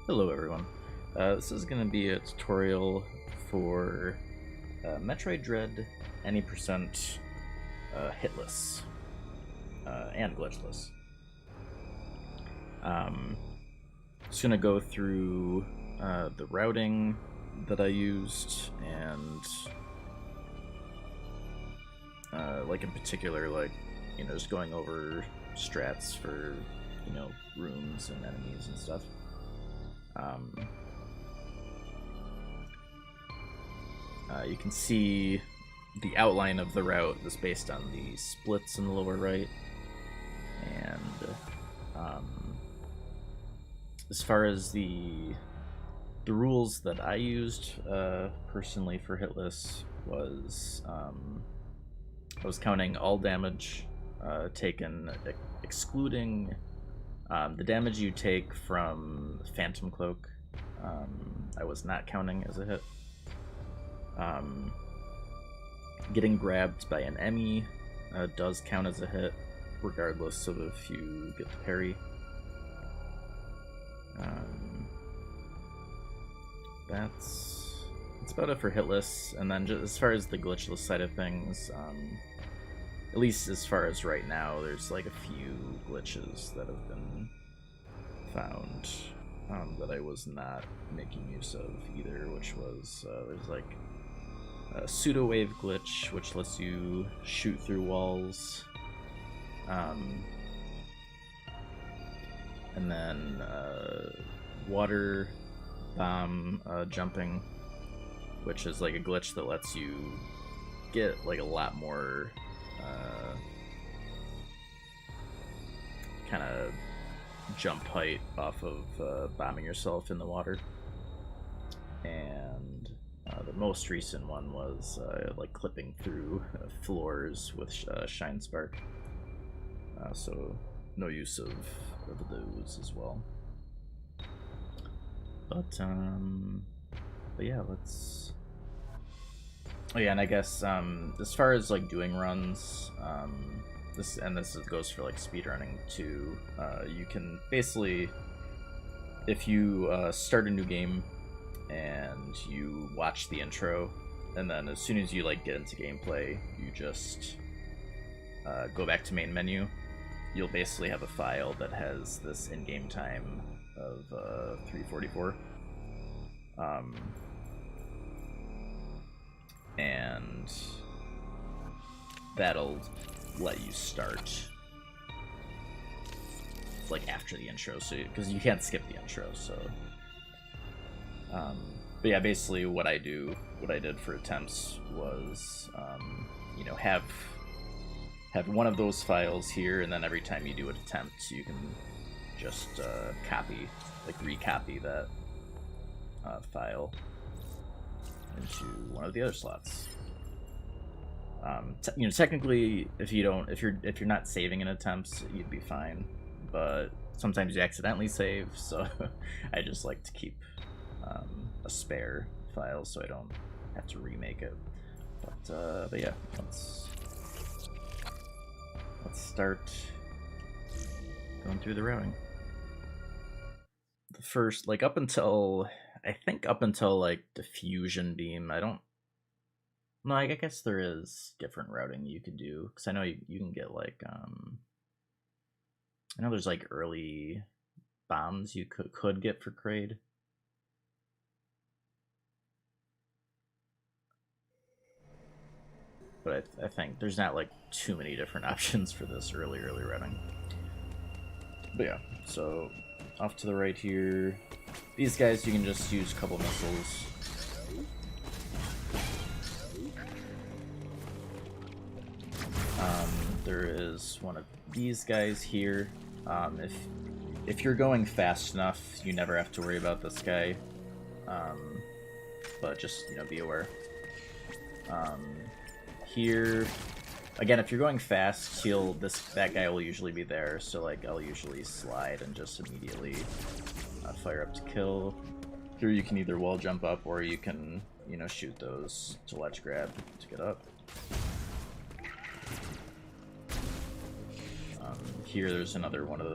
Hello everyone. This is going to be a tutorial for Metroid Dread Any percent Hitless and Glitchless. Just going to go through the routing that I used and like in particular, like, you know, just going over strats for, you know, rooms and enemies and stuff. You can see the outline of the route is based on the splits in the lower right, and as far as the rules that I used personally for Hitless was I was counting all damage taken, excluding the damage you take from Phantom Cloak. I was not counting as a hit. Getting grabbed by an Emmy does count as a hit, regardless of if you get the parry. That's about it for Hitless. And then just as far as the glitchless side of things, at least as far as right now, there's like a few glitches that have been found that I was not making use of either, which was there's like a pseudo wave glitch, which lets you shoot through walls, and then water bomb jumping, which is like a glitch that lets you get like a lot more kind of jump height off of bombing yourself in the water. And the most recent one was like clipping through floors with Shine Spark. So no use of those as well. But yeah, let's. Oh yeah, and I guess as far as like doing runs, this goes for like speedrunning too. You can basically, if you start a new game and you watch the intro, and then as soon as you like get into gameplay, you just go back to main menu. You'll basically have a file that has this in-game time of 344. And that'll let you start like after the intro, so because you can't skip the intro. So but yeah, basically what I did for attempts was you know, have one of those files here, and then every time you do an attempt, you can just recopy that file into one of the other slots. You know, technically, if you're not saving in attempts, you'd be fine. But sometimes you accidentally save, so I just like to keep a spare file so I don't have to remake it. But yeah, let's start going through the routing. The first, like, up until like Diffusion Beam, no, I guess there is different routing you could do, because I know you can get like I know there's like early bombs you could get for Kraid. But I think there's not like too many different options for this early routing. But yeah, so off to the right here, these guys you can just use a couple missiles. There is one of these guys here. If you're going fast enough, you never have to worry about this guy. But just, you know, be aware. Here, again, if you're going fast, that guy will usually be there. So like, I'll usually slide and just immediately fire up to kill. Here you can either wall jump up, or you can, you know, shoot those to ledge grab to get up. Here there's another one of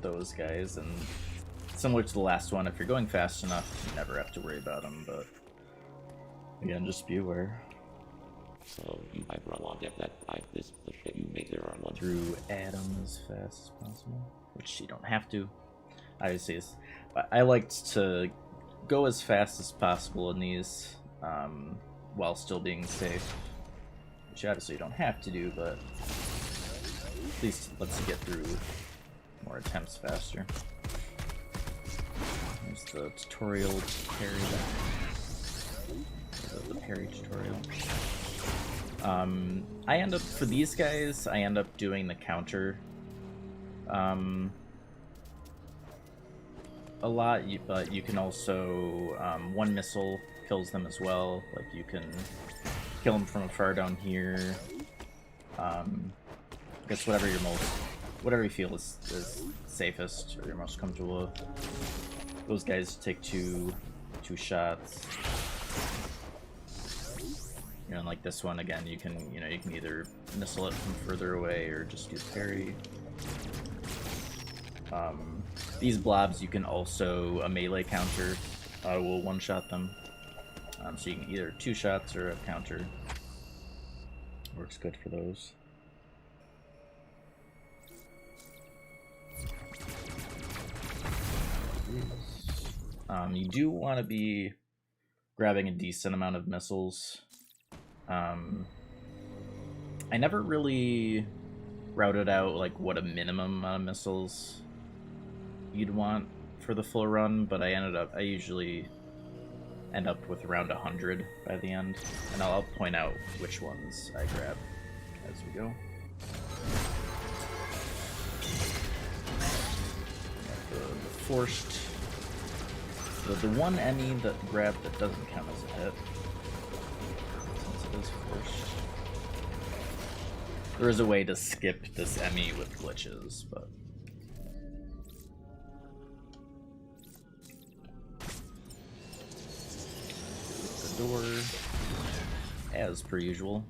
those guys, and similar to the last one, if you're going fast enough, you never have to worry about them, but again, just be aware. So you might run on if that like this the shit you make there on one Through Adam as fast as possible, which you don't have to. Obviously, I liked to go as fast as possible in these, while still being safe. Which obviously you don't have to do, but at least lets you get through more attempts faster. There's the tutorial parry. The parry tutorial. I end up, for these guys, I end up doing the counter a lot, but you can also, one missile kills them as well. Like, you can kill them from far down here. I guess whatever you feel is safest or you're most comfortable with. Those guys take two shots. You know, and like this one again, you can either missile it from further away or just do parry. These blobs you can also a melee counter will one-shot them. So you can either 2 shots or a counter. Works good for those. You do want to be grabbing a decent amount of missiles. I never really routed out like what a minimum amount of missiles you'd want for the full run, but I usually end up with around 100 by the end, and I'll point out which ones I grab as we go. The forced, the one Emmy that grabbed that doesn't count as a hit, since it is forced. There is a way to skip this Emmy with glitches, but the door, as per usual.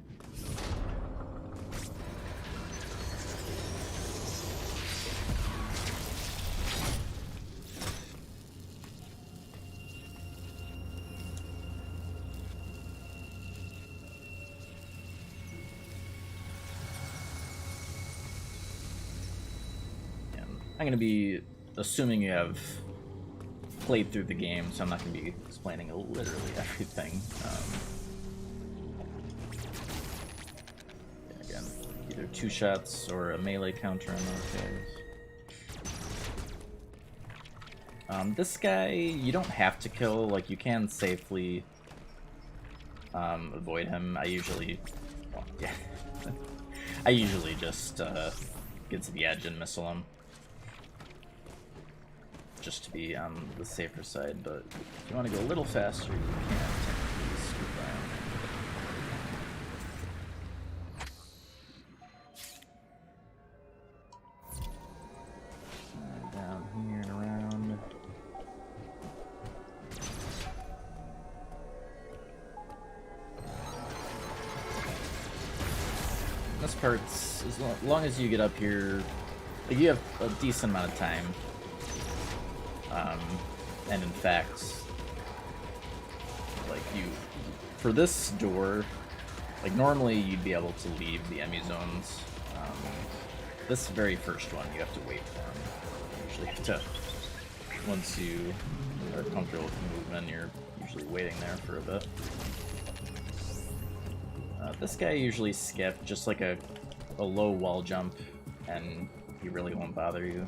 I'm going to be assuming you have played through the game, so I'm not going to be explaining literally everything. Again, either 2 shots or a melee counter in those guys. This guy, you don't have to kill, like you can safely avoid him. I usually, well, yeah, I usually just get to the edge and missile him, just to be on the safer side, but if you want to go a little faster, you can technically scoot by. Down here and around. This part's, as long as you get up here, like, you have a decent amount of time. And in fact, like for this door, like normally you'd be able to leave the Emmy zones. This very first one, you have to wait for them. You usually have to, once you are comfortable with the movement, you're usually waiting there for a bit. This guy usually skip, just like a low wall jump, and he really won't bother you.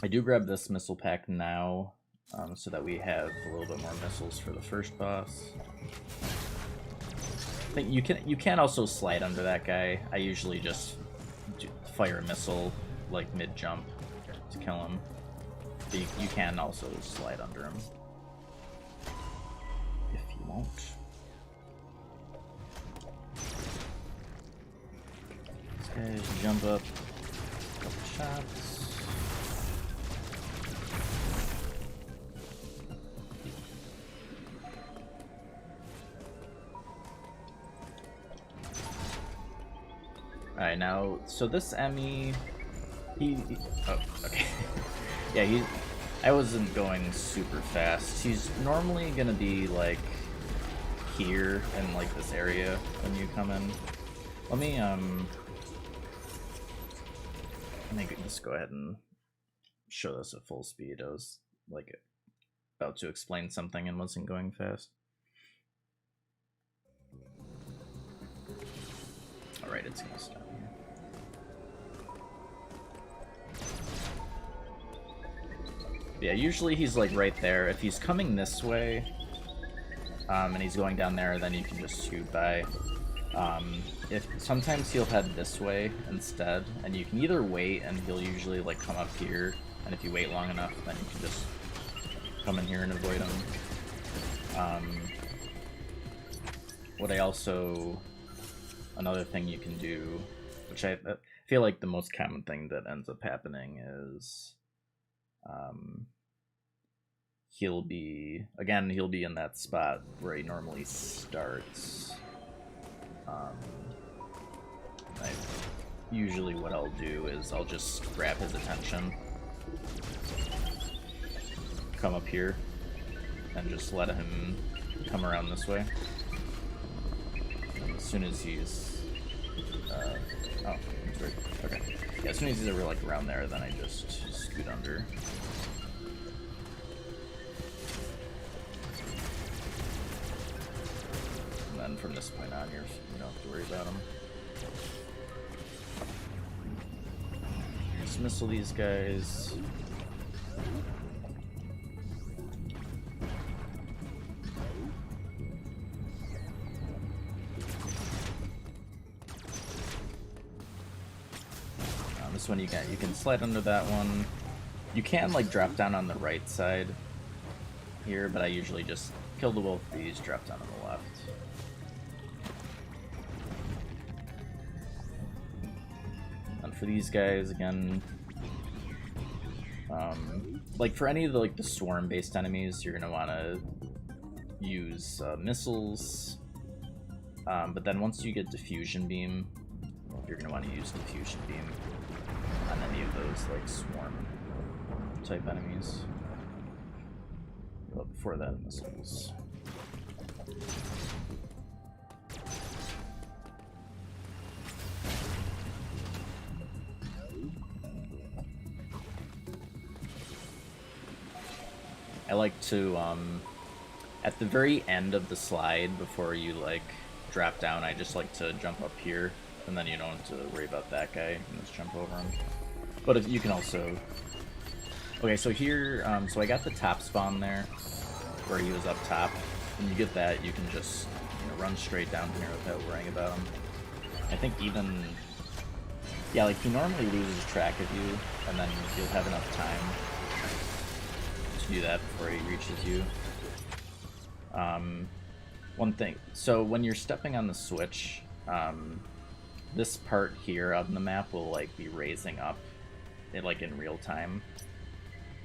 I do grab this missile pack now, so that we have a little bit more missiles for the first boss. I think you can also slide under that guy. I usually just fire a missile like mid jump to kill him. But you can also slide under him if you want. These guys jump up, couple shots. Alright, now, so this Emmy, oh, okay. Yeah, I wasn't going super fast. He's normally gonna be like here in like this area when you come in. Let me just go ahead and show this at full speed. I was like about to explain something and wasn't going fast. Alright, it's gonna stop here. Yeah, usually he's like right there. If he's coming this way, and he's going down there, then you can just shoot by. If sometimes he'll head this way instead, and you can either wait and he'll usually like come up here, and if you wait long enough, then you can just come in here and avoid him. Another thing you can do, which I feel like the most common thing that ends up happening is, he'll be in that spot where he normally starts. Usually what I'll do is I'll just grab his attention, come up here, and just let him come around this way. And as soon as he's... oh, that's weird. Okay. Yeah, as soon as he's over, like, around there, then I just scoot under. And then from this point on, you don't have to worry about him. Dismissal these guys. This one you can slide under that one. You can like drop down on the right side here, but I usually just kill the both of these, drop down on the left. And for these guys, again, like for any of the swarm-based enemies, you're gonna want to use missiles. But then once you get Diffusion Beam, you're gonna want to use Diffusion Beam on any of those like swarm type enemies. But before that, missiles. I like to at the very end of the slide before you like drop down, I just like to jump up here, and then you don't have to worry about that guy. You can just jump over him. But if you can also... Okay, so here, so I got the top spawn there, where he was up top. When you get that, you can just run straight down here without worrying about him. I think even... Yeah, like he normally loses track of you, and then you'll have enough time to do that before he reaches you. One thing, so when you're stepping on the switch, this part here on the map will like be raising up like in real time.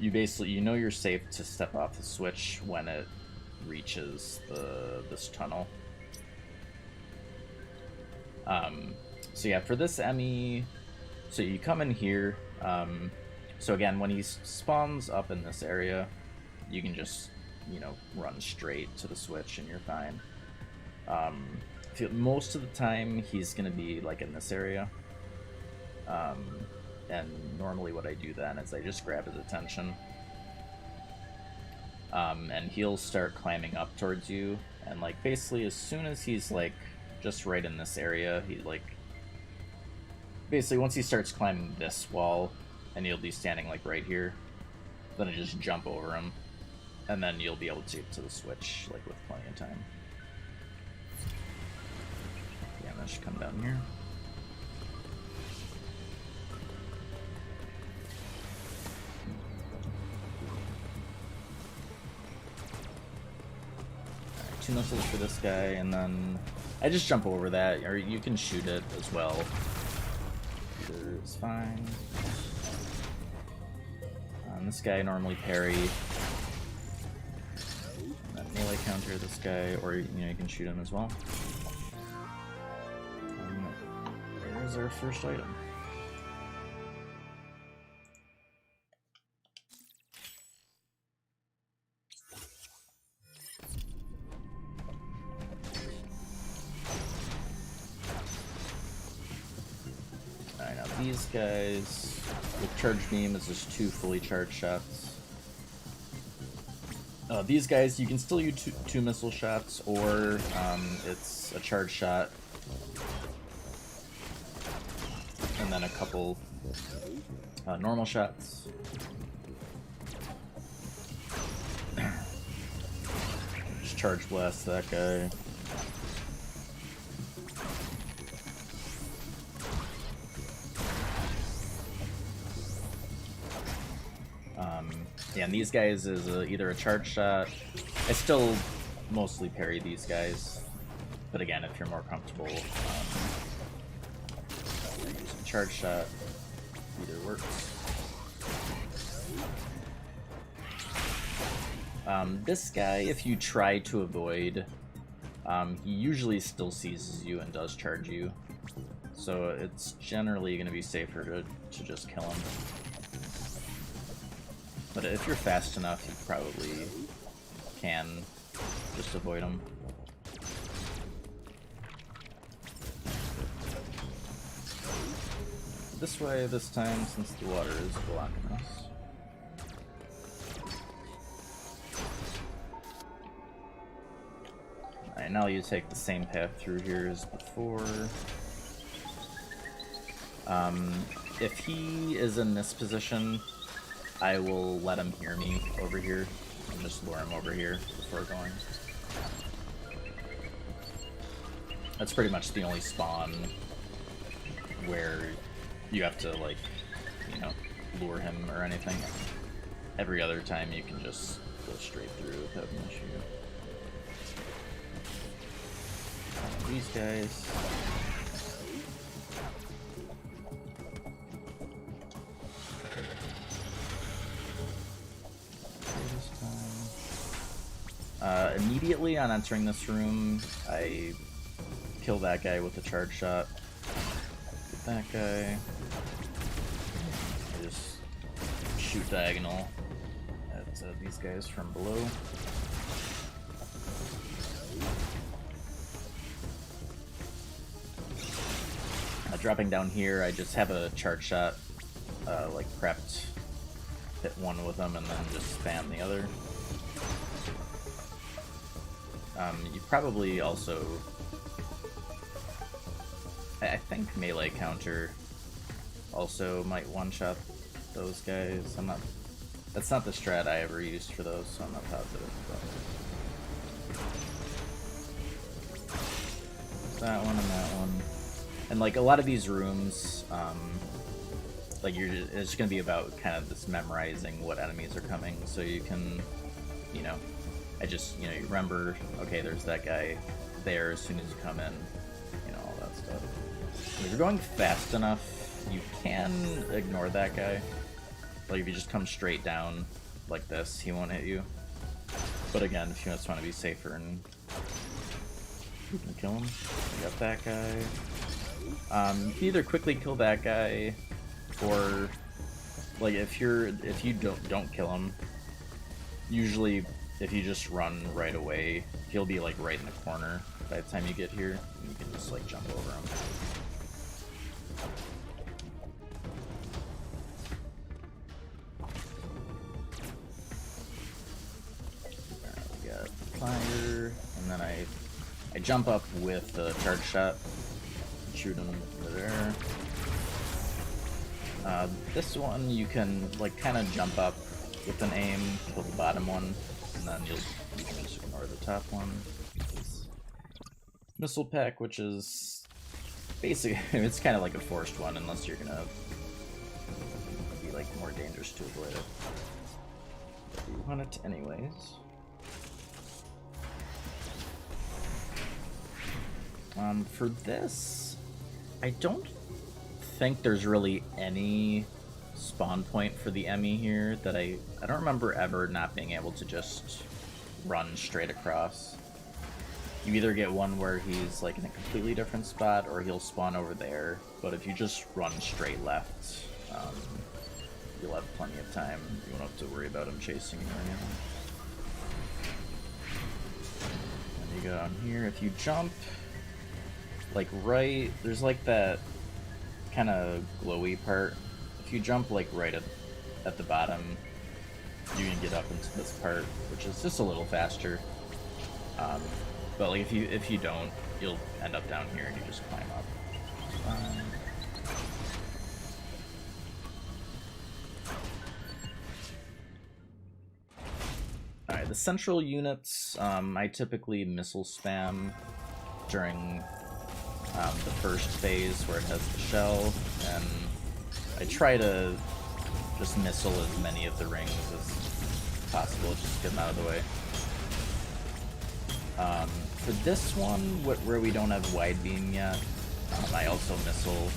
You basically, you're safe to step off the switch when it reaches this tunnel. So yeah, for this Emmy, so you come in here. So again, when he spawns up in this area, you can just run straight to the switch and you're fine. Most of the time he's gonna be like in this area, and normally what I do then is I just grab his attention, and he'll start climbing up towards you, and like basically as soon as he's like just right in this area, he like basically once he starts climbing this wall and he'll be standing like right here, then I just jump over him, and then you'll be able to get to the switch like with plenty of time. Yeah, that should come down here. Alright, 2 missiles for this guy, and then I just jump over that, or you can shoot it as well. It's fine. This guy normally parry. That melee counter this guy, or you can shoot him as well. There's our first item. these guys with Charge Beam is just 2 fully charged shots. These guys, you can still use two missile shots, or it's a charge shot, and then a couple normal shots. Just charge blast that guy. Yeah, and these guys is either a charge shot. I still mostly parry these guys, but again, if you're more comfortable using charge shot, either works. This guy, if you try to avoid, he usually still seizes you and does charge you, so it's generally going to be safer to just kill him. But if you're fast enough, you probably can just avoid them. This way this time, since the water is blocking us. Alright, now you take the same path through here as before. If he is in this position, I will let him hear me over here and just lure him over here before going. That's pretty much the only spawn where you have to, like, you know, lure him or anything. Every other time you can just go straight through without an issue. These guys. Immediately on entering this room, I kill that guy with a charge shot. Get that guy. I just shoot diagonal at these guys from below. Dropping down here, I just have a charge shot, like prepped, hit one with them and then just spam the other. You probably also, I think melee counter also might one-shot those guys. I'm not, that's not the strat I ever used for those, so I'm not positive. But that one and that one. And like a lot of these rooms, like it's gonna be about kind of this memorizing what enemies are coming, so you can, you know, you remember, okay, there's that guy there as soon as you come in, you know, all that stuff. And if you're going fast enough, you can ignore that guy. Like if you just come straight down like this, he won't hit you. But again, if you just want to be safer and you can kill him, you got that guy. You can either quickly kill that guy, or like if you don't kill him, usually if you just run right away, he'll be like right in the corner by the time you get here, and you can just like jump over him. We got fire, and then I jump up with a charge shot. Shoot him over there. This one you can like kind of jump up with an aim, kill the bottom one, and then you can just ignore the top one. Missile pack, which is basically it's kind of like a forced one unless you're gonna be like more dangerous to avoid it. But you want it anyways. For this, I don't think there's really any spawn point for the Emmy here that I don't remember ever not being able to just run straight across. You either get one where he's like in a completely different spot or he'll spawn over there, but if you just run straight left, you'll have plenty of time. You won't have to worry about him chasing you or anything. And you go down here, if you jump like right, there's like that kind of glowy part, if you jump like right at the bottom, you can get up into this part, which is just a little faster. But like if you don't, you'll end up down here and you just climb up. Alright, the central units, I typically missile spam during the first phase where it has the shell, and I try to just missile as many of the rings as possible, just to get them out of the way. For this one, where we don't have wide beam yet, I also missile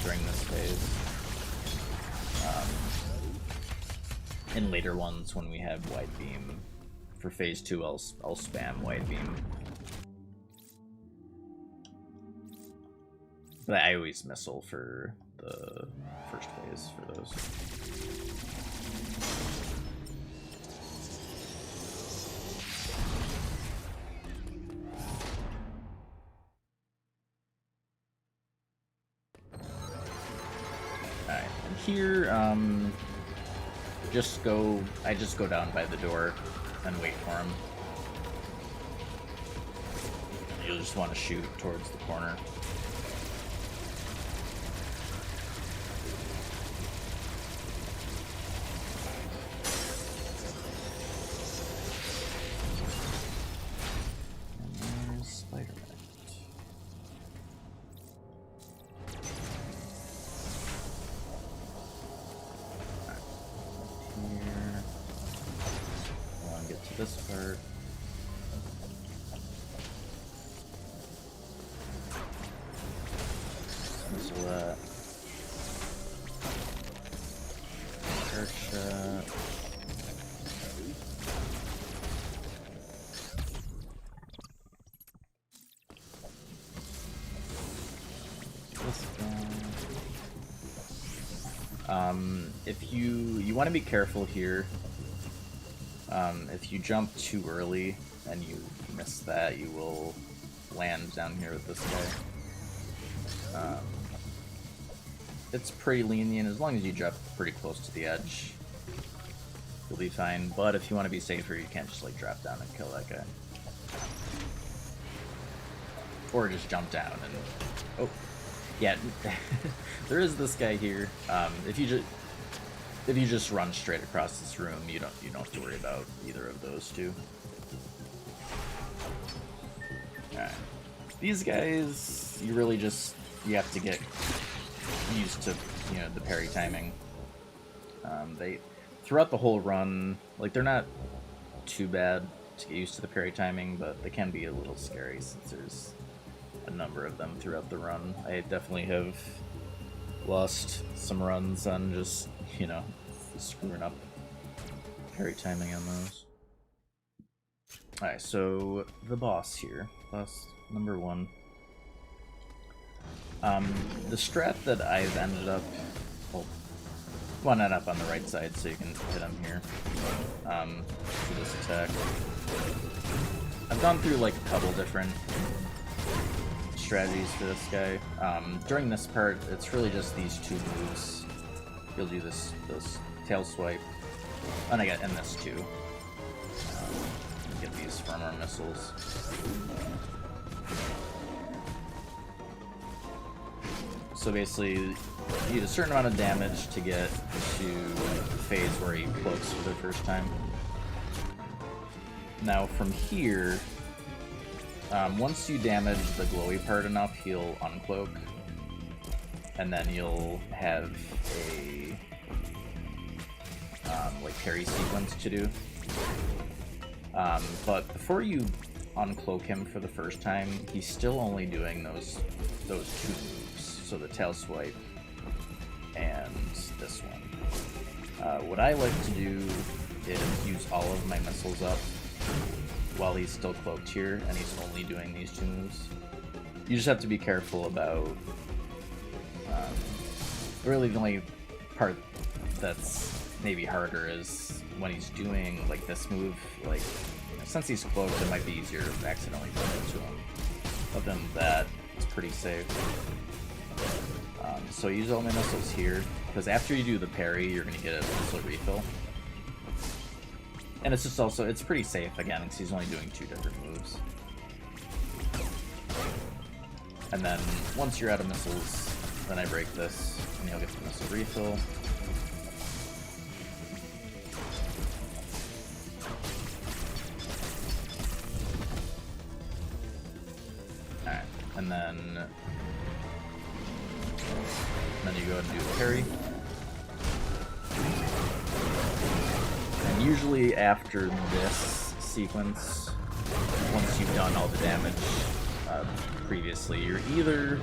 during this phase. In later ones, when we have wide beam, for phase 2, I'll spam wide beam. But I always missile for the first phase for those. Alright, and here, I just go down by the door and wait for him. You'll just want to shoot towards the corner. This part. Cancel that. Air shot. This guy. If you want to be careful here. If you jump too early and you miss that, you will land down here with this guy. It's pretty lenient. As long as you jump pretty close to the edge, you'll be fine. But if you want to be safer, you can't just like drop down and kill that guy. Or just jump down and... Oh, yeah. There is this guy here. If you just run straight across this room, you don't have to worry about either of those two. Alright. These guys, you have to get used to, the parry timing. They, throughout the whole run, like, they're not too bad to get used to the parry timing, but they can be a little scary since there's a number of them throughout the run. I definitely have lost some runs on just, screwing up parry timing on those. Alright, so the boss here, boss number 1. The strat that I've ended up, well, one end up on the right side so you can hit him here for this attack. I've gone through like a couple different strategies for this guy. During this part, it's really just these two moves. You'll do this tail swipe, and this too. Get these firmer missiles. So basically, you need a certain amount of damage to get to the phase where he cloaks for the first time. Now from here, once you damage the glowy part enough, he'll uncloak, and then you'll have a like parry sequence to do. But before you uncloak him for the first time, he's still only doing those two moves. So the tail swipe and this one. What I like to do is use all of my missiles up while he's still cloaked here, and he's only doing these two moves. You just have to be careful about... really the only part that's maybe harder is when he's doing like this move, like, since he's cloaked, it might be easier to accidentally run into him. Other than that, it's pretty safe. So I use all my missiles here, because after you do the parry, you're going to get a missile refill. And it's just also, it's pretty safe again, because he's only doing 2 different moves. And then, once you're out of missiles, then I break this, and you'll get the missile refill. Alright, and then you go ahead and do the parry. And usually after this sequence, once you've done all the damage previously, you're either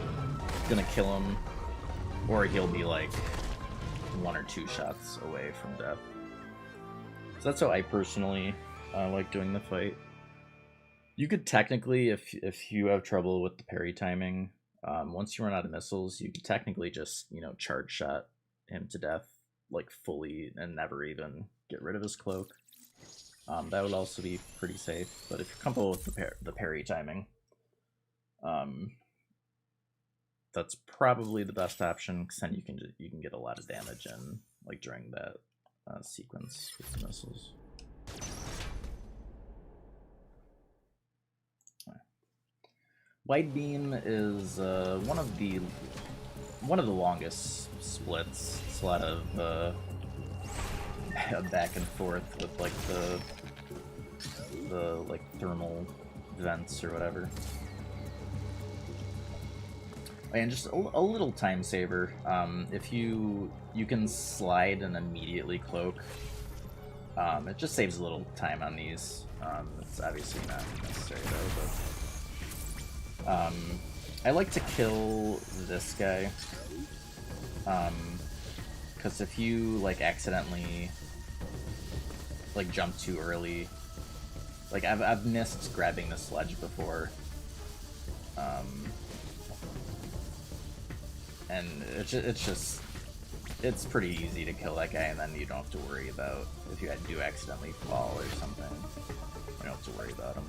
gonna kill him, or he'll be like 1 or 2 shots away from death. So that's how I personally like doing the fight. You could technically, if you have trouble with the parry timing, once you run out of missiles, you could technically just, you know, charge shot him to death, like fully, and never even get rid of his cloak. That would also be pretty safe. But if you're comfortable with the parry timing, that's probably the best option, because then you can get a lot of damage in, like during that sequence with the missiles. Wide beam is one of the longest splits. It's a lot of back and forth with like the like thermal vents or whatever. And just a little time saver. If you can slide and immediately cloak, it just saves a little time on these. It's obviously not necessary though, but I like to kill this guy, because if you like accidentally like jump too early, like I've missed grabbing the sledge before, and it's pretty easy to kill that guy, and then you don't have to worry about if you do accidentally fall or something. You don't have to worry about him.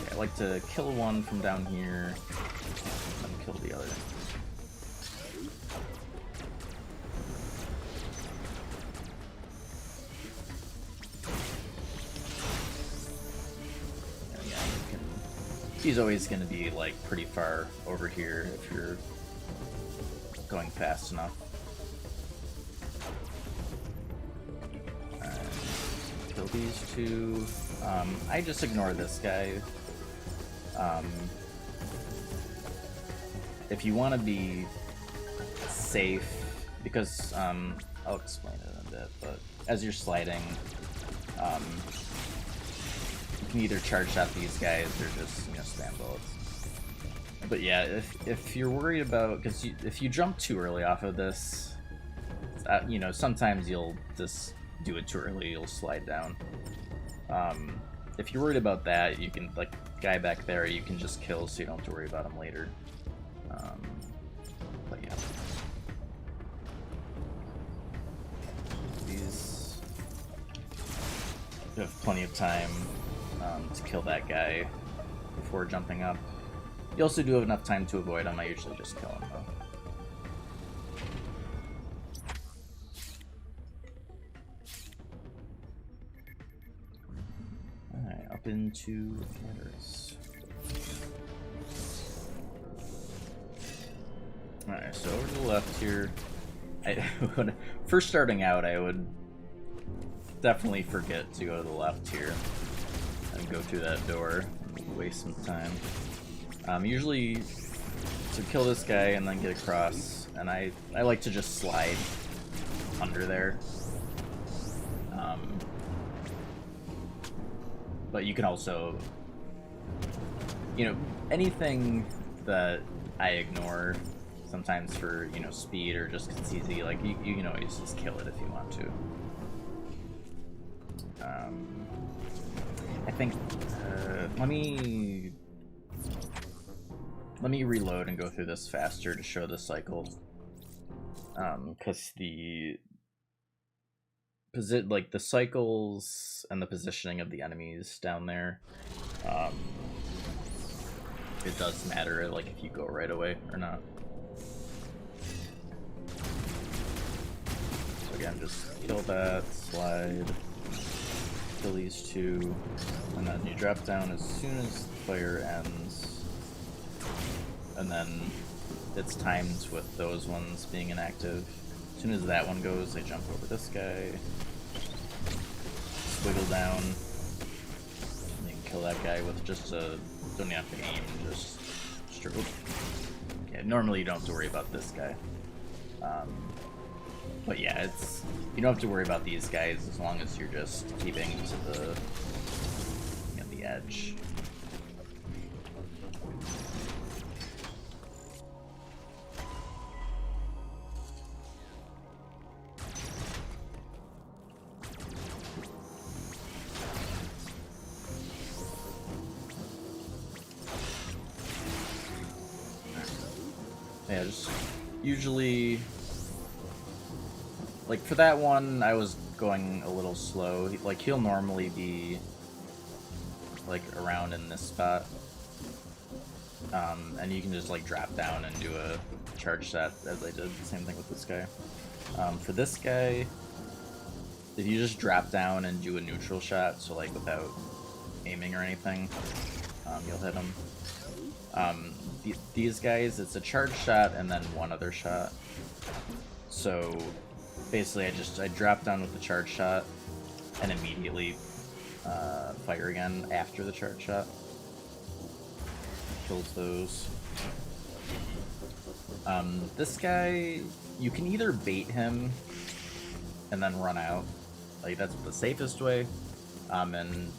Okay, I like to kill one from down here, and kill the other. And yeah, he's always going to be like pretty far over here if you're going fast enough. Kill these 2. I just ignore this guy. If you want to be safe, because I'll explain it in a bit, but as you're sliding, you can either charge shot these guys or just, you know, spam bullets. But yeah, if you're worried about, because if you jump too early off of this, you know, sometimes you'll just do it too early, you'll slide down. If you're worried about that, you can, like, guy back there, you can just kill so you don't have to worry about him later. But yeah. These... You have plenty of time to kill that guy before jumping up. You also do have enough time to avoid him. I usually just kill him, though. Up into Flanders. Alright, so over to the left here. First starting out, I would definitely forget to go to the left here and go through that door and waste some time. Usually to kill this guy and then get across, and I like to just slide under there. But you can also, you know, anything that I ignore sometimes for, you know, speed or just 'cause it's easy, like you can always just kill it if you want to. I think let me reload and go through this faster to show the cycle, because the cycles and the positioning of the enemies down there it does matter, like, if you go right away or not. So again, just kill that, slide, kill these two, and then you drop down as soon as the fire ends. And then it's timed with those ones being inactive. As soon as that one goes, I jump over this guy, swiggle down, and you can kill that guy with just a, don't even have to aim, just straight. Yeah, normally you don't have to worry about this guy. But yeah, it's, you don't have to worry about these guys as long as you're just keeping to the, you know, the edge. Yeah, just usually, like for that one, I was going a little slow. Like he'll normally be like around in this spot, and you can just like drop down and do a charge set as I did. Same thing with this guy. For this guy, if you just drop down and do a neutral shot, so like without aiming or anything, you'll hit him. These guys, it's a charge shot and then one other shot. So basically I drop down with the charge shot and immediately fire again after the charge shot. Kills those. This guy, you can either bait him and then run out. Like that's the safest way. And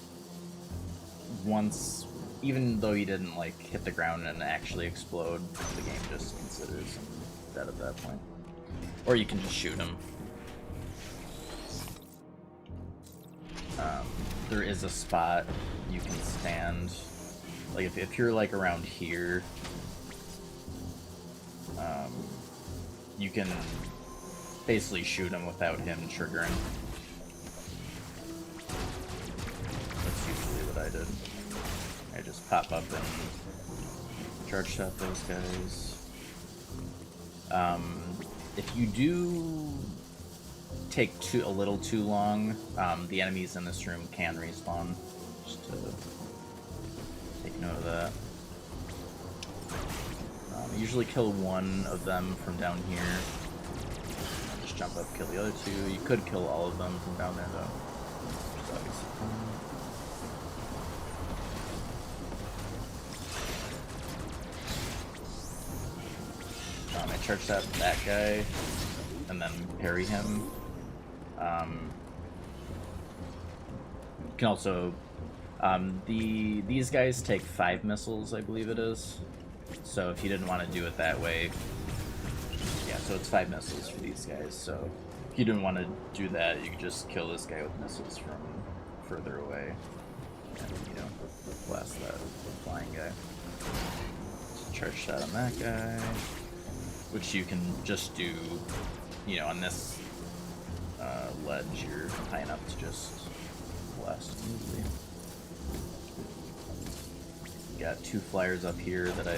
once, even though he didn't like hit the ground and actually explode, the game just considers him dead at that point. Or you can just shoot him. There is a spot you can stand, like if you're like around here, you can basically shoot him without him triggering. That's usually what I did. I just pop up and charge shot those guys. If you do take a little too long, the enemies in this room can respawn. Just to take note of that. Usually kill one of them from down here. Just jump up, kill the other two. You could kill all of them from down there though. Which is obviously fun. I charge that guy, and then parry him. You can also, these guys take 5 missiles, I believe it is. So if you didn't want to do it that way, yeah, so it's 5 missiles for these guys. So if you didn't want to do that, you could just kill this guy with missiles from further away, and you know, blast that flying guy. Just charge shot on that guy. Which you can just do, you know, on this ledge, you're high enough to just blast smoothly. Got 2 flyers up here that I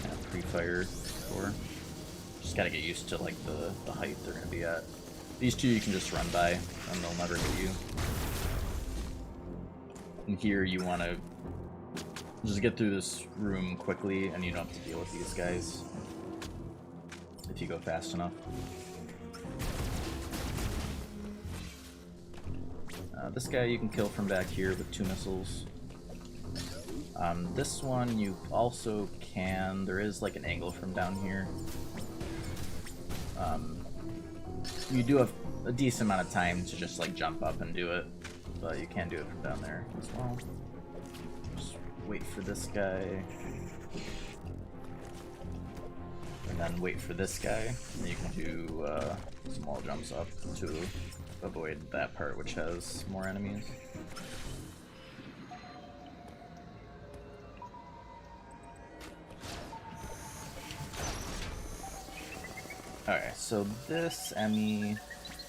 kind of pre-fired for. Just gotta get used to like the height they're gonna be at. These 2 you can just run by and they'll never hit you. And here you want to just get through this room quickly and you don't have to deal with these guys if you go fast enough. This guy you can kill from back here with 2 missiles. This one you also can, there is like an angle from down here. You do have a decent amount of time to just like jump up and do it, but you can do it from down there as well. Just wait for this guy. And then wait for this guy, and you can do some wall jumps up to avoid that part which has more enemies. Alright, so this Emmy,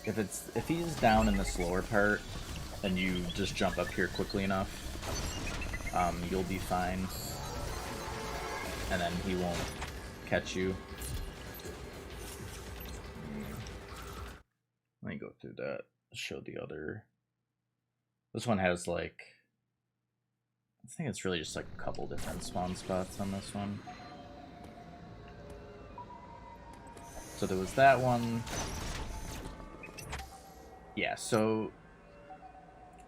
if he's down in this lower part and you just jump up here quickly enough, you'll be fine. and then he won't catch you. Let me go through that, show the other. This one has like, I think it's really just like a couple different spawn spots on this one. So there was that one. Yeah, so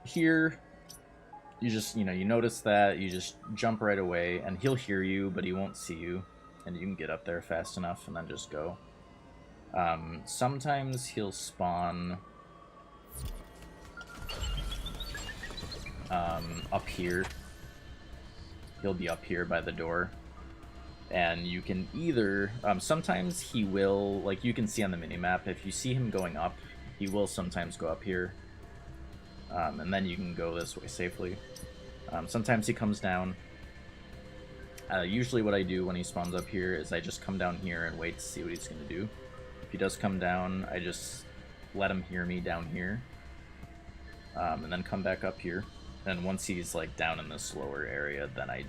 here, you just, you notice that, you just jump right away, and he'll hear you, but he won't see you, and you can get up there fast enough and then just go. Sometimes he'll spawn up here. He'll be up here by the door. And you can either, sometimes he will, like you can see on the minimap, if you see him going up, he will sometimes go up here. And then you can go this way safely. Sometimes he comes down. Usually what I do when he spawns up here is I just come down here and wait to see what he's going to do. If he does come down, I just let him hear me down here. And then come back up here. And once he's like down in this lower area, then I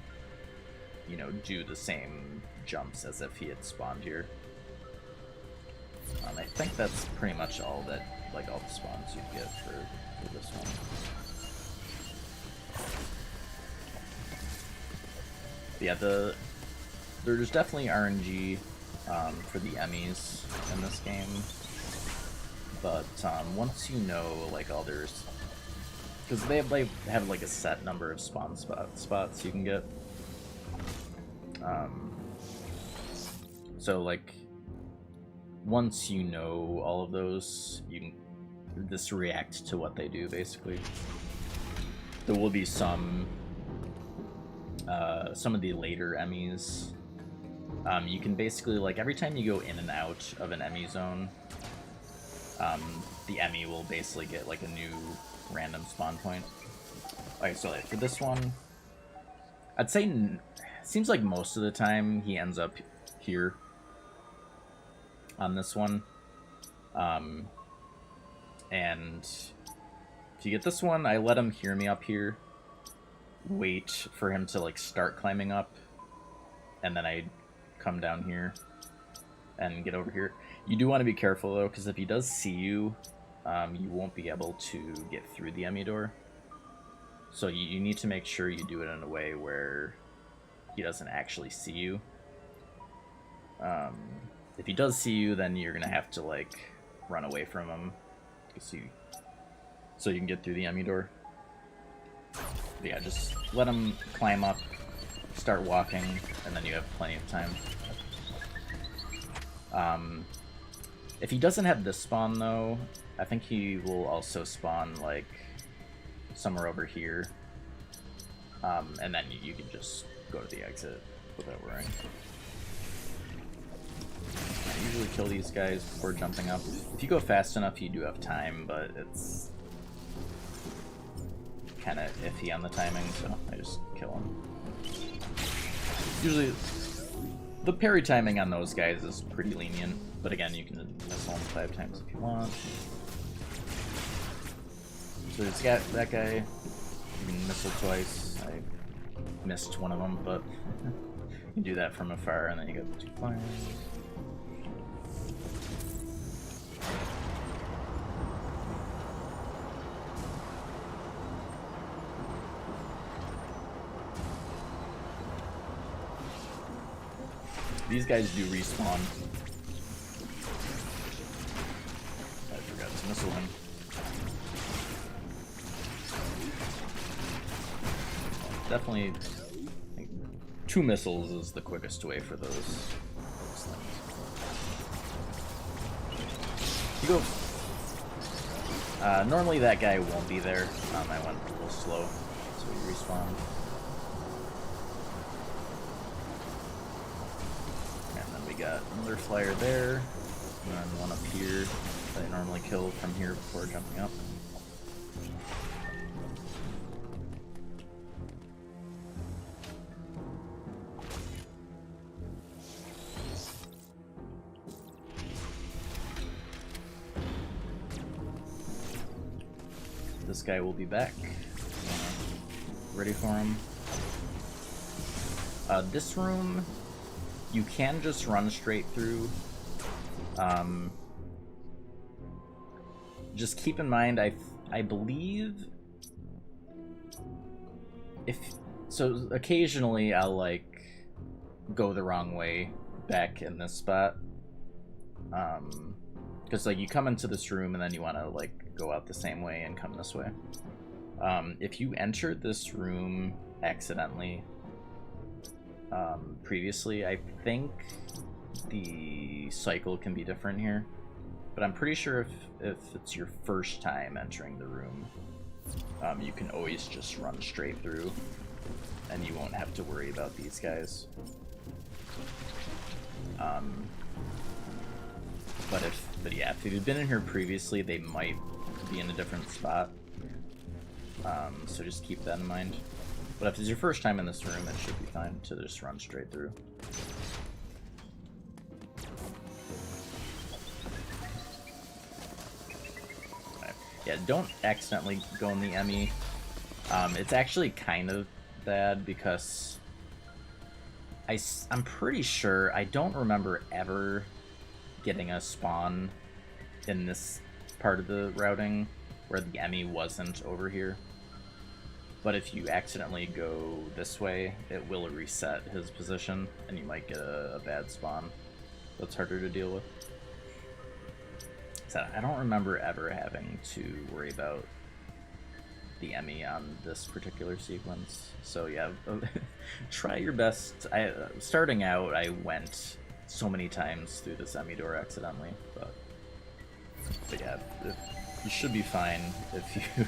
do the same jumps as if he had spawned here. I think that's pretty much all that, like all the spawns you'd get for this one. But yeah, there's definitely RNG for the Emmys in this game, but once you know like all there's, because they have like a set number of spawn spots you can get. So like once you know all of those, you can just react to what they do basically. There will be some of the later Emmys. You can basically, like, every time you go in and out of an Emmy zone, the Emmy will basically get like a new random spawn point. Okay, so like for this one, I'd say seems like most of the time he ends up here on this one. And if you get this one, I let him hear me up here, wait for him to like start climbing up, and then I come down here and get over here. You do want to be careful though, because if he does see you, you won't be able to get through the Emmy door. So you need to make sure you do it in a way where he doesn't actually see you. If he does see you, then you're gonna have to like run away from him, so you can get through the Emmy door. But yeah, just let him climb up, start walking, and then you have plenty of time. If he doesn't have this spawn though, I think he will also spawn like somewhere over here, and then you can just go to the exit without worrying. I usually kill these guys before jumping up. If you go fast enough, you do have time, but it's kind of iffy on the timing, so I just kill him. Usually, the parry timing on those guys is pretty lenient, but again, you can missile them 5 times if you want. So it's got that guy, you can missile twice. I missed one of them, but you can do that from afar, and then you get the 2 fires. These guys do respawn. I forgot to missile him. Definitely, I think 2 missiles is the quickest way for those things. You go. Normally that guy won't be there. I went a little slow, so he respawned. Got another flyer there, and then one up here that I normally kill from here before jumping up. This guy will be back. Ready for him. This room You can just run straight through. Just keep in mind, I believe so occasionally I'll like go the wrong way back in this spot. Because like you come into this room and then you want to like go out the same way and come this way. If you entered this room accidentally previously, I think the cycle can be different here, but I'm pretty sure if it's your first time entering the room, you can always just run straight through and you won't have to worry about these guys. But yeah, if you've been in here previously, they might be in a different spot. So just keep that in mind. But if it's your first time in this room, it should be fine to just run straight through. Right. Yeah, don't accidentally go in the Emmy. It's actually kind of bad because I'm pretty sure, I don't remember ever getting a spawn in this part of the routing where the Emmy wasn't over here. But if you accidentally go this way, it will reset his position, and you might get a bad spawn that's harder to deal with. So I don't remember ever having to worry about the Emmy on this particular sequence. So yeah, try your best. Starting out, I went so many times through this Emmy door accidentally, but yeah, you should be fine if you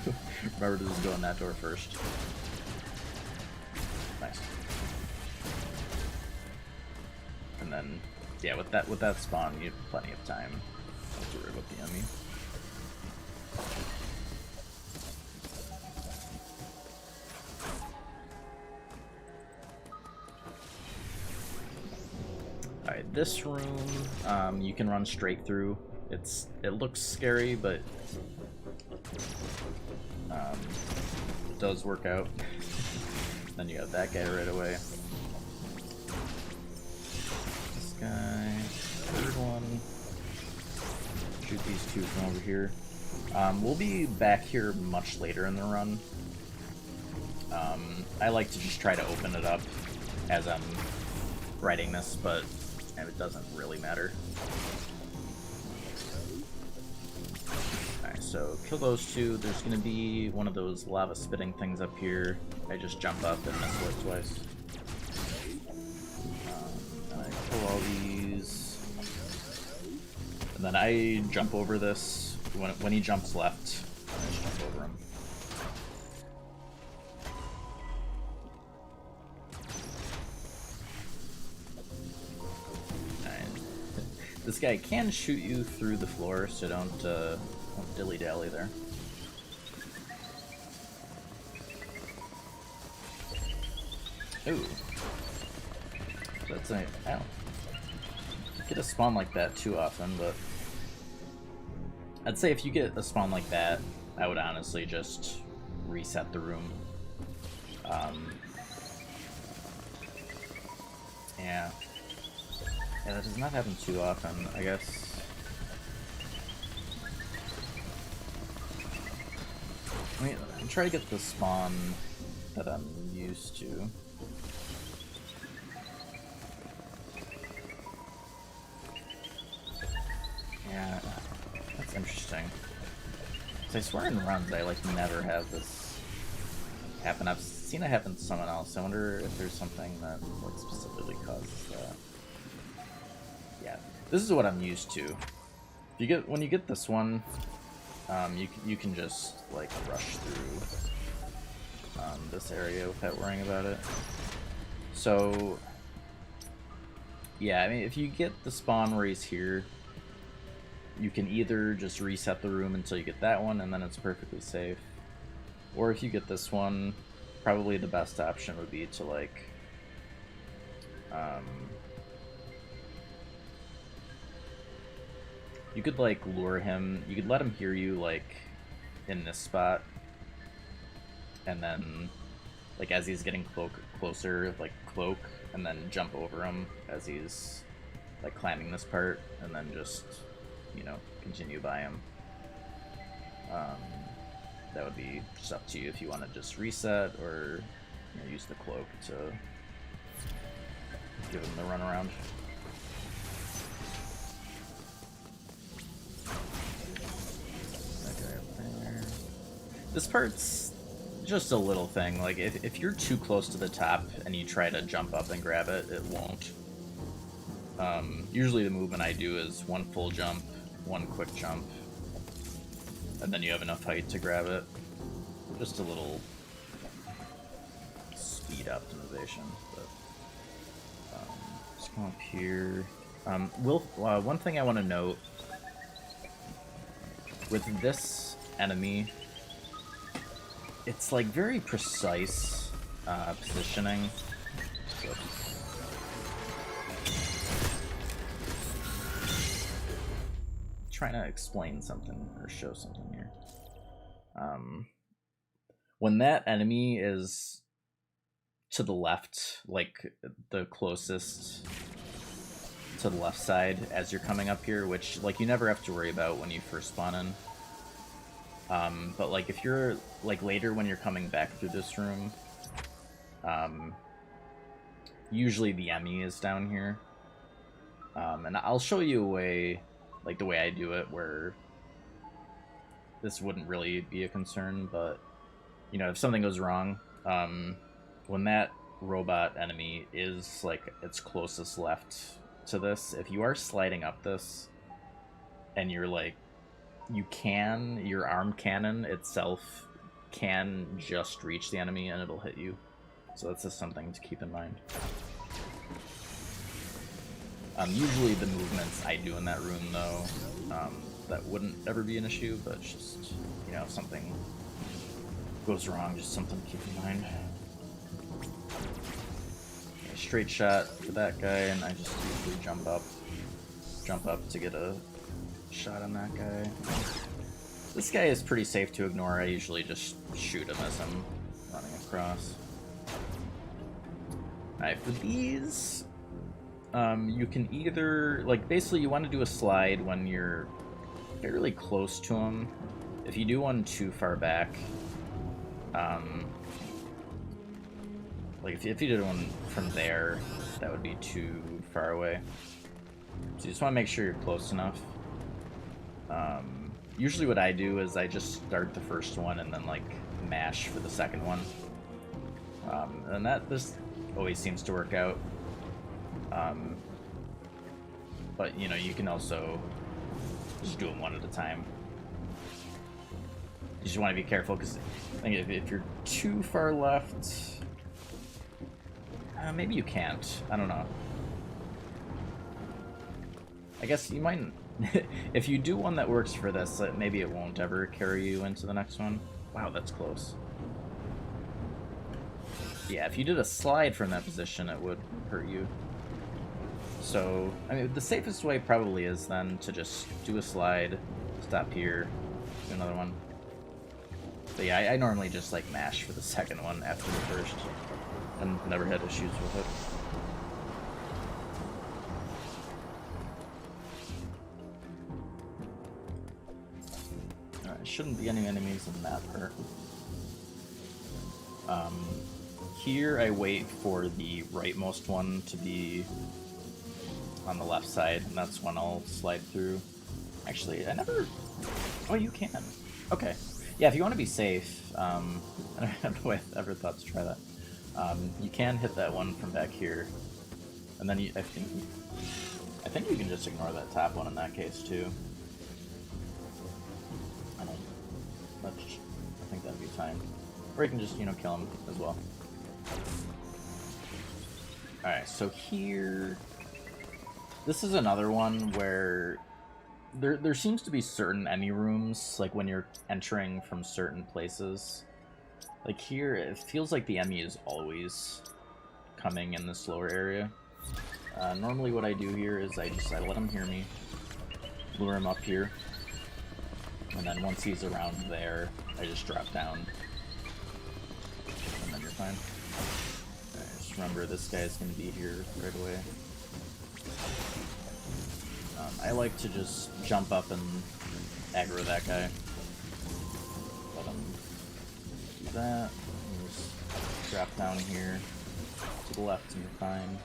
remember to just go in that door first. Nice. And then, yeah, with that spawn, you have plenty of time to worry about the Emmy. Alright, this room, you can run straight through. It looks scary, but it does work out. Then you have that guy right away. This guy, third one. Shoot these two from over here. We'll be back here much later in the run. I like to just try to open it up as I'm writing this, but it doesn't really matter. Alright, so kill those two. There's going to be one of those lava spitting things up here. I just jump up and missile it twice. And I kill all these. And then I jump over this. When he jumps left, I just jump over him. This guy can shoot you through the floor, so don't dilly-dally there. Ooh. That's I don't get a spawn like that too often, but I'd say if you get a spawn like that, I would honestly just reset the room. Yeah, that does not happen too often, I guess. I mean, I'm trying to get the spawn that I'm used to. Yeah, that's interesting. So I swear in runs I like never have this happen. I've seen it happen to someone else. I wonder if there's something that like specifically causes that. Yeah, this is what I'm used to. When you get this one, you can just like rush through this area without worrying about it. So yeah, I mean, if you get the spawn where he's here, you can either just reset the room until you get that one, and then it's perfectly safe. Or if you get this one, probably the best option would be to like you could like lure him, you could let him hear you like in this spot, and then like as he's getting closer, like Cloak, and then jump over him as he's like climbing this part, and then just, you know, continue by him. That would be just up to you if you want to just reset or, you know, use the cloak to give him the run around. That guy up there. This part's just a little thing. Like, if you're too close to the top and you try to jump up and grab it, it won't. Usually the movement I do is one full jump, one quick jump, and then you have enough height to grab it. Just a little speed optimization. But let's go up here. One thing I want to note with this enemy, it's like very precise positioning. So, trying to explain something or show something here. When that enemy is to the left, like the closest to the left side as you're coming up here, which like you never have to worry about when you first spawn in. But like if you're like later when you're coming back through this room, usually the enemy is down here. And I'll show you a way, like the way I do it, where this wouldn't really be a concern, but you know, if something goes wrong, when that robot enemy is like its closest left to this, if you are sliding up this and you're like, your arm cannon itself can just reach the enemy and it'll hit you. So that's just something to keep in mind. Usually the movements I do in that room, though, that wouldn't ever be an issue, but it's just, you know, if something goes wrong, just something to keep in mind. Okay, straight shot for that guy, and I just usually jump up to get a shot on that guy. This guy is pretty safe to ignore. I usually just shoot him as I'm running across. Alright, for these, you can either, like, basically you want to do a slide when you're fairly close to him. If you do one too far back, like if you did one from there, that would be too far away. So you just want to make sure you're close enough. Usually what I do is I just start the first one and then like mash for the second one. And this always seems to work out. But you know, you can also just do them one at a time. You just want to be careful, because I think if you're too far left, maybe you can't. I don't know. I guess you might. If you do one that works for this, maybe it won't ever carry you into the next one. Wow, that's close. Yeah, if you did a slide from that position, it would hurt you. So, I mean, the safest way probably is then to just do a slide, stop here, do another one. But yeah, I normally just like mash for the second one after the first, and never had issues with it. Alright, shouldn't be any enemies in that part. Here I wait for the rightmost one to be on the left side, and that's when I'll slide through. Actually, I never... Oh, you can. Okay. Yeah, if you want to be safe, I don't know if I ever thought to try that. You can hit that one from back here, and then I think you can just ignore that top one in that case too. I think that'd be fine. Or you can just, you know, kill him as well. Alright, so here... This is another one where there seems to be certain enemy rooms, like when you're entering from certain places. Like here, it feels like the enemy is always coming in this lower area. Normally what I do here is I let him hear me, lure him up here, and then once he's around there, I just drop down, and then you're fine. Just remember this guy's gonna be here right away. I like to just jump up and aggro that guy. Let him do that. And just drop down here to the left and you're fine.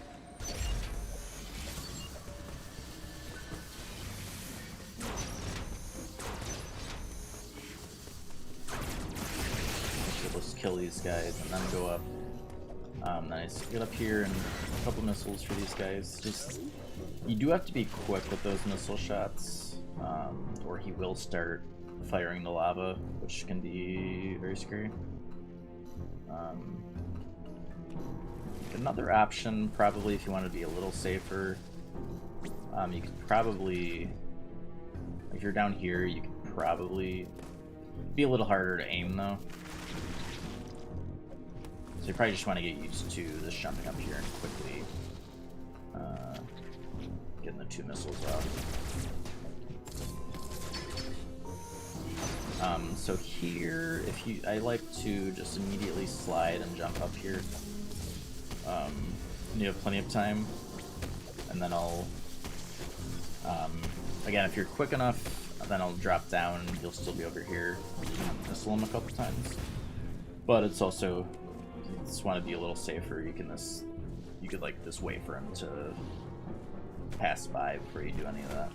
Let's kill these guys and then go up. Nice. Get up here and a couple missiles for these guys. Just you do have to be quick with those missile shots, or he will start firing the lava, which can be very scary. Another option, probably, if you want to be a little safer, you could probably, if you're down here, you could probably be a little harder to aim though. So you probably just want to get used to this jumping up here and quickly getting the 2 missiles off. So here, I like to just immediately slide and jump up here. You have plenty of time, and then I'll, again, if you're quick enough, then I'll drop down and you'll still be over here. Missile him a couple times. But it's also, you just want to be a little safer. You could like just wait for him to pass by before you do any of that.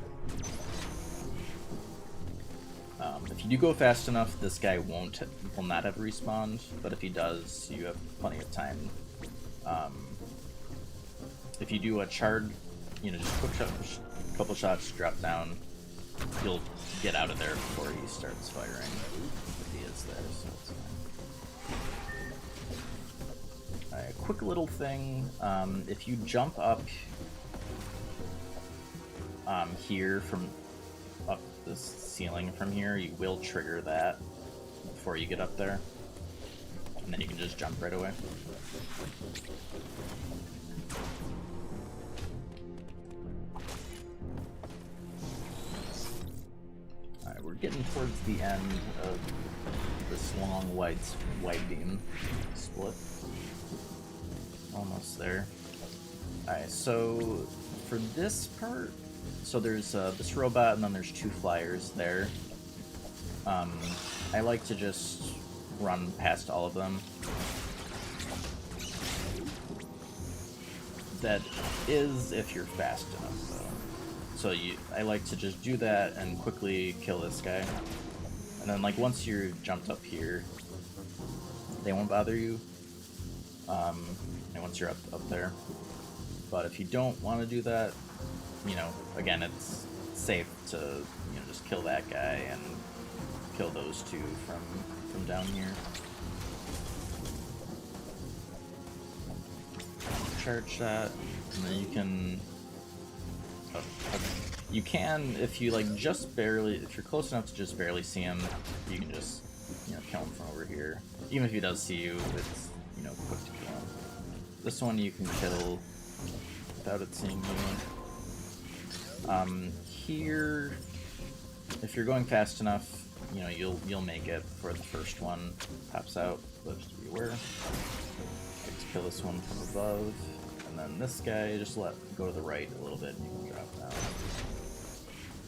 If you do go fast enough, this guy will not have respawned, but if he does, you have plenty of time. If you do a charge, just quick shot, a couple shots, drop down, you'll get out of there before he starts firing. If he is there, so it's fine. Alright, quick little thing. If you jump up here from up this ceiling from here, you will trigger that before you get up there, and then you can just jump right away. Alright, we're getting towards the end of this long white beam split. Almost there. Alright, so for this part, so there's this robot and then there's 2 flyers there. I like to just run past all of them. That is if you're fast enough though. So I like to just do that and quickly kill this guy. And then like once you're jumped up here, they won't bother you. And once you're up there. But if you don't want to do that, again, it's safe to, just kill that guy and kill those 2 from down here. Charge shot, and then you can, if you like just barely, if you're close enough to just barely see him, you can just, kill him from over here. Even if he does see you, it's, quick to kill him. This one you can kill without it seeing you. Here, if you're going fast enough, you'll make it before the first one pops out, but just be aware. Let's kill this one from above, and then this guy, just go to the right a little bit, and you can drop down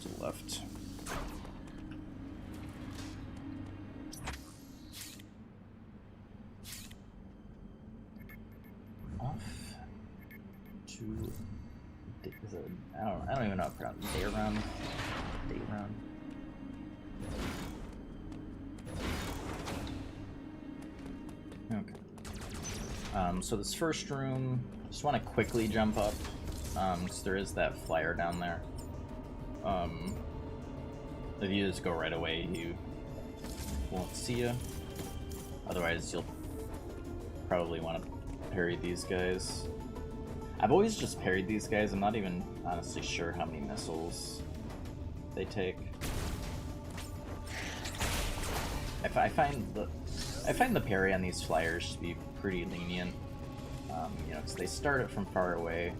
to the left. Off to, is it, I don't even know how to pronounce it. Day round. Okay. So this first room, just want to quickly jump up, because there is that flyer down there. If you just go right away, you won't see you. Otherwise, you'll probably want to parry these guys. I've always just parried these guys. I'm not even honestly sure how many missiles they take. I find the parry on these flyers to be pretty lenient. Because they start it from far away.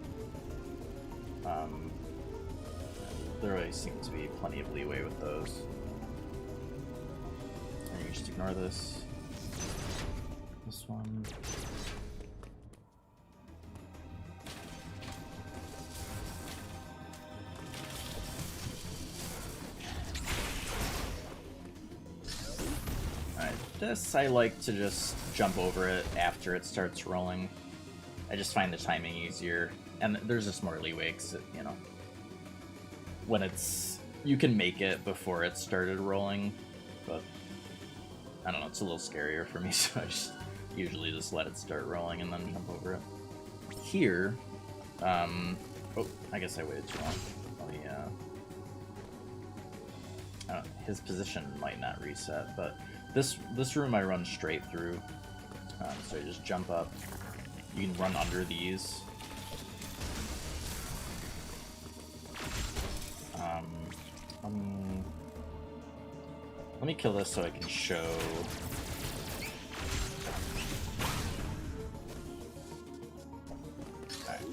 There really seems to be plenty of leeway with those. And you just ignore this. This one. this, I like to just jump over it after it starts rolling. I just find the timing easier, and there's just more leeway, 'cause you know, when it's, you can make it before it started rolling, but I don't know, it's a little scarier for me, so I just usually just let it start rolling and then jump over it. Here, oh, I guess I waited too long. Oh yeah. His position might not reset, but this room I run straight through. So you just jump up. You can run under these. Let me kill this so I can show. Alright.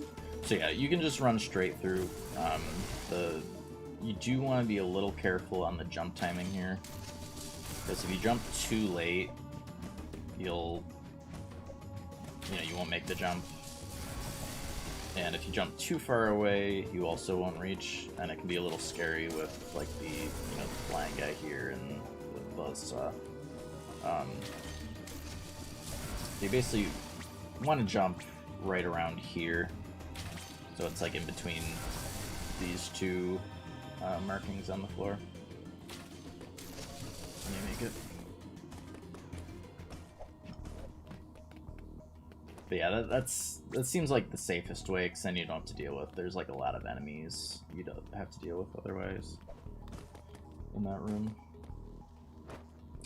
So yeah, you can just run straight through. You do want to be a little careful on the jump timing here, because if you jump too late, you won't make the jump. And if you jump too far away, you also won't reach, and it can be a little scary with like the the flying guy here and the buzzsaw. You basically want to jump right around here, so it's like in between these two markings on the floor. Can you make it? But yeah, that seems like the safest way, because then you don't have to deal with, there's like a lot of enemies you don't have to deal with otherwise in that room.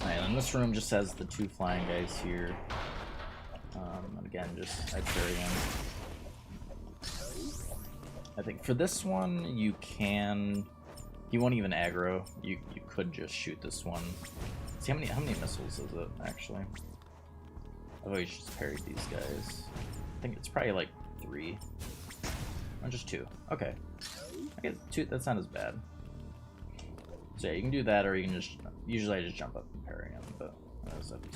And this room just has the two flying guys here. And again, just I parry him. I think for this one you can, he won't even aggro. You could just shoot this one. See how many missiles is it actually? I've always just parried these guys. I think it's probably like 3. Or just 2. Okay. I guess 2, that's not as bad. So yeah, you can do that, or you can just, usually I just jump up and parry him, but that's up to you.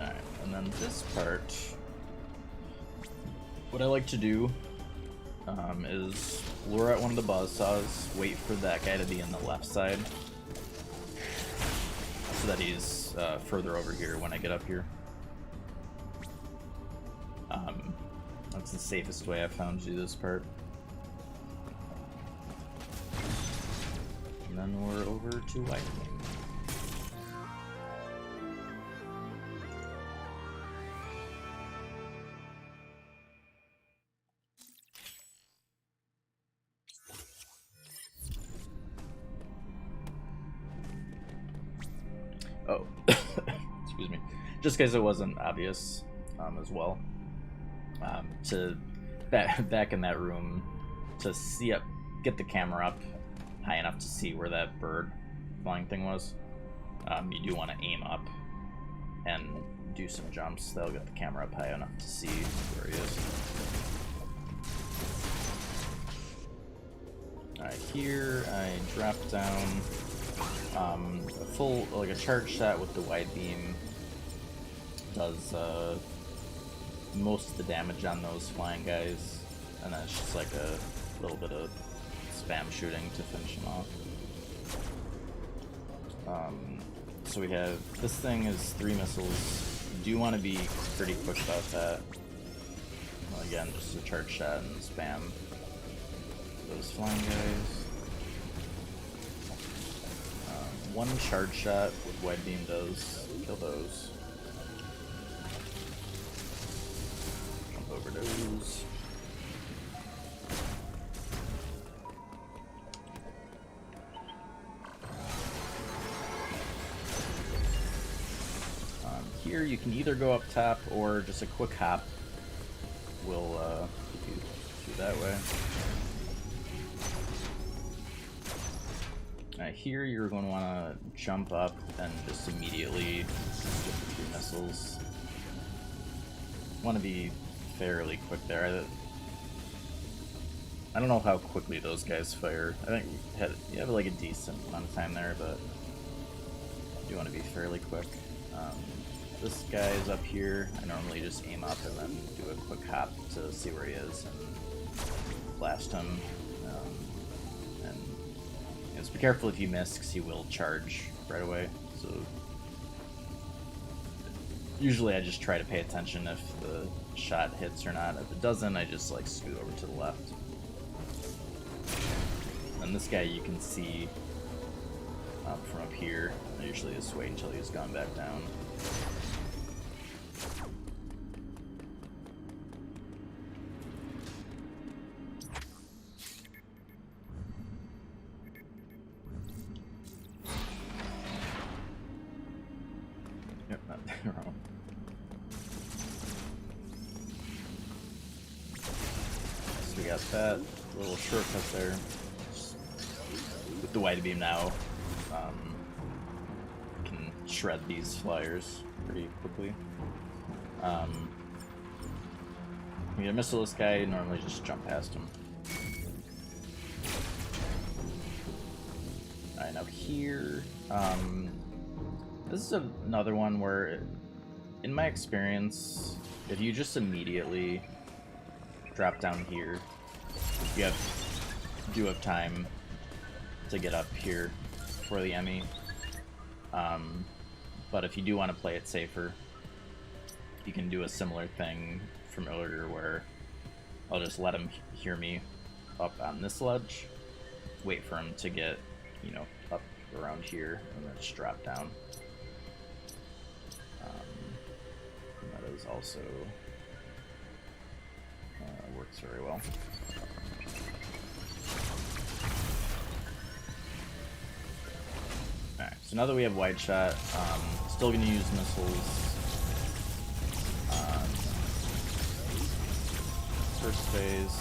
Alright, and then this part, what I like to do is lure out one of the buzzsaws, wait for that guy to be in the left side, so that he's further over here when I get up here. That's the safest way I've found to do this part. And then we're over to White Beam. Oh, excuse me. Just because it wasn't obvious as well. To back in that room, to see up, get the camera up high enough to see where that bird flying thing was. You do want to aim up and do some jumps. That'll get the camera up high enough to see where he is. Alright, here I drop down. A full, like a charge shot with the wide beam does most of the damage on those flying guys, and then it's just like a little bit of spam shooting to finish them off. So we have, this thing is 3 missiles. You do want to be pretty quick about that. Well, again, just a charge shot and spam those flying guys. One charge shot with wide beam does kill those. Jump over those. Here you can either go up top, or just a quick hop will keep you through that way. Here you're going to want to jump up and just immediately get the 3 missiles. Want to be fairly quick there. I don't know how quickly those guys fire. I think you have like a decent amount of time there, but you want to be fairly quick. This guy is up here. I normally just aim up and then do a quick hop to see where he is and blast him. And just be careful if you miss, because he will charge right away. So usually I just try to pay attention if the shot hits or not. If it doesn't, I just like scoot over to the left. And this guy you can see from up here. I usually just wait until he's gone back down. Yep, not wrong. So we got that little shortcut there. With the White Beam now, can shred these flyers pretty quickly. You get a missile this guy, normally just jump past him. Alright, now here, this is another one where, in my experience, if you just immediately drop down here, you do have time to get up here for the Emmy. But if you do want to play it safer, you can do a similar thing from earlier where I'll just let him hear me up on this ledge, wait for him to get, you know, up around here, and then just drop down. That is also works very well. Alright, so now that we have wide shot, still gonna use missiles. First phase,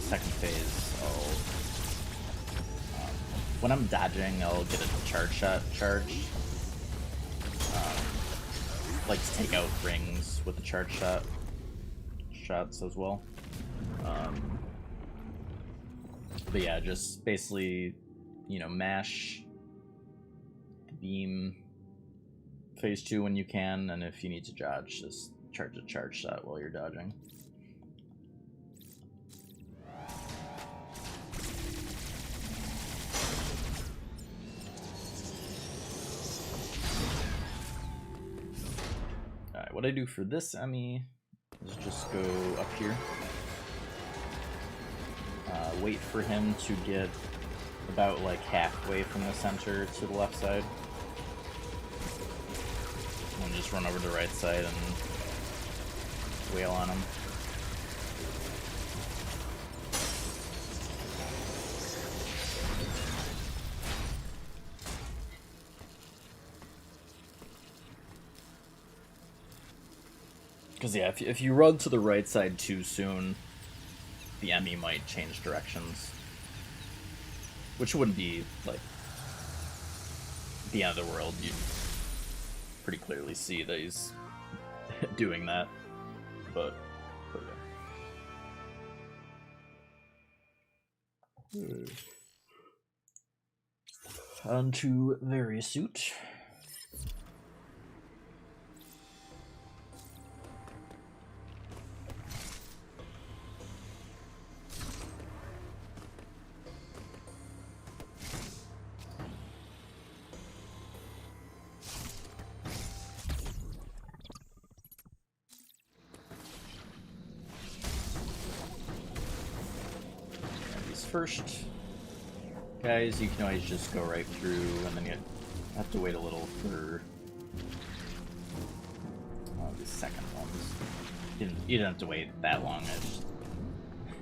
second phase, when I'm dodging, I'll get a charge shot charged. Like to take out rings with the charge shots as well. But yeah, just basically, you know, mash the beam phase 2 when you can, and if you need to dodge, just charge a charge shot while you're dodging. Alright, what I do for this Emmy is just go up here. Wait for him to get about like halfway from the center to the left side. And just run over to the right side and wail on him. Because yeah, if you run to the right side too soon, the Emmy might change directions. Which wouldn't be, like, the end of the world. You'd pretty clearly see that he's doing that. But okay. On to Varia Suit. First guys, you can always just go right through, and then you have to wait a little for the second ones. You didn't have to wait that long.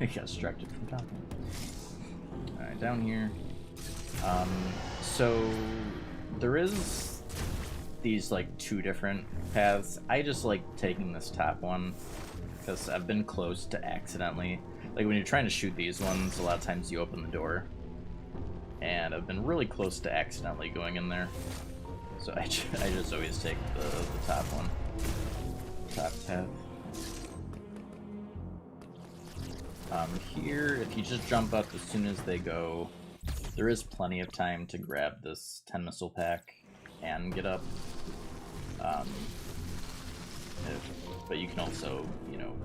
I got distracted from talking. All right, down here. So there is these like two different paths. I just like taking this top one because I've been close to accidentally. Like, when you're trying to shoot these ones, a lot of times you open the door. And I've been really close to accidentally going in there. So I just always take the top one. Top path. Here, if you just jump up as soon as they go, there is plenty of time to grab this 10 missile pack and get up. But you can also, you know,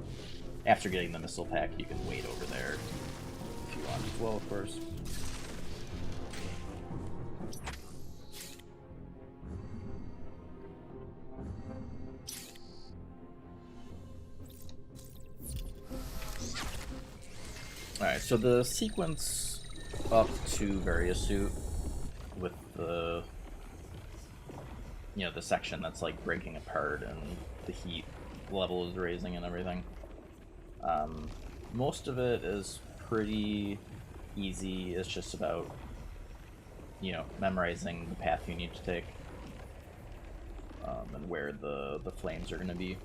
after getting the missile pack, you can wait over there if you want as well, of course. Alright, so the sequence up to Varia Suit with the, you know, the section that's like breaking apart and the heat level is raising and everything. Most of it is pretty easy. It's just about, you know, memorizing the path you need to take, and where the flames are going to be.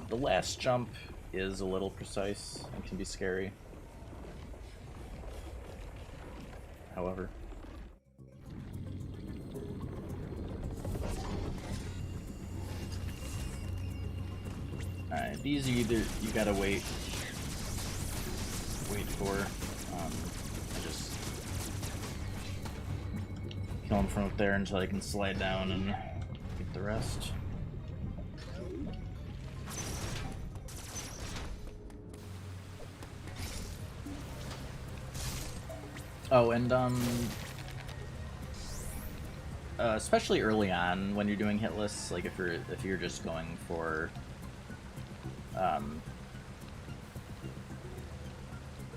The last jump is a little precise and can be scary. However, alright, these you gotta wait for. I just kill him from up there until I can slide down and get the rest. Oh, and especially early on when you're doing Hitless, like if you're just going for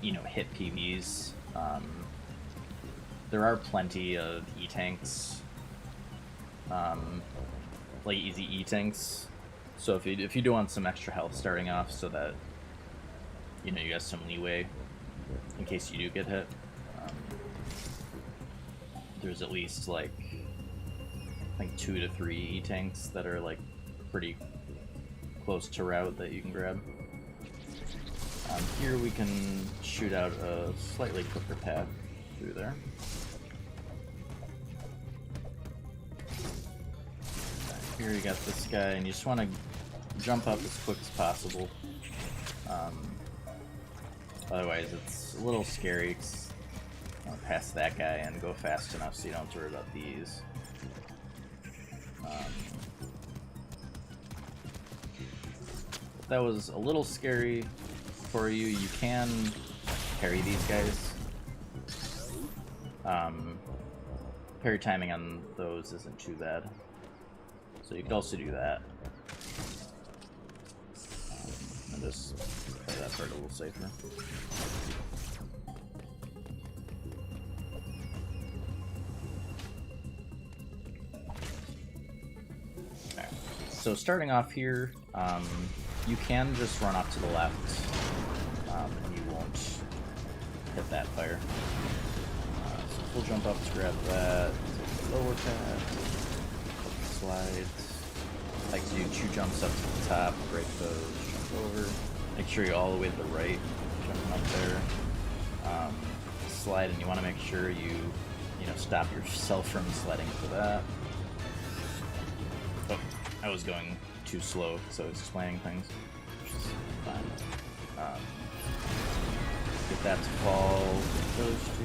you know, hit PVs, there are plenty of E-tanks, like easy E-tanks. So if you do want some extra health starting off, so that, you know, you got some leeway in case you do get hit, there's at least like I think 2 to 3 E-tanks that are like pretty close to route that you can grab. Here we can shoot out a slightly quicker path through there. Here you got this guy, and you just want to jump up as quick as possible. Otherwise, it's a little scary. Past that guy and go fast enough so you don't have to worry about these. That was a little scary for you. You can parry these guys. Parry timing on those isn't too bad, so you could also do that. And just play that part a little safer. So starting off here, you can just run off to the left, and you won't hit that fire. So we'll jump up to grab that, take the lower path, slide. I like to do 2 jumps up to the top, break those, jump over. Make sure you're all the way to the right, jumping up there. Slide, and you want to make sure you stop yourself from sliding to that. Oh, I was going too slow, so I was explaining things, which is fine. Get that to fall, those 2.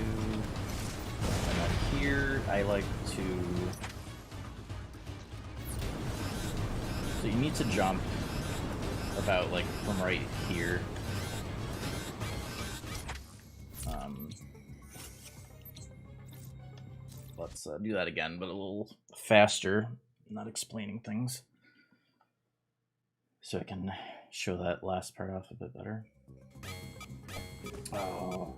And then here, I like to... So you need to jump about, like, from right here. Let's do that again, but a little faster. Not explaining things, so I can show that last part off a bit better. Oh.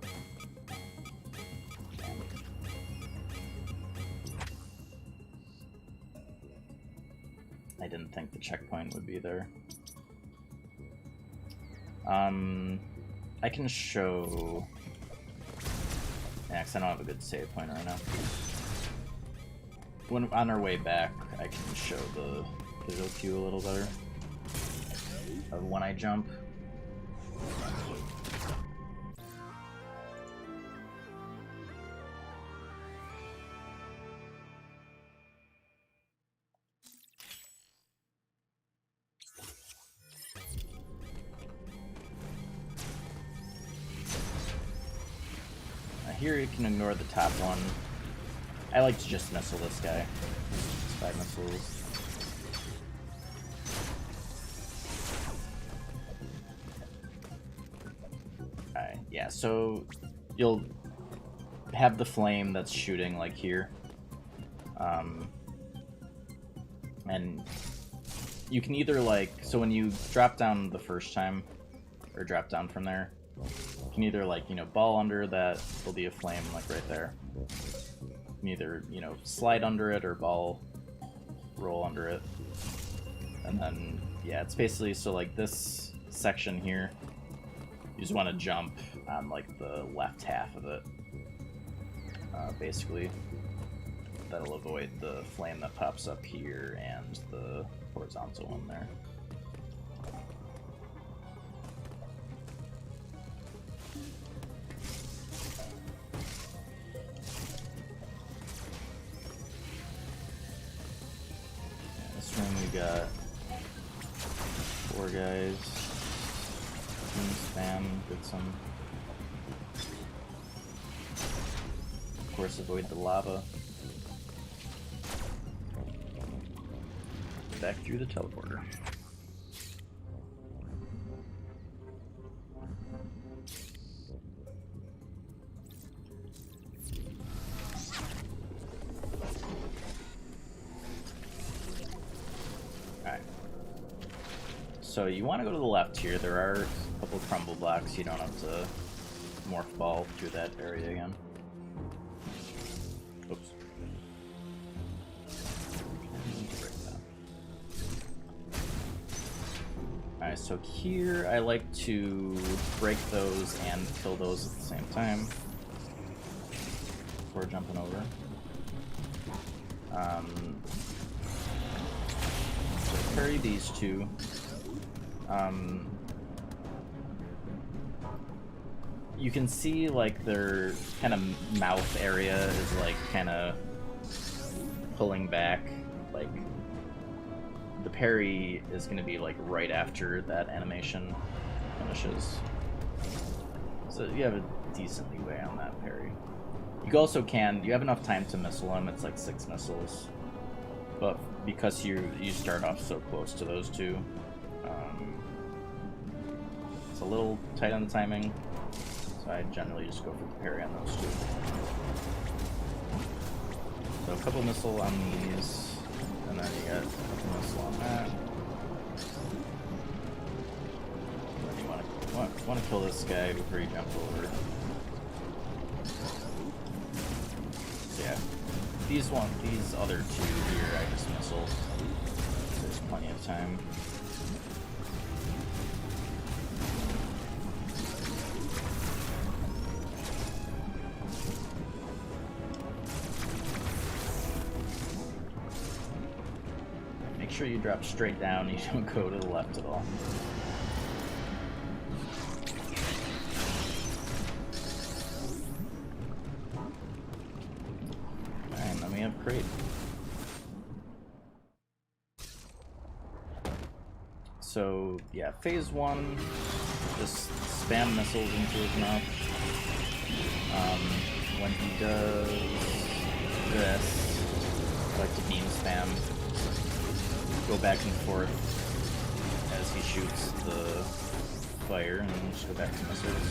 I didn't think the checkpoint would be there. I can show... Yeah, 'cause I don't have a good save point right now. When on our way back, I can show the visual cue a little better of when I jump. Here you can ignore the top one. I like to just missile this guy. Just 5 missiles. Yeah, so you'll have the flame that's shooting like here. And you can either like, so when you drop down the first time, or drop down from there, you can either like, you know, ball under that, there'll be a flame like right there. You can either, you know, slide under it or ball roll under it. And then, yeah, it's basically, so like this section here, you just want to jump on like the left half of it. Basically, that'll avoid the flame that pops up here and the horizontal one there. This room we got 4 guys. Team spam, get some. Of course, avoid the lava. Back through the teleporter. Alright. So you want to go to the left here. There are a couple crumble blocks. You don't have to morph ball through that area again. Oops. Alright, so here I like to break those and kill those at the same time before jumping over. So parry these two. You can see like their kind of mouth area is like kind of pulling back. Like the parry is going to be like right after that animation finishes. So you have a decent leeway on that parry. You also you have enough time to missile them. It's like 6 missiles, but because you start off so close to those two, it's a little tight on the timing. So I generally just go for the parry on those two. So a couple missile on these, and then you got a couple missile on that. And then you want to kill this guy before you jump over. So yeah, these other two here I just missile. There's plenty of time. Make sure you drop straight down, you don't go to the left at all. Alright, and then we have crate. So, yeah, phase 1, just spam missiles into his mouth. When he does this, I like to beam spam. Go back and forth as he shoots the fire, and then just go back to missiles.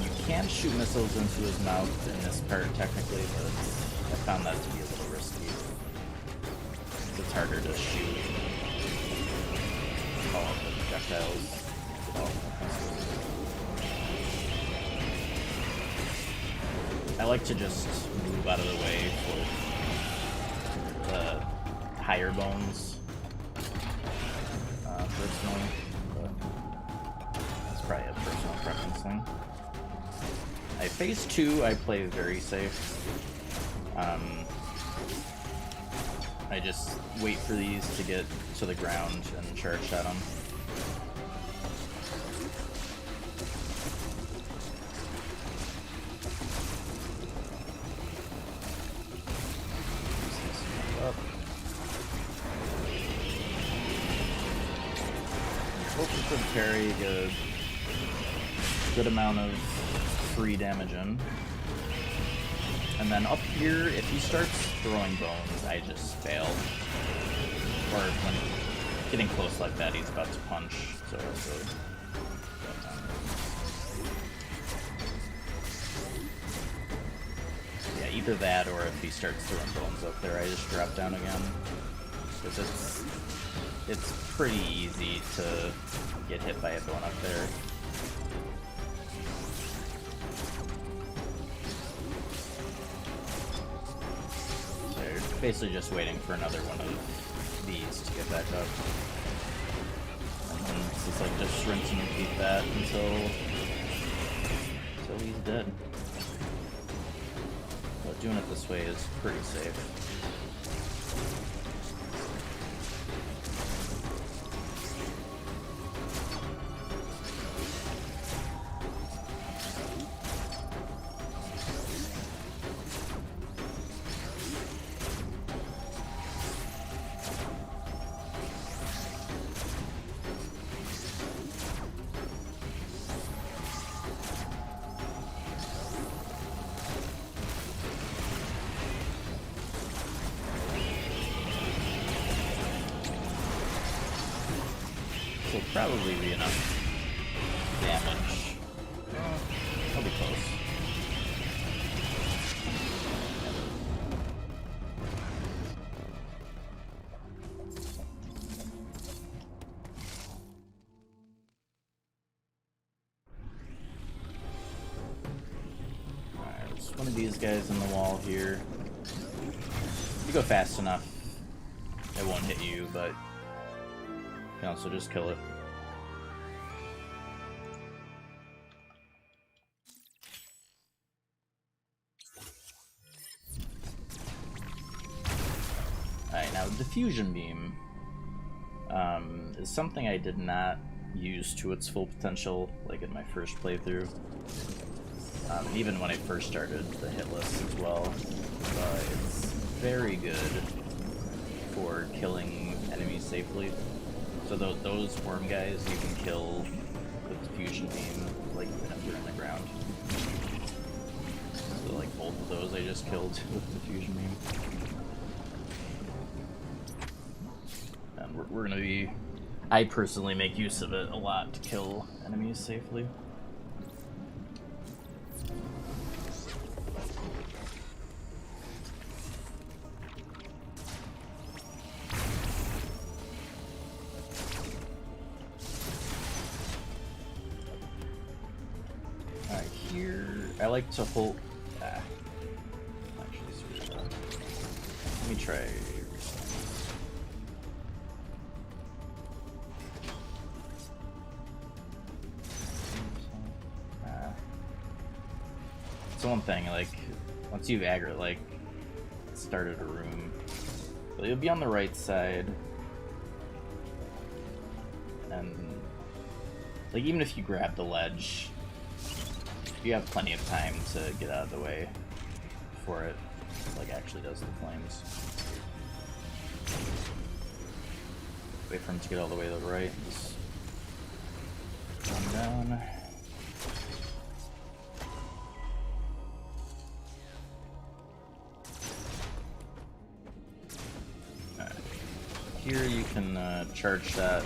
You can shoot missiles into his mouth in this part technically, but I found that to be a little risky. It's harder to shoot all of the projectiles with all of the missiles. I like to just move out of the way for the higher bones, personally, but that's probably a personal preference thing. Phase 2, I play very safe. I just wait for these to get to the ground and charge at them. Focus and parry, get a good amount of free damage in. And then up here, if he starts throwing bones, I just fail. Or when getting close like that, he's about to punch, so it's really Yeah, either that or if he starts throwing bones up there, I just drop down again. Because it's pretty easy to get hit by a bone up there. So you're basically just waiting for another one of these to get back up. And then it's just like just rinse and repeat that until he's dead. But doing it this way is pretty safe. Will probably be enough damage. I'll be close. Alright, there's one of these guys in the wall here. If you go fast enough, it won't hit you, but you can also just kill it. Alright, now Diffusion Beam is something I did not use to its full potential, like in my first playthrough. Even when I first started the Hitless as well. But it's very good for killing enemies safely. So those worm guys you can kill with Diffusion Beam, like even if they're in the ground. So like both of those I just killed with Diffusion Beam. And we're gonna be... I personally make use of it a lot to kill enemies safely. I like to hold. Actually, screw that. Let me try. It's one thing. Like once you've started a room, you'll be on the right side, and like even if you grab the ledge, you have plenty of time to get out of the way before it like actually does the flames. Wait for him to get all the way to the right. Just come down. Alright. Here you can charge that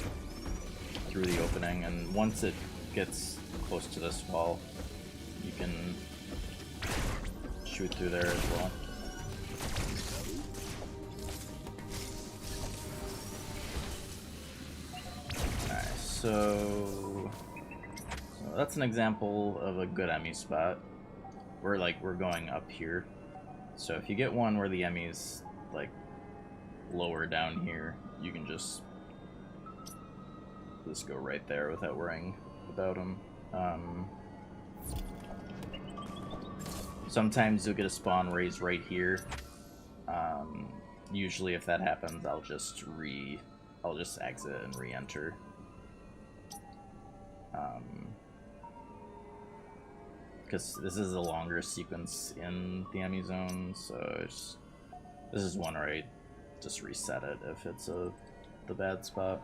through the opening, and once it gets close to this wall, you can shoot through there as well. Alright, so that's an example of a good Emmy spot. We're going up here. So if you get one where the Emmy's like lower down here, you can just go right there without worrying about them. Sometimes you'll get a spawn raise right here. Usually if that happens, I'll just exit and re-enter. Because this is a longer sequence in the Emmy zone, so this is one where I just reset it if it's the bad spot.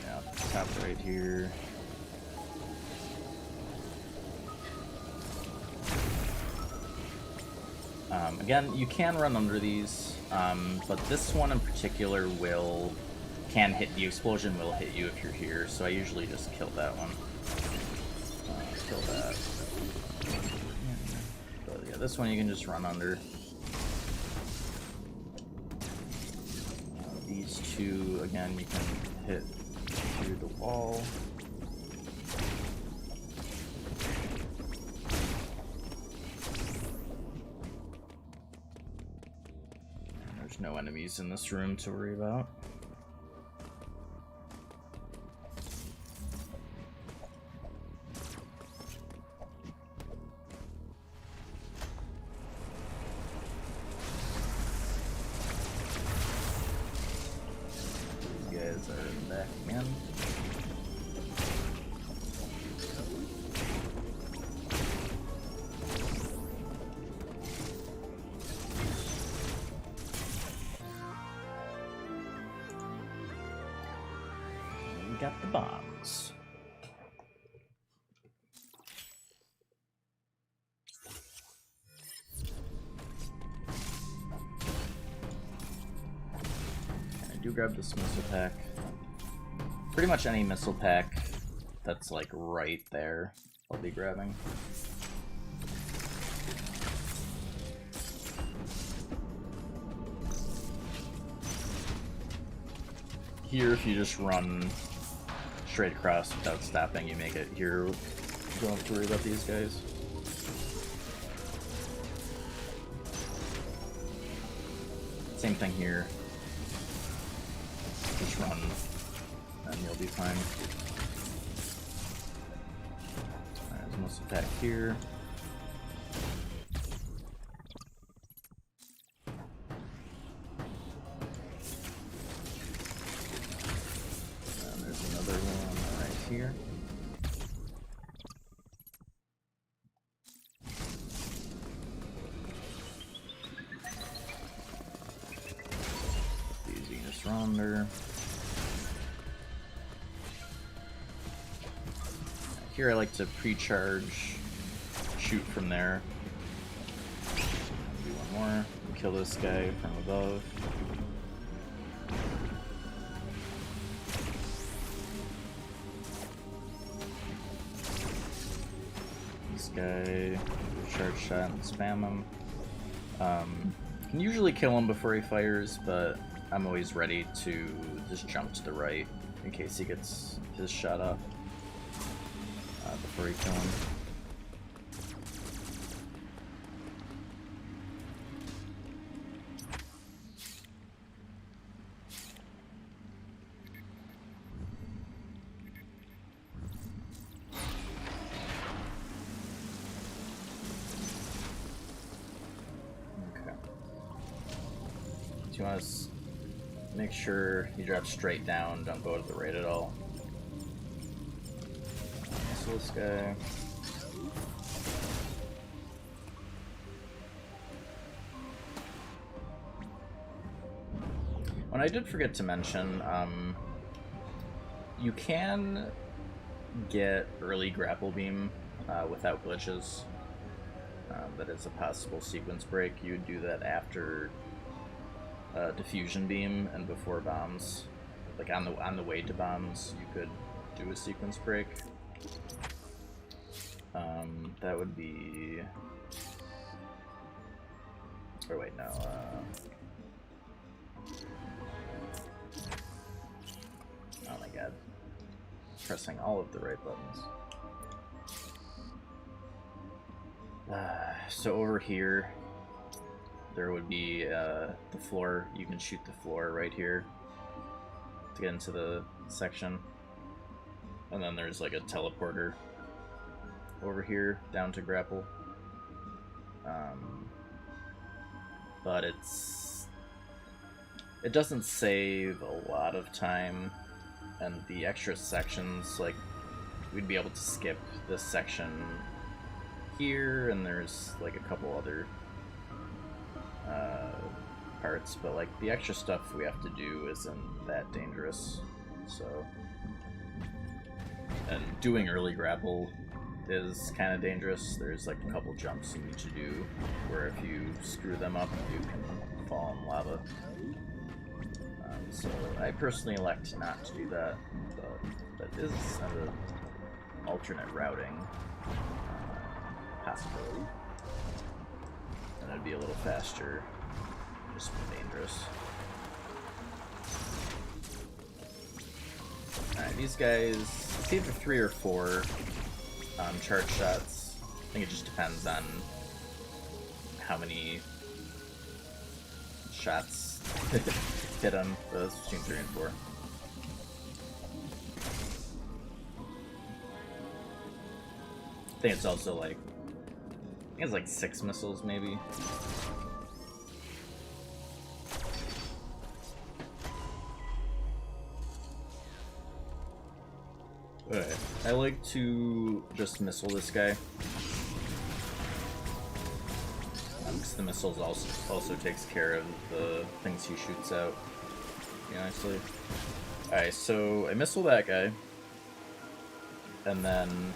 Yeah, top right here. Again, you can run under these, but this one in particular can hit, the explosion will hit you if you're here, so I usually just kill that one. Kill that. But yeah, this one you can just run under. These two, again, you can hit through the wall. And there's no enemies in this room to worry about. Got the bombs. I do grab this missile pack. Pretty much any missile pack that's like right there, I'll be grabbing. Here, if you just run straight across without stopping, you make it here. You don't have to worry about these guys. Same thing here. Just run and you'll be fine. Alright, there's a missile pack here. Here. Easy just run under. Here I like to pre-charge, shoot from there. Do one more. Kill this guy from above. Guy, charge shot and spam him. Can usually kill him before he fires, but I'm always ready to just jump to the right in case he gets his shot off before he kills him. You want to make sure you drop straight down, don't go to the right at all. So this guy. When I did forget to mention, you can get early Grapple Beam without glitches. That is a possible sequence break. You would do that after Diffusion Beam and before bombs. Like on the way to bombs, you could do a sequence break. That would be. Or wait, no. Oh my god. Pressing all of the right buttons. So over here, there would be the floor. You can shoot the floor right here to get into the section. And then there's like a teleporter over here down to grapple. But it doesn't save a lot of time, and the extra sections, like, we'd be able to skip this section here, and there's like a couple other parts, but like the extra stuff we have to do isn't that dangerous. So, and doing early grapple is kind of dangerous. There's like a couple jumps you need to do where if you screw them up, you can fall in lava. So I personally elect not to do that, but that is an alternate routing possibility. And it'd be a little faster, just more dangerous. Alright, these guys, it's either 3 or 4 charge shots. I think it just depends on how many shots hit them. But it's between 3 and 4. I think it's also like, I think it's like 6 missiles maybe. Alright, I like to just missile this guy. Because the missiles also takes care of the things he shoots out pretty nicely. Alright, so I missile that guy. And then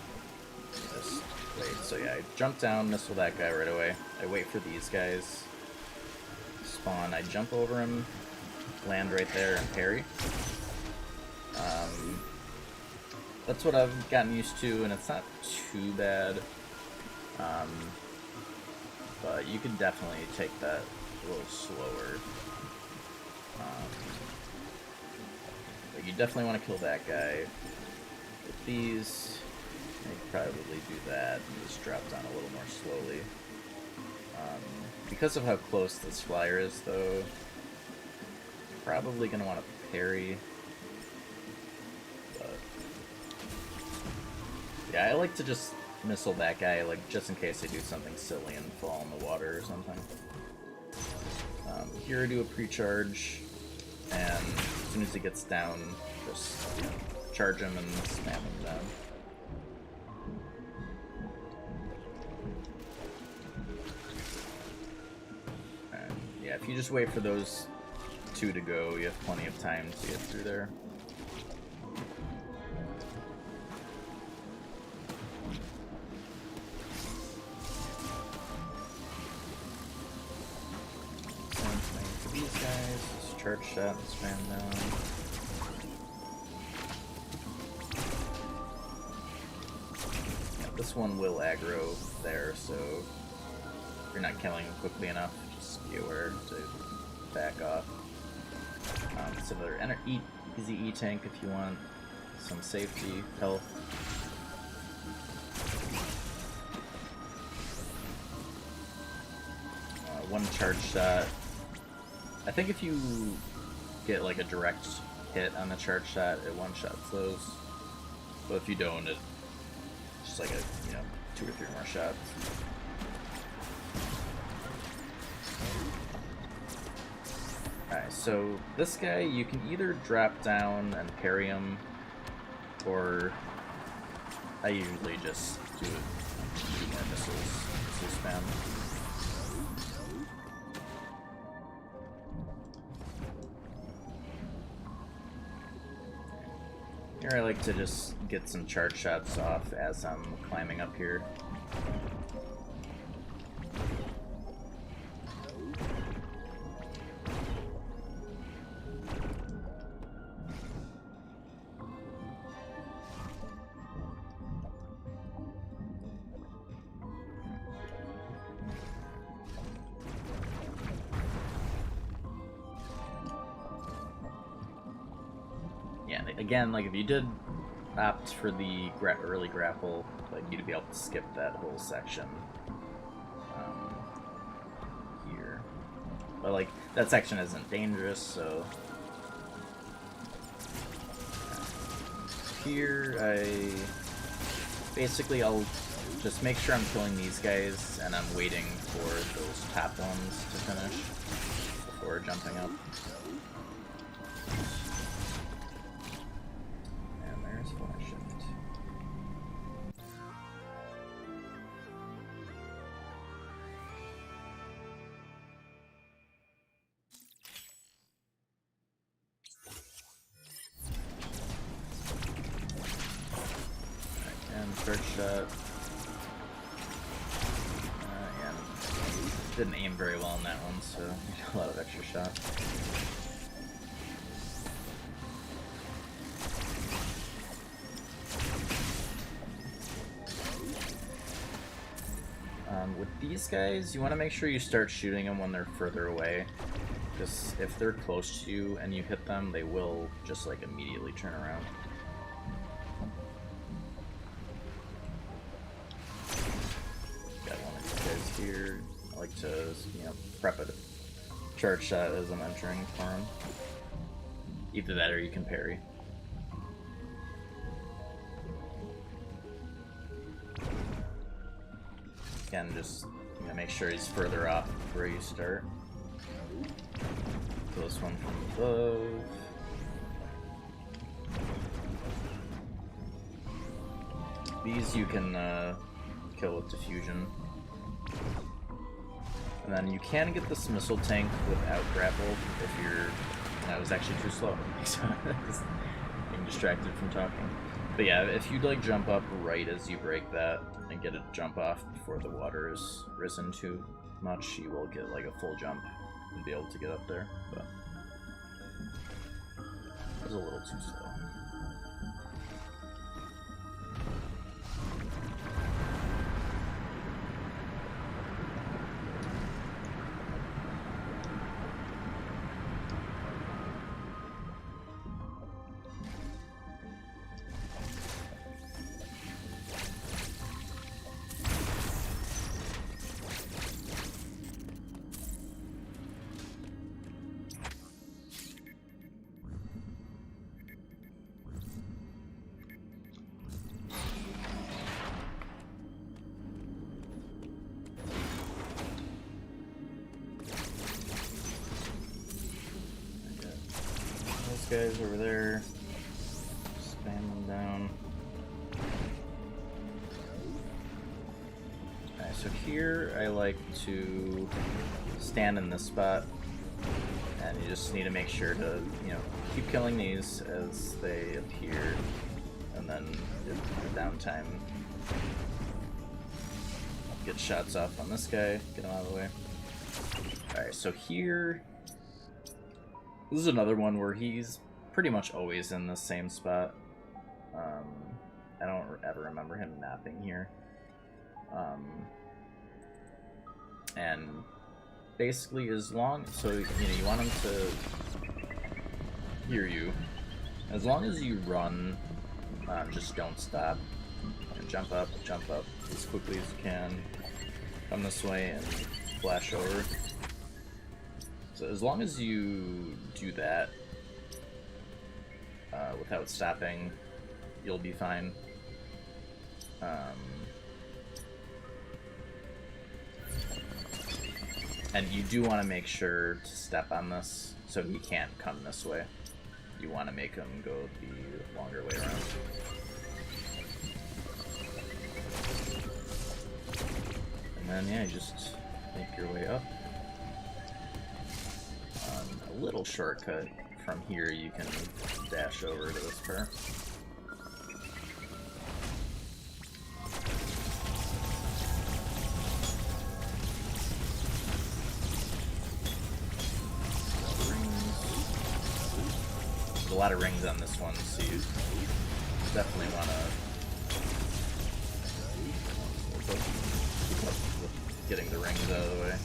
just wait. So yeah, I jump down, missile that guy right away. I wait for these guys spawn. I jump over him, land right there, and parry. That's what I've gotten used to, and it's not too bad. But you can definitely take that a little slower. But you definitely want to kill that guy. With these, you can probably do that and just drop down a little more slowly. Because of how close this flyer is, though, probably going to want to parry. But yeah, I like to just missile that guy, like, just in case I do something silly and fall in the water or something. Here I do a pre-charge, and as soon as he gets down, just charge him and spam him down. And yeah, if you just wait for those 2 to go, you have plenty of time to get through there. Charge shot and spam down. Yeah, this one will aggro there, so if you're not killing him quickly enough, just be aware to back off. Some other easy E-tank if you want some safety, health. One charge shot. I think if you get like a direct hit on the charge shot, it one-shots those. But if you don't, it's just like 2 or 3 more shots. Alright, so this guy, you can either drop down and parry him, or I usually just do 2 more missiles spam. Here I like to just get some charge shots off as I'm climbing up here. Again, like if you did opt for the early grapple, like you'd be able to skip that whole section here. But like that section isn't dangerous, so here I'll just make sure I'm killing these guys, and I'm waiting for those top ones to finish before jumping up. Charge shot. Yeah, didn't aim very well on that one, so a lot of extra shots. With these guys, you want to make sure you start shooting them when they're further away. Because if they're close to you and you hit them, they will just like immediately turn around. Got one of these guys here. I like to, you know, prep a charge shot as I'm entering for him. Either that or you can parry. Again, just, you know, make sure he's further off where you start. Kill this one from above. These you can kill with Diffusion. And then you can get this missile tank without grapple if you're... That was actually too slow. So being distracted from talking. But yeah, if you like jump up right as you break that and get a jump off before the water is risen too much, you will get like a full jump and be able to get up there. But it was a little too slow. Guys over there, spam them down. Alright, so here I like to stand in this spot, and you just need to make sure to, you know, keep killing these as they appear, and then in the downtime, get shots off on this guy, get him out of the way. Alright, so here, this is another one where he's pretty much always in the same spot. I don't ever remember him napping here. And basically as long, so you know, you want him to hear you. As long as you run, just don't stop. And jump up as quickly as you can. Come this way and flash over. So as long as you do that without stopping, you'll be fine. And you do want to make sure to step on this so he can't come this way. You want to make him go the longer way around. And then yeah, just make your way up. A little shortcut from here, you can dash over to this part. There's a lot of rings on this one, so you definitely want to keep up with getting the rings out of the way.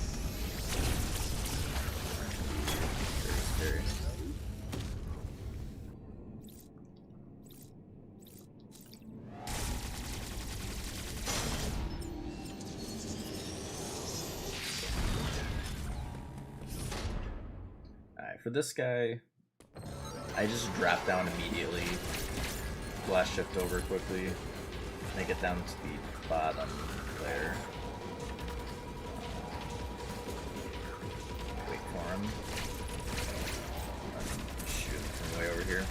Alright, for this guy, I just drop down immediately, flash shift over quickly, make it down to the bottom there. Wait for him. Shoot from way over here.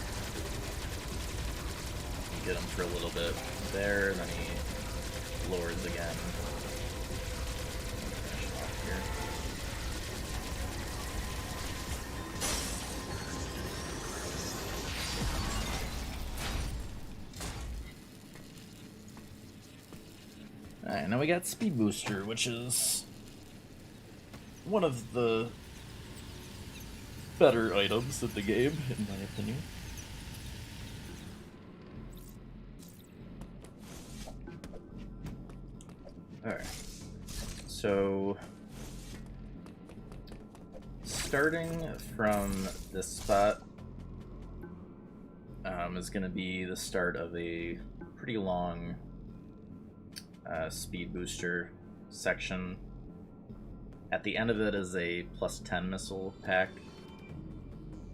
Get him for a little bit there, then he lowers again. Finish him off here. Alright, now we got Speed Booster, which is one of the better items of the game, in my opinion. Alright, so starting from this spot is going to be the start of a pretty long speed booster section. At the end of it is a +10 missile pack,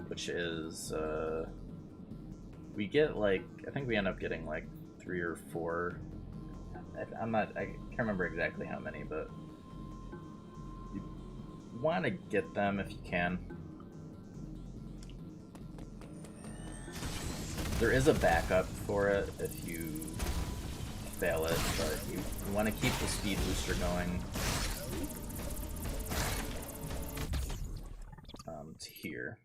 which is we get like, I think we end up getting like 3 or 4. I can't remember exactly how many, but you want to get them if you can. There is a backup for it if you fail it, but you want to keep the speed booster going to here.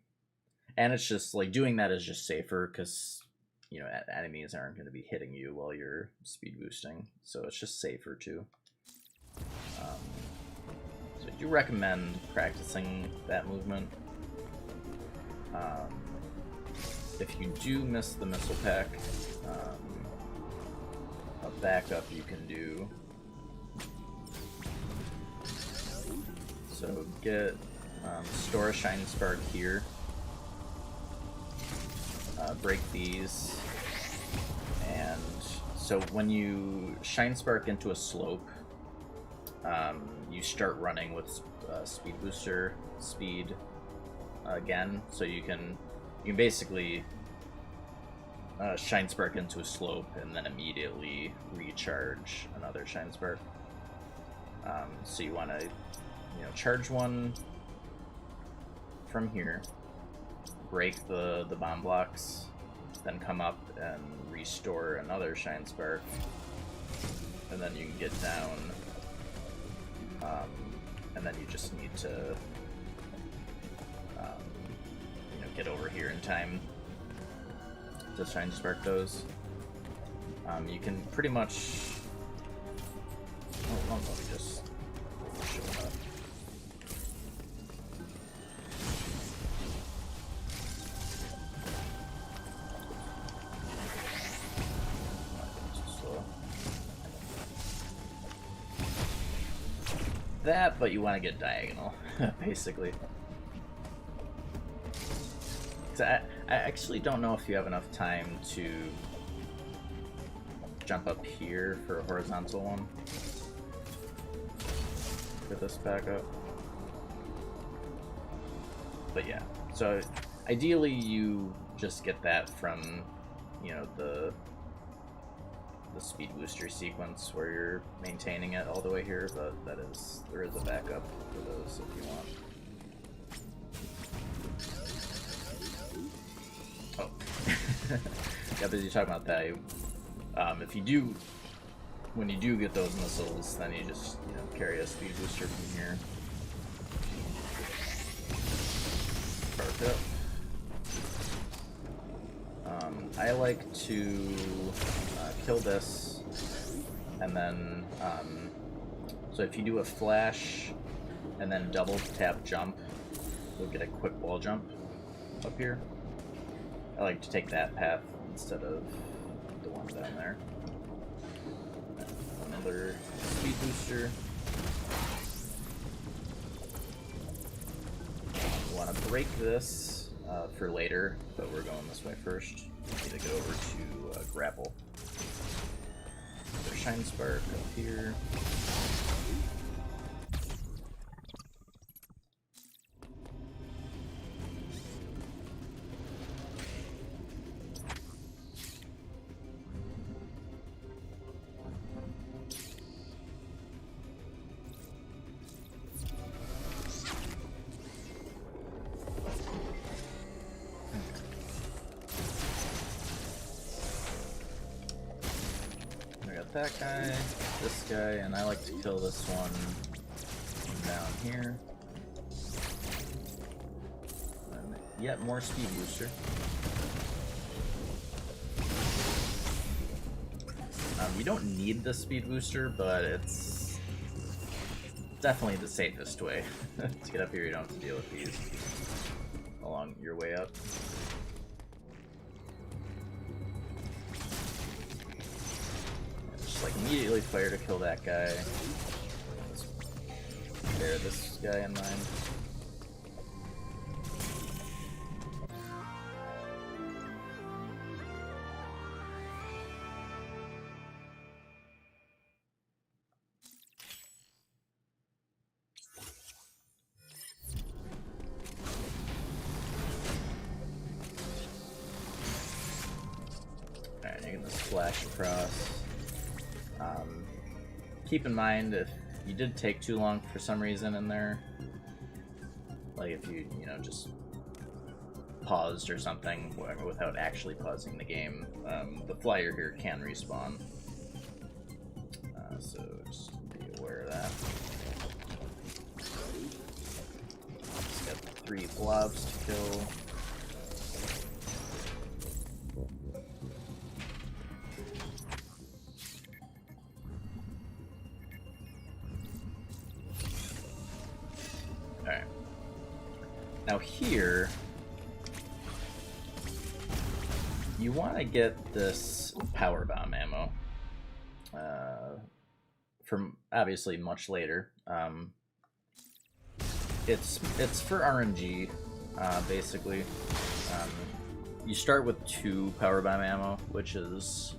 And it's just like doing that is just safer because, you know, enemies aren't going to be hitting you while you're speed boosting, so it's just safer too. So I do recommend practicing that movement. If you do miss the missile pack, a backup you can do. So get store a Shine Spark here. Break these, and so when you Shine Spark into a slope, you start running with speed booster speed again, so you can basically Shine Spark into a slope and then immediately recharge another Shine Spark. So you want to, you know, charge one from here, break the bomb blocks, then come up and restore another Shine Spark, and then you can get down, and then you just need to you know, get over here in time to Shine Spark those. You can pretty much let me just show it up. That, but you want to get diagonal, basically. So I actually don't know if you have enough time to jump up here for a horizontal one for this backup. But yeah, so ideally you just get that from, you know, the speed booster sequence where you're maintaining it all the way here, but there is a backup for those if you want. Oh. Yeah, but you're talking about that. If you do, when you do get those missiles, then you just, you know, carry a speed booster from here. Park up. I like to kill this, and then so if you do a flash and then double tap jump, you'll get a quick wall jump up here. I like to take that path instead of the one down there. Another speed booster. You want to break this for later, but we're going this way first. We need to go over to Grapple. Another Shine Spark up here. That guy, this guy, and I like to kill this one down here. And yet more speed booster. You don't need the speed booster, but it's definitely the safest way to get up here. You don't have to deal with these along your way up. Like immediately fire to kill that guy. bear this guy in mind. Alright, you can just flash across. Keep in mind if you did take too long for some reason in there, like if you know, just paused or something without actually pausing the game, the flyer here can respawn. So just be aware of that. Just got 3 blobs to kill. Alright. Now here, you want to get this power bomb ammo from obviously much later. It's for RNG, basically. You start with 2 power bomb ammo, which is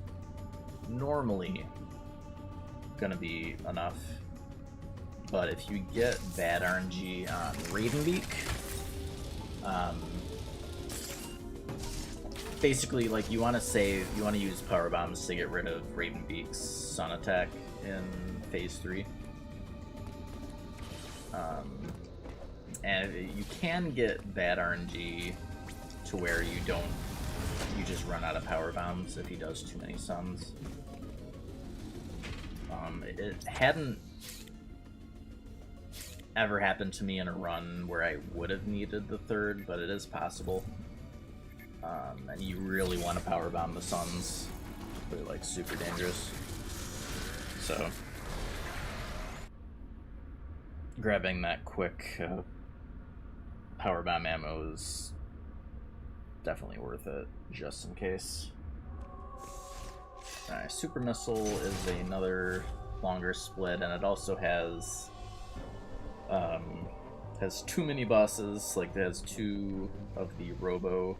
normally gonna be enough. But if you get bad RNG on Beak, basically, like, you want to use power bombs to get rid of Beak's sun attack in phase 3. And you can get bad RNG to where you just run out of power bombs if he does too many suns. It hadn't ever happened to me in a run where I would have needed the 3rd, but it is possible. And you really want to power bomb the suns. They're like super dangerous. So grabbing that quick power bomb ammo is definitely worth it, just in case. Alright, Super Missile is another longer split, and it also has 2 mini bosses. Like, it has 2 of the Robo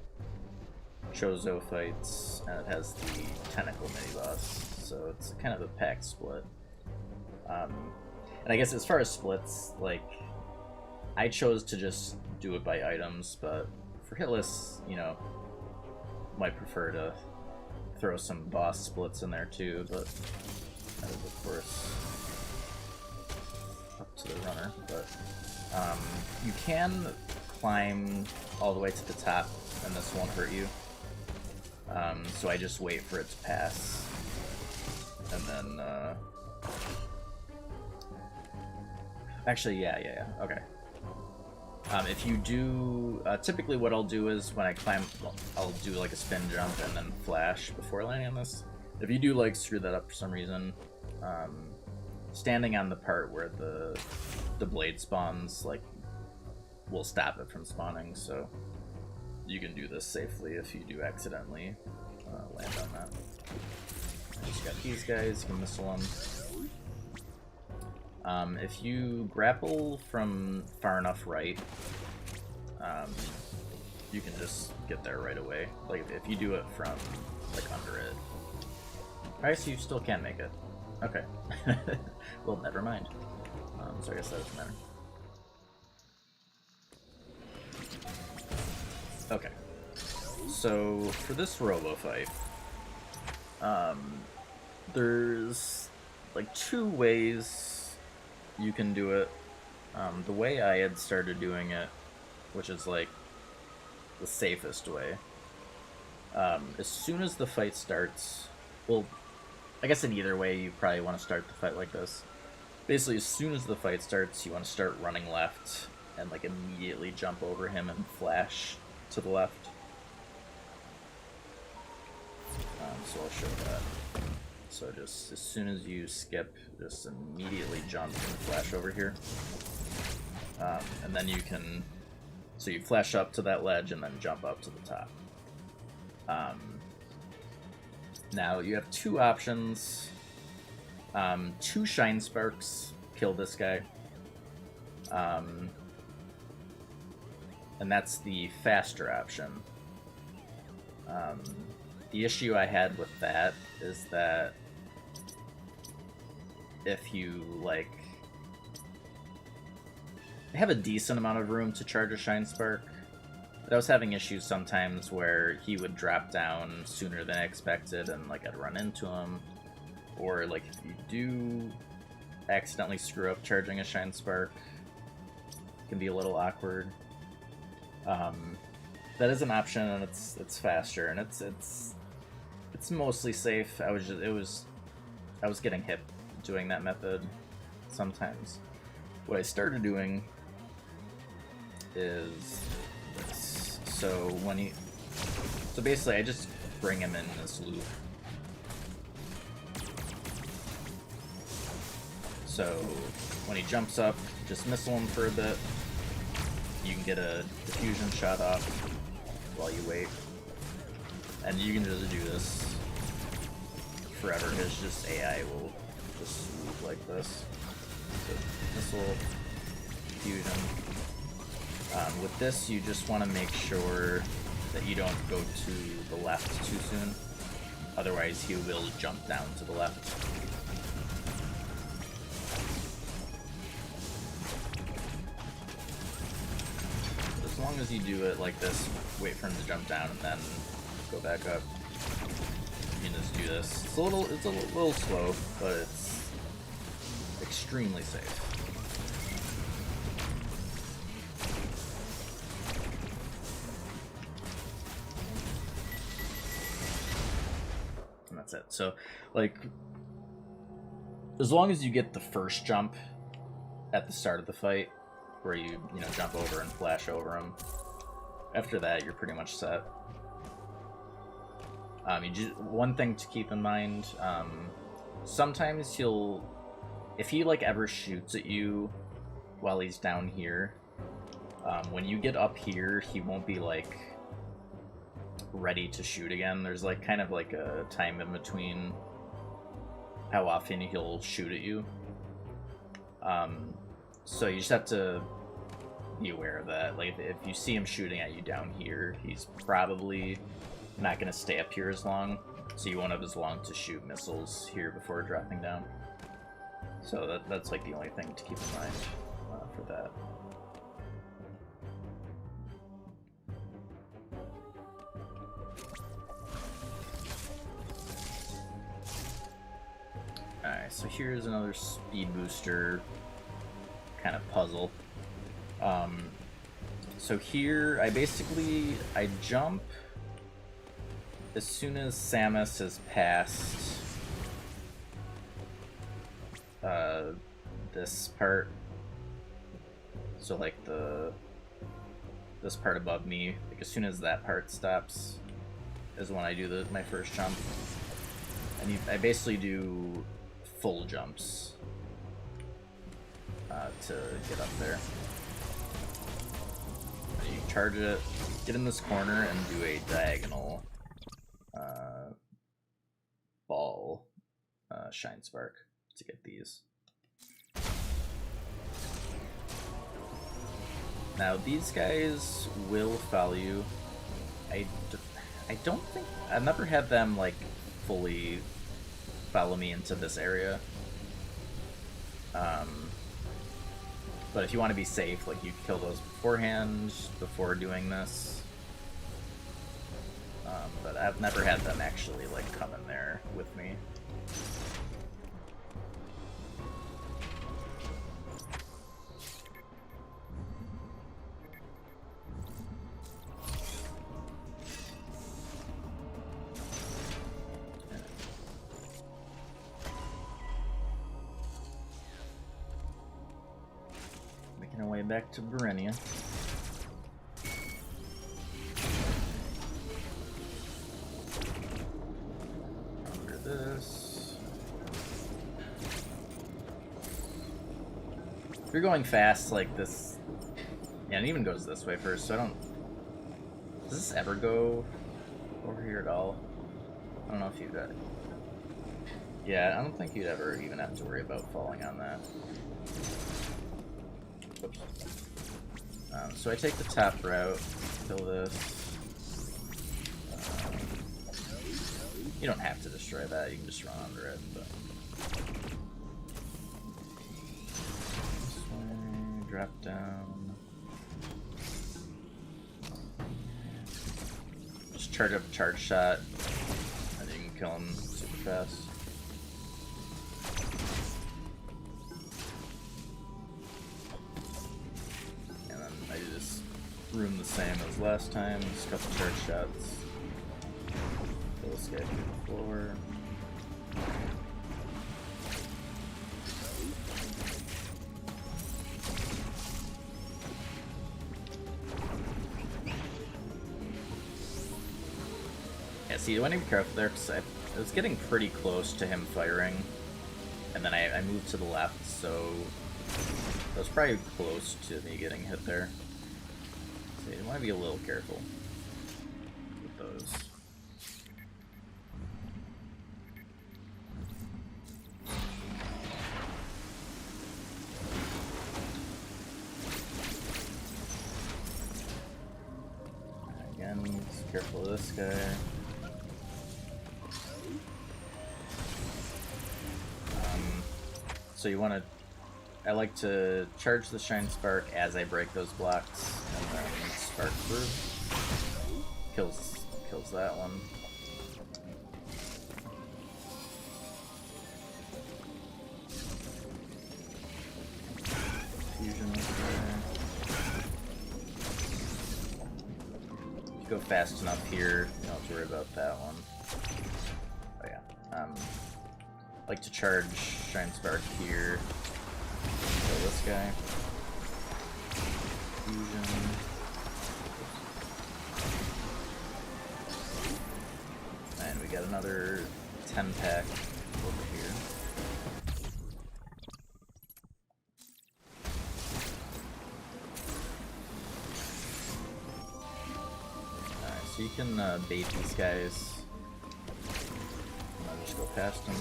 Chozo fights, and it has the Tentacle mini boss. So it's kind of a packed split. And I guess as far as splits, like, I chose to just do it by items, but for Hitless, you know, might prefer to throw some boss splits in there too, but that is of course up to the runner. But you can climb all the way to the top, and this won't hurt you. So I just wait for it to pass, and then actually, yeah, okay. If you do, typically what I'll do is when I climb, I'll do like a spin jump and then flash before landing on this. If you do like screw that up for some reason, standing on the part where the blade spawns, like, will stop it from spawning, so you can do this safely if you do accidentally land on that. I just got these guys, you can missile them. If you grapple from far enough right, you can just get there right away. Like, if you do it from, like, under it. Alright, so you still can make it. Okay. Well, never mind. So I guess that doesn't matter. Okay. So, for this Robo fight, there's, like, 2 ways you can do it. The way I had started doing it, which is, like, the safest way, as soon as the fight starts, well, I guess in either way you probably want to start the fight like this. Basically, as soon as the fight starts, you want to start running left and, like, immediately jump over him and flash to the left. So I'll show that. So just as soon as you skip, just immediately jump and flash over here. And then you can, so you flash up to that ledge and then jump up to the top. Now you have 2 options. 2 Shine Sparks kill this guy. And that's the faster option. The issue I had with that is that if you, like, have a decent amount of room to charge a Shine Spark, but I was having issues sometimes where he would drop down sooner than I expected and, like, I'd run into him. Or, like, if you do accidentally screw up charging a Shine Spark, it can be a little awkward. That is an option, and it's faster, and it's mostly safe. I was getting hit doing that method sometimes. What I started doing is this. So basically I just bring him in this loop. So when he jumps up, just missile him for a bit. You can get a diffusion shot off while you wait. And you can just do this forever, because just AI will just move like this. So missile, diffusion. With this, you just want to make sure that you don't go to the left too soon. Otherwise, he will jump down to the left. As long as you do it like this, wait for him to jump down and then go back up. You can just do this. It's a little slow, but it's extremely safe. And that's it. So, like, as long as you get the first jump at the start of the fight, where you jump over and flash over him, after that you're pretty much set. One thing to keep in mind, sometimes if he like ever shoots at you while he's down here, when you get up here, he won't be like ready to shoot again. There's like kind of like a time in between how often he'll shoot at you. So you just have to be aware of that. Like, if you see him shooting at you down here, he's probably not going to stay up here as long, so you won't have as long to shoot missiles here before dropping down. So that's like the only thing to keep in mind for that. Alright, so here's another speed booster kind of puzzle. So here, I jump as soon as Samus has passed this part. So like this part above me, like as soon as that part stops is when I do my first jump. And I basically do full jumps to get up there. You charge it, get in this corner, and do a diagonal ball Shine Spark to get these. Now these guys will follow you. I don't think I've never had them like fully follow me into this area. But if you want to be safe, like, you kill those beforehand before doing this. But I've never had them actually like come in there with me. Making our way back to Berenia. Under this. If you're going fast like this, yeah, it even goes this way first, so I don't... Does this ever go over here at all? I don't know if you'd... Yeah, I don't think you'd ever even have to worry about falling on that. Whoops. So I take the top route, kill this. You don't have to destroy that, you can just run under it, but... This way, drop down. Just charge up a charge shot, and you can kill him super fast. And then I do this room the same as last time, just a couple charge shots. Kill this guy through the floor. Yeah, see, you want to be careful there, because I was getting pretty close to him firing, and then I moved to the left, so I was probably close to me getting hit there. So you want to be a little careful with those. Again, just careful of this guy. So you want to, I like to charge the Shine Spark as I break those blocks, and then spark through. Kills that one. Fusion over there. If you go fast enough here, you don't have to worry about that one. Oh yeah. Like to charge Shine Spark here. Kill this guy. Fusion. And we got another 10-pack over here. Alright, so you can bait these guys. I'll just go past them.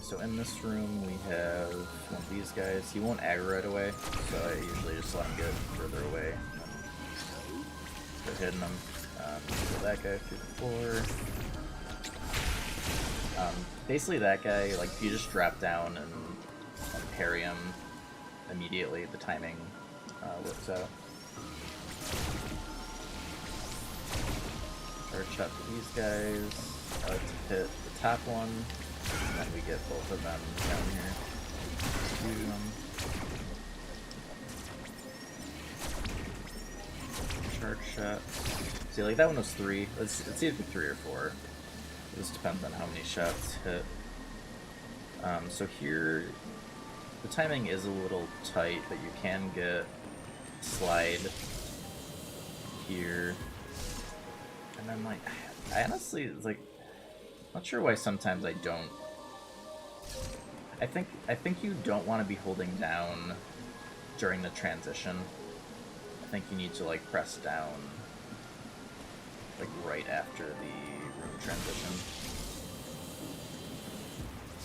So in this room we have one of these guys. He won't aggro right away, so I usually just let him get further away and start hitting him. Kill that guy through the floor. Basically that guy, like if you just drop down and parry him immediately, the timing works out. Charge shot for these guys. I like to hit the top one. And then we get both of them down here. Shoot them. Charge shot. See, like that one was 3. It's either 3 or 4. It just depends on how many shots hit. So here, the timing is a little tight, but you can get slide here. And then, like, I honestly, it's like, not sure why sometimes I don't. I think you don't want to be holding down during the transition. I think you need to like press down like right after the room transition.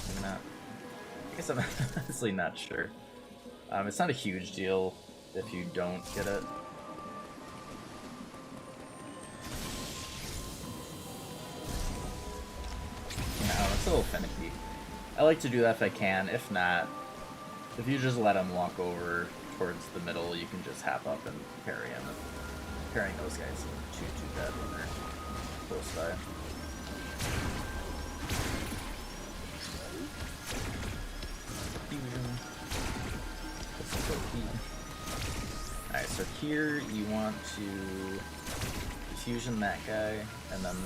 Maybe not. I guess I'm honestly not sure. It's not a huge deal if you don't get it. It's a little finicky. I like to do that if I can. If not, if you just let him walk over towards the middle, you can just hop up and parry him. Parrying those guys isn't too bad when they're close by. Alright, so here you want to diffusion that guy, and then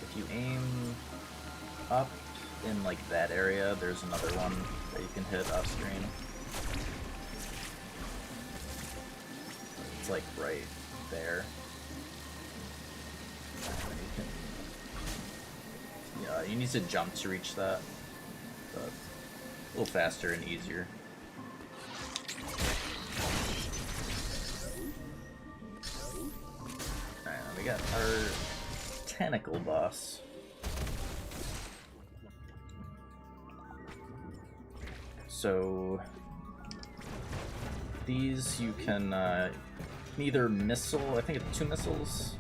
if you aim up in like that area, there's another one that you can hit off screen. It's like right there. Yeah, you need to jump to reach that, but a little faster and easier. Alright, we got our tentacle boss. so these you can either missile, I think it's 2 missiles,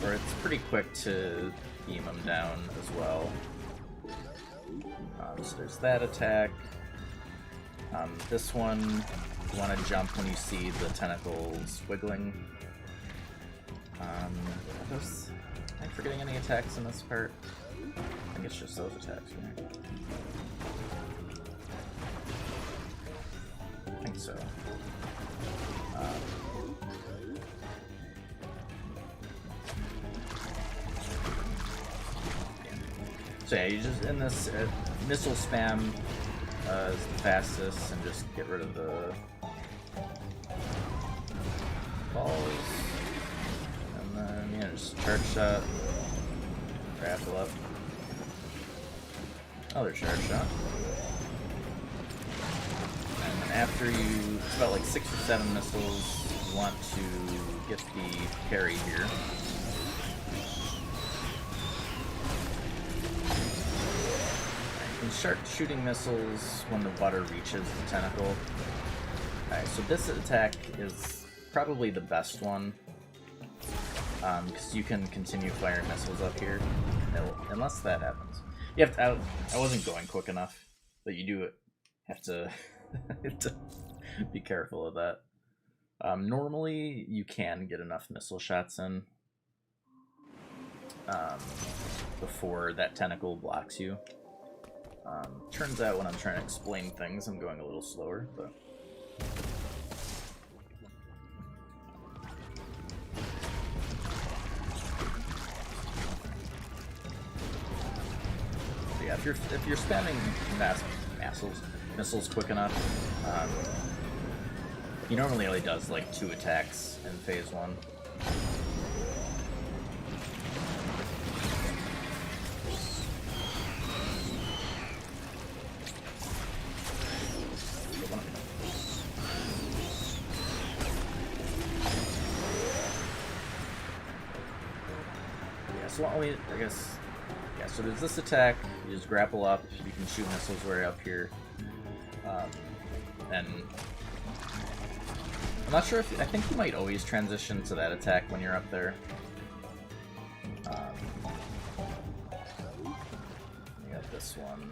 or it's pretty quick to beam them down as well. So there's that attack. This one, you want to jump when you see the tentacles wiggling. Am I forgetting any attacks in this part? I think it's just those attacks, right? I think so. So yeah, you just, in this, missile spam is the fastest, and just get rid of the balls. And then, yeah, just charge shot, grapple up. Another charge shot. And then after you, it's about like 6 or 7 missiles, you want to get the parry here. You can start shooting missiles when the butter reaches the tentacle. Alright, so this attack is probably the best one, because you can continue firing missiles up here, unless that happens. You have to, I wasn't going quick enough, but you do have to, be careful of that. Normally, you can get enough missile shots in before that tentacle blocks you. Turns out when I'm trying to explain things, I'm going a little slower, but... yeah, if you're spamming missiles quick enough, he normally only does like 2 attacks in phase 1. Yeah, so I guess. Yeah, so there's this attack, you just grapple up, you can shoot missiles way up here. And I'm not sure if, I think you might always transition to that attack when you're up there. You got this one,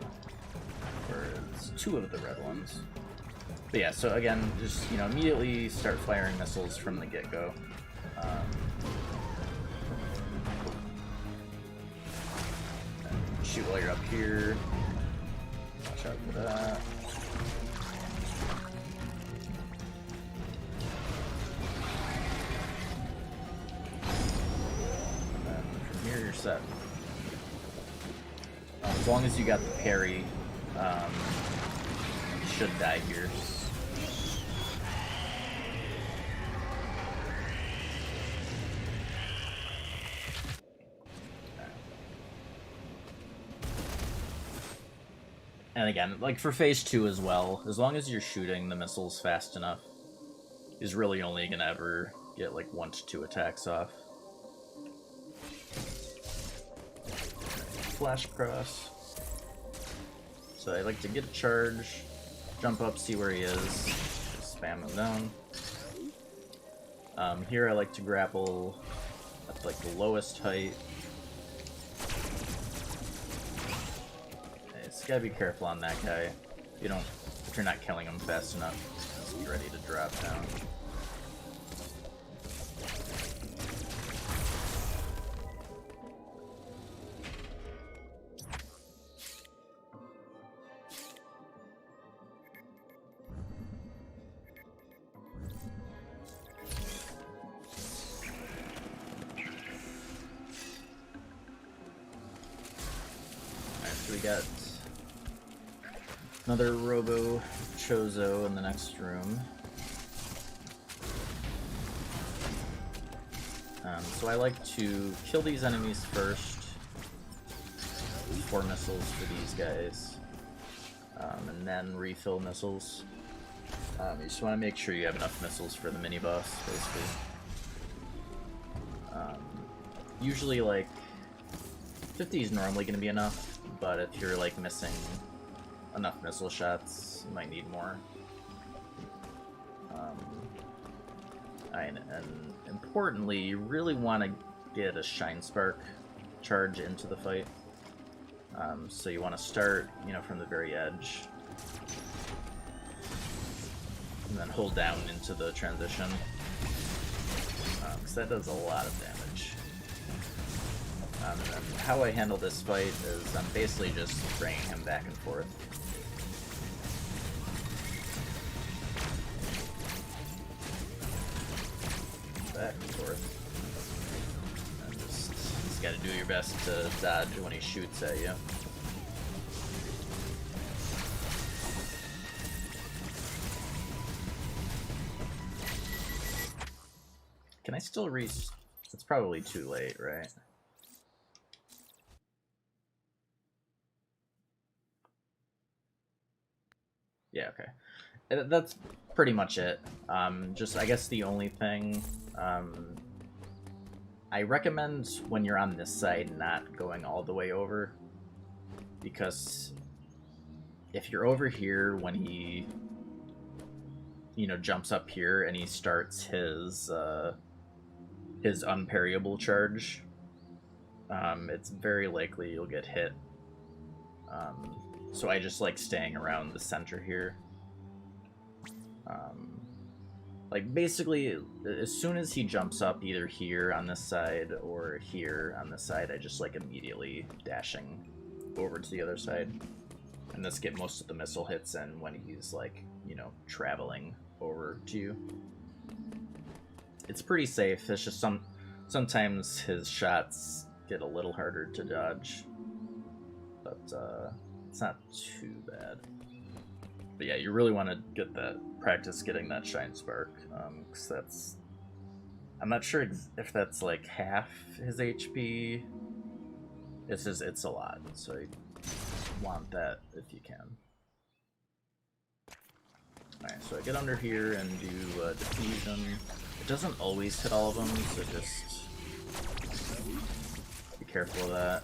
where it's 2 of the red ones. But yeah, so again, just, you know, immediately start firing missiles from the get-go. Shoot while you're up here. Watch out for that. And then from here you're set. As long as you got the parry, you should die here. And again, like for phase 2 as well, as long as you're shooting the missiles fast enough, he's really only gonna ever get like 1 to 2 attacks off. Flash cross. So I like to get a charge, jump up, see where he is, just spam him down. Here I like to grapple at like the lowest height. You gotta be careful on that guy. If you're not killing him fast enough, just be ready to drop down. Alright, so we got another Robo Chozo in the next room. So I like to kill these enemies first. 4 missiles for these guys. And then refill missiles. You just want to make sure you have enough missiles for the mini-boss, basically. Usually, like, 50 is normally going to be enough, but if you're, like, missing enough missile shots. You might need more. And importantly, you really want to get a Shine Spark charge into the fight. So you want to start, from the very edge, and then hold down into the transition, because that does a lot of damage. And then how I handle this fight is I'm basically just bringing him back and forth. Back and forth. And just gotta do your best to dodge when he shoots at you. Can I still It's probably too late, right? Yeah, okay. That's pretty much it. Just, I guess the only thing, I recommend when you're on this side not going all the way over, because if you're over here when he, jumps up here and he starts his unparryable charge, it's very likely you'll get hit. So I just like staying around the center here. Like, basically, as soon as he jumps up, either here on this side or here on this side, I just like immediately dashing over to the other side. And let's get most of the missile hits in when he's, like, traveling over to you. It's pretty safe. It's just sometimes his shots get a little harder to dodge. But, it's not too bad. But yeah, you really want to get that practice getting that Shine Spark, because that's... I'm not sure if that's like half his HP. It's a lot, so you want that if you can. Alright, so I get under here and do Diffusion. It doesn't always hit all of them, so just be careful of that.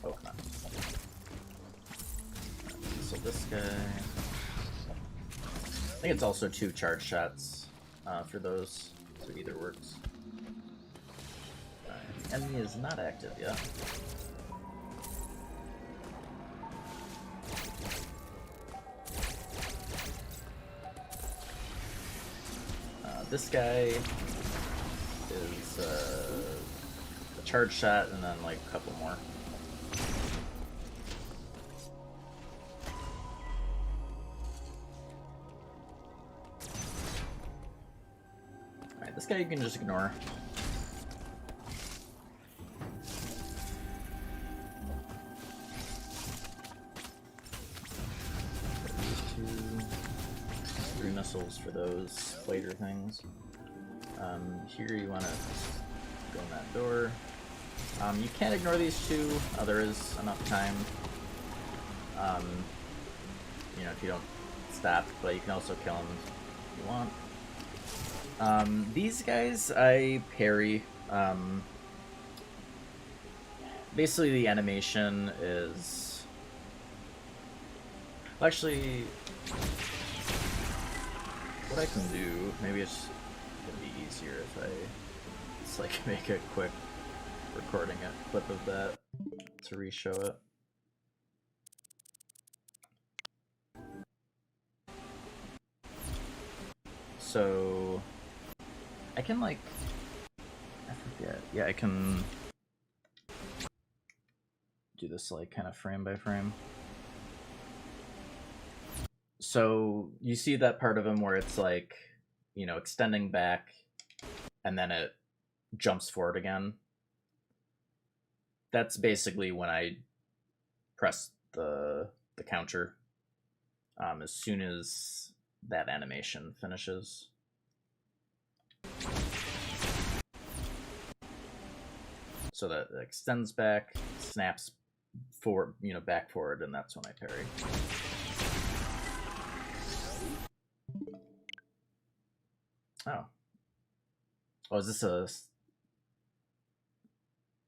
Oh, come on. So this guy... I think it's also 2 charge shots for those, so either works. The enemy is not active yet. This guy is a charge shot and then like a couple more. This guy you can just ignore. Three missiles for those fighter things. Here you want to go in that door. You can't ignore these 2. There is enough time. If you don't stop, but you can also kill them if you want. These guys I parry. Basically the animation is... Well, actually, what I can do, maybe it's gonna be easier if I just like make a quick recording clip of that to re-show it. So I can like, I forget, yeah, I can do this like kind of frame by frame. So you see that part of him where it's like, extending back and then it jumps forward again. That's basically when I press the counter, as soon as that animation finishes. So that it extends back, snaps forward, back forward, and that's when I parry. Oh. Oh, is this a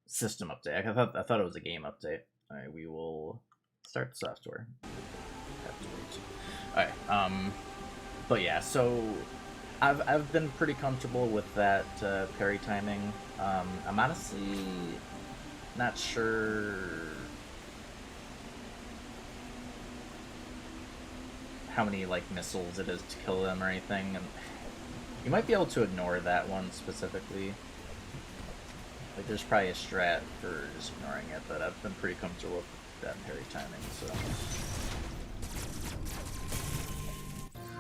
system update? I thought it was a game update. Alright, we will Start the software. Alright, but yeah, so I've been pretty comfortable with that parry timing. I'm honestly not sure how many like missiles it is to kill them or anything, and you might be able to ignore that one specifically. Like there's probably a strat for just ignoring it, but I've been pretty comfortable with that parry timing, so.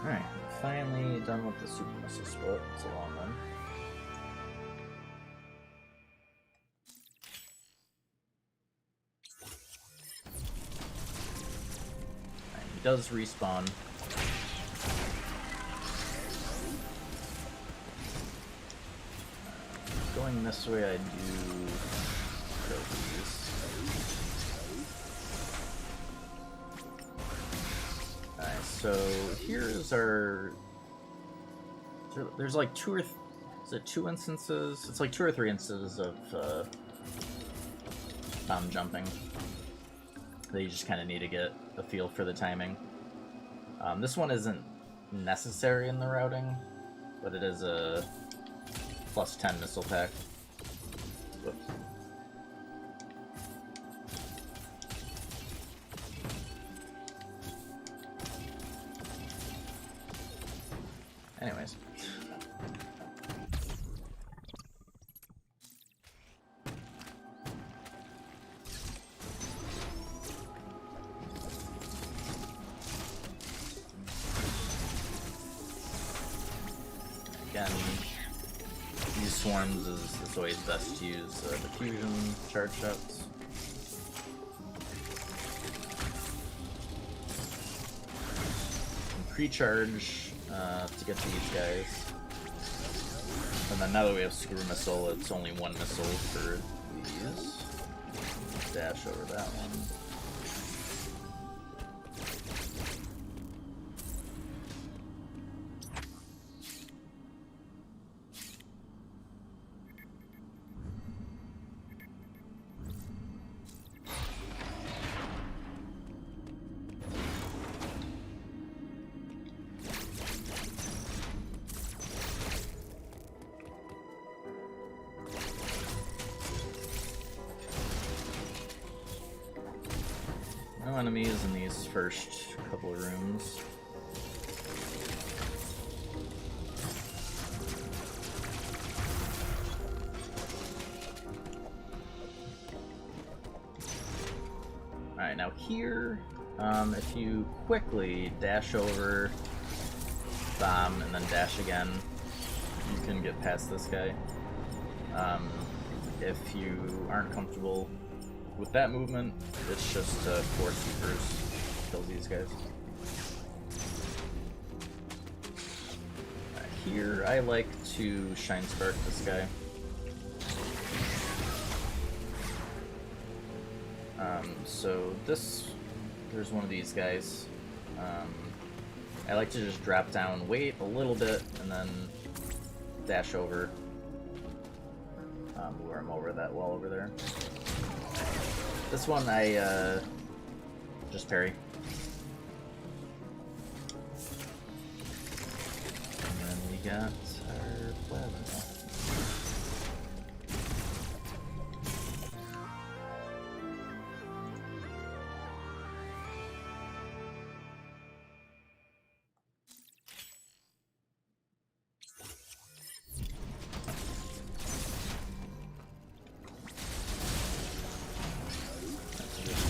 Alright, finally done with the super missile split. It's a long one. Alright, he does respawn. Going this way, I do kill these. Alright, so here's our... There's like two instances? It's like 2 or 3 instances of jumping. That you just kind of need to get a feel for the timing. This one isn't necessary in the routing, but it is a plus 10 missile pack. Whoops. Anyways. Again, these swarms is always best to use diffusion charge shots. And pre-charge to get these guys. And then now that we have Screw Missile, it's only 1 missile for these. Dash over that one. No enemies in these first couple of rooms. Alright, now here, if you quickly dash over, bomb, and then dash again, you can get past this guy. If you aren't comfortable with that movement, it's just 4 supers kill these guys. Here, I like to Shine Spark this guy. So there's one of these guys. I like to just drop down, wait a little bit, and then dash over. Lure him over that wall over there. This one I just parry. And then we got our plasma.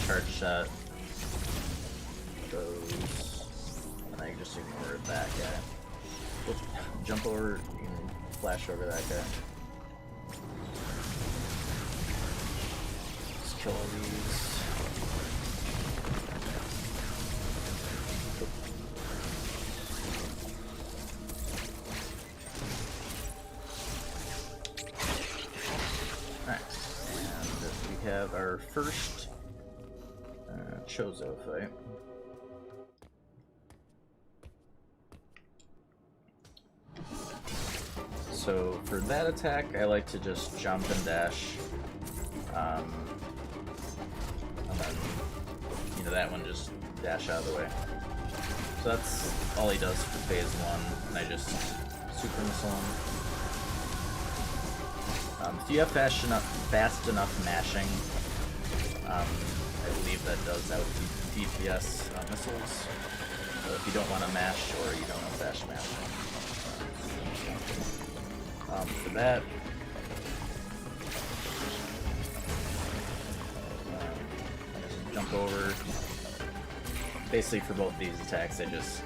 Charge shot goes, and I just ignore that guy. Oops. Jump over, you can flash over that guy. Let's kill all these. Alright, and we have our first Chozo fight. So for that attack, I like to just jump and dash, and then into that one, just dash out of the way. So that's all he does for phase 1, and I just super missile him. If you have fast enough mashing, I believe that does out DPS missiles. So if you don't want to mash or you don't have fast mashing. For that, just jump over. Basically for both these attacks, I just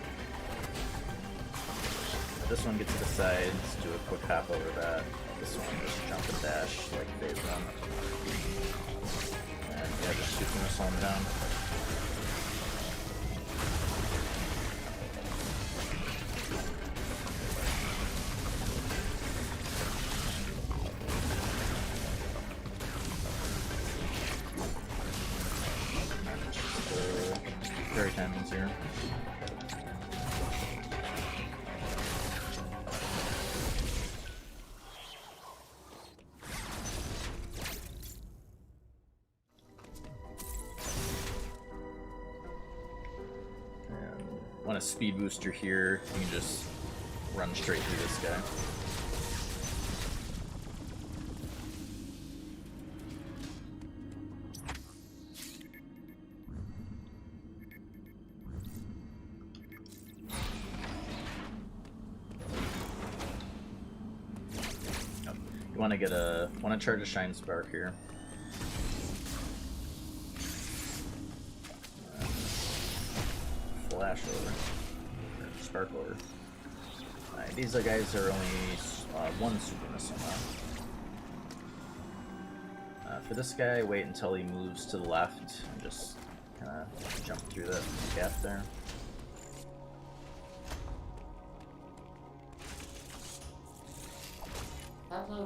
this one get to the sides, do a quick hop over that. This one just jump and dash like phase 1. And yeah, just super missile him down. Very timings here. Want a speed booster here, you can just run straight through this guy. You want to get a charge a Shine Spark here. Flash over, or spark over. Alright, these guys are only one super missile now. For this guy, wait until he moves to the left and just kind of jump through that gap there.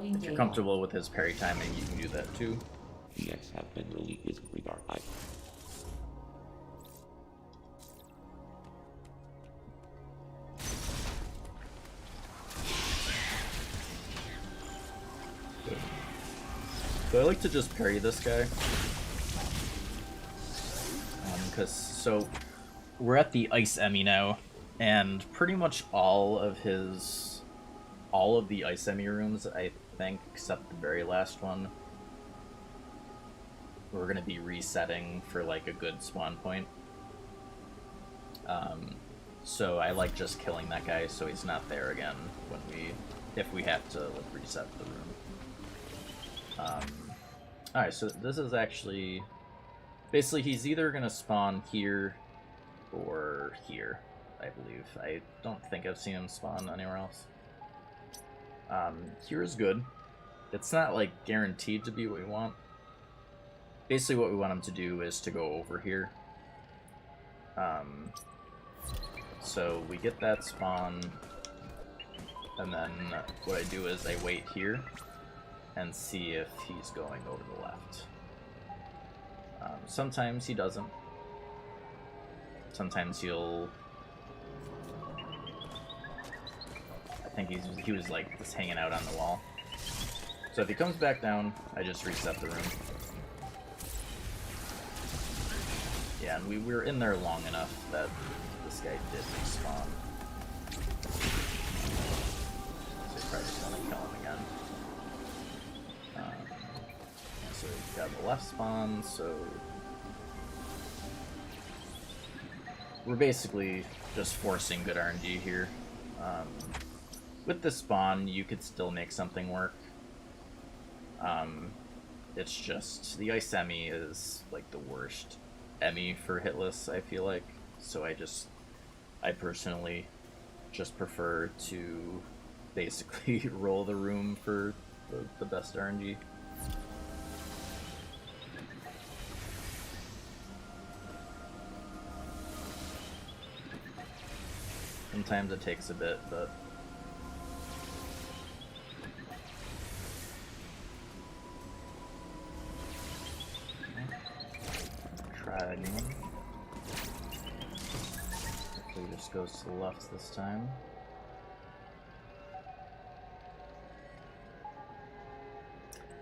If you're comfortable with his parry timing, you can do that too. EX have been released with regard. So I like to just parry this guy, because so we're at the Ice Emmy now, and pretty much all of the Ice Emmy rooms, I think, except the very last one, we're gonna be resetting for like a good spawn point. So I like just killing that guy so he's not there again if we have to like reset the room. Alright, so this is actually... Basically, he's either going to spawn here or here, I believe. I don't think I've seen him spawn anywhere else. Here is good. It's not, like, guaranteed to be what we want. Basically, what we want him to do is to go over here. So we get that spawn, and then what I do is I wait here and see if he's going over the left. Sometimes he doesn't. Sometimes he'll... I think he was like just hanging out on the wall. So if he comes back down, I just reset the room. Yeah, and we were in there long enough that this guy did respawn. So you probably just want to kill him again. So we've got the left spawn, so we're basically just forcing good RNG here. With the spawn, you could still make something work. It's just, the Ice Emmy is like the worst Emmy for Hitless, I feel like. So I personally just prefer to basically roll the room for the best RNG. Sometimes it takes a bit, but try again. Hopefully it just goes to the left this time.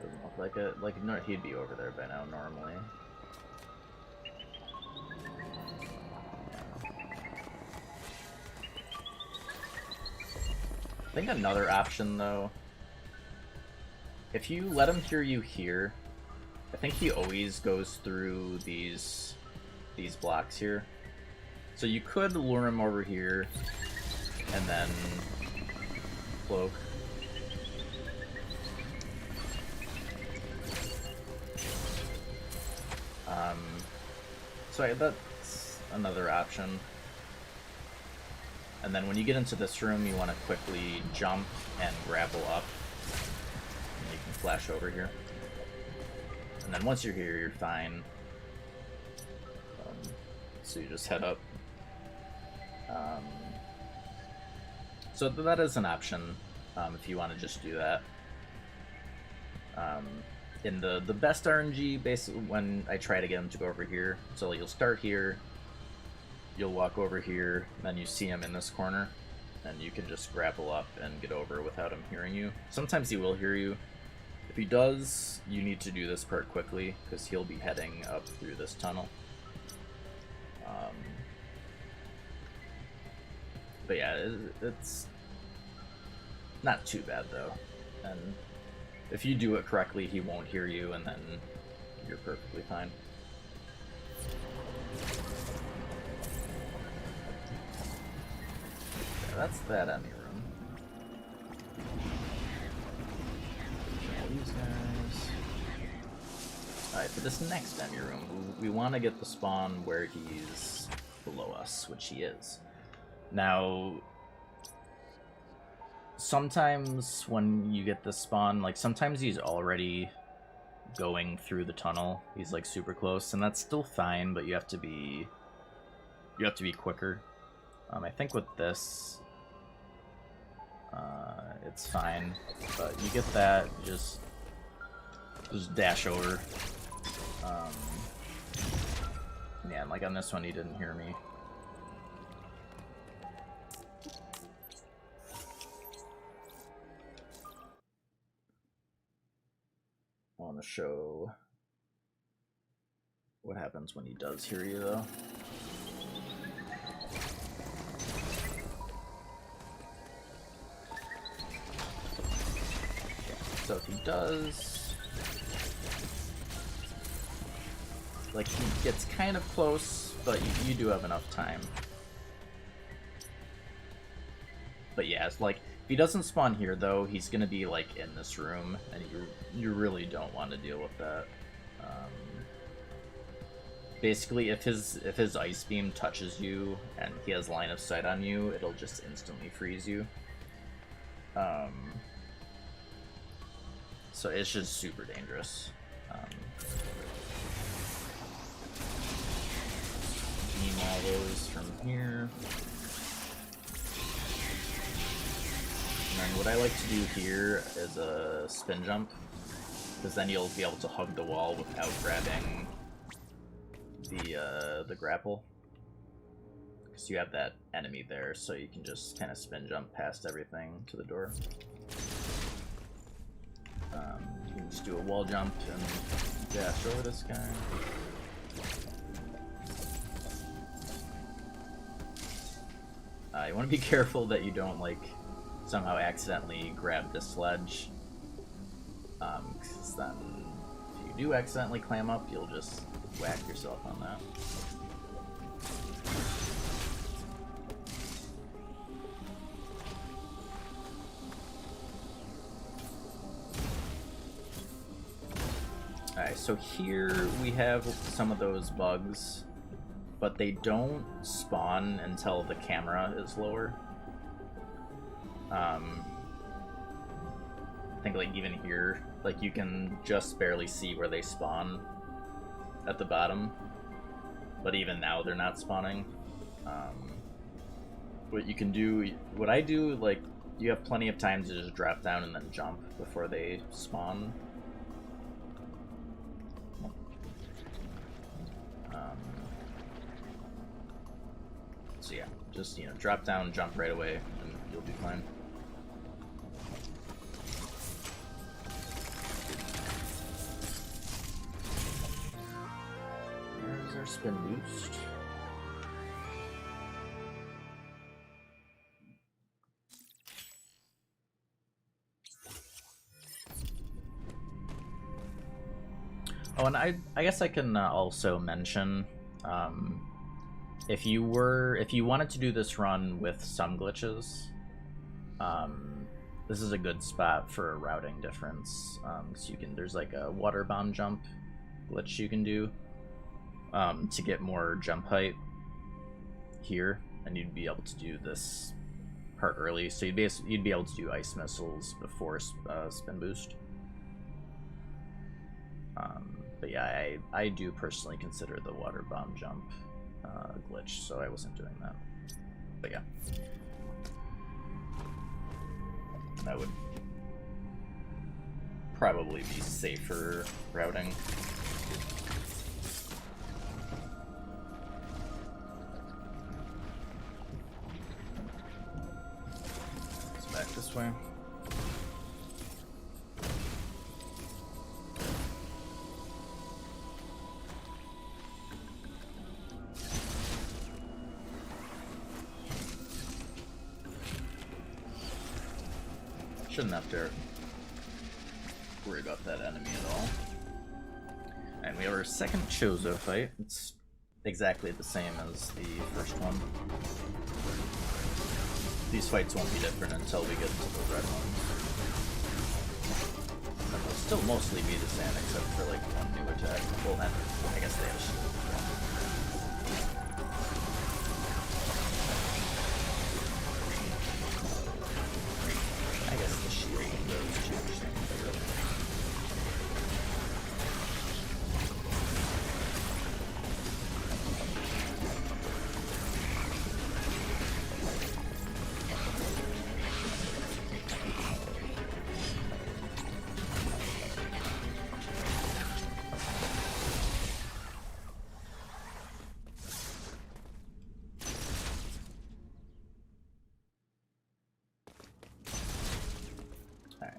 Doesn't look like it. Like, no, he'd be over there by now normally. think another option, though, if you let him hear you here, I think he always goes through these blocks here. So you could lure him over here, and then Cloak. So that's another option. And then when you get into this room, you want to quickly jump and grapple up. And you can flash over here. And then once you're here, you're fine. So you just head up. So that is an option if you want to just do that. In the best RNG, basically, when I try to get him to go over here, so you'll start here, you'll walk over here, then you see him in this corner, and you can just grapple up and get over without him hearing you. Sometimes he will hear you. If he does, you need to do this part quickly, because he'll be heading up through this tunnel. But yeah, it's not too bad, though. And if you do it correctly, he won't hear you, and then you're perfectly fine. Yeah, that's that enemy room. All these guys. Alright, for this next enemy room, we want to get the spawn where he's below us, which he is. Now, sometimes when you get this spawn, like sometimes he's already going through the tunnel. He's like super close, and that's still fine, but you have to be quicker. I think with this, it's fine, but you get that, just dash over. Yeah, and like on this one, he didn't hear me. I want to show what happens when he does hear you, though. So if he does, like, he gets kind of close, but you do have enough time. But yeah, it's like, if he doesn't spawn here, though, he's gonna be like in this room, and you really don't want to deal with that. Basically, if his ice beam touches you and he has line of sight on you, it'll just instantly freeze you. So it's just super dangerous. Beam all those from here. And then what I like to do here is a spin jump, because then you'll be able to hug the wall without grabbing the grapple. Because you have that enemy there, so you can just kind of spin jump past everything to the door. You can just do a wall jump and dash over this guy. You want to be careful that you don't, like, somehow accidentally grab this sledge. Because then, if you do accidentally climb up, you'll just whack yourself on that. Alright, so here we have some of those bugs, but they don't spawn until the camera is lower. I think, like, even here, like, you can just barely see where they spawn at the bottom, but even now they're not spawning. What you can do, what I do, like, you have plenty of time to just drop down and then jump before they spawn. So yeah, just, drop down, jump right away, and you'll be fine. There's our spin boost. Oh, and I guess I can also mention, if you wanted to do this run with some glitches, this is a good spot for a routing difference. So there's like a water bomb jump glitch you can do to get more jump height here, and you'd be able to do this part early. So you'd be able to do ice missiles before spin boost. But yeah, I do personally consider the water bomb jump glitch, so I wasn't doing that. But yeah, that would probably be safer routing. It's back this way. Shouldn't have to worry about that enemy at all. And we have our second Chozo fight. It's exactly the same as the first one. These fights won't be different until we get to the red ones. And they'll still mostly be the same except for like one new attack. Well, I guess they have shield.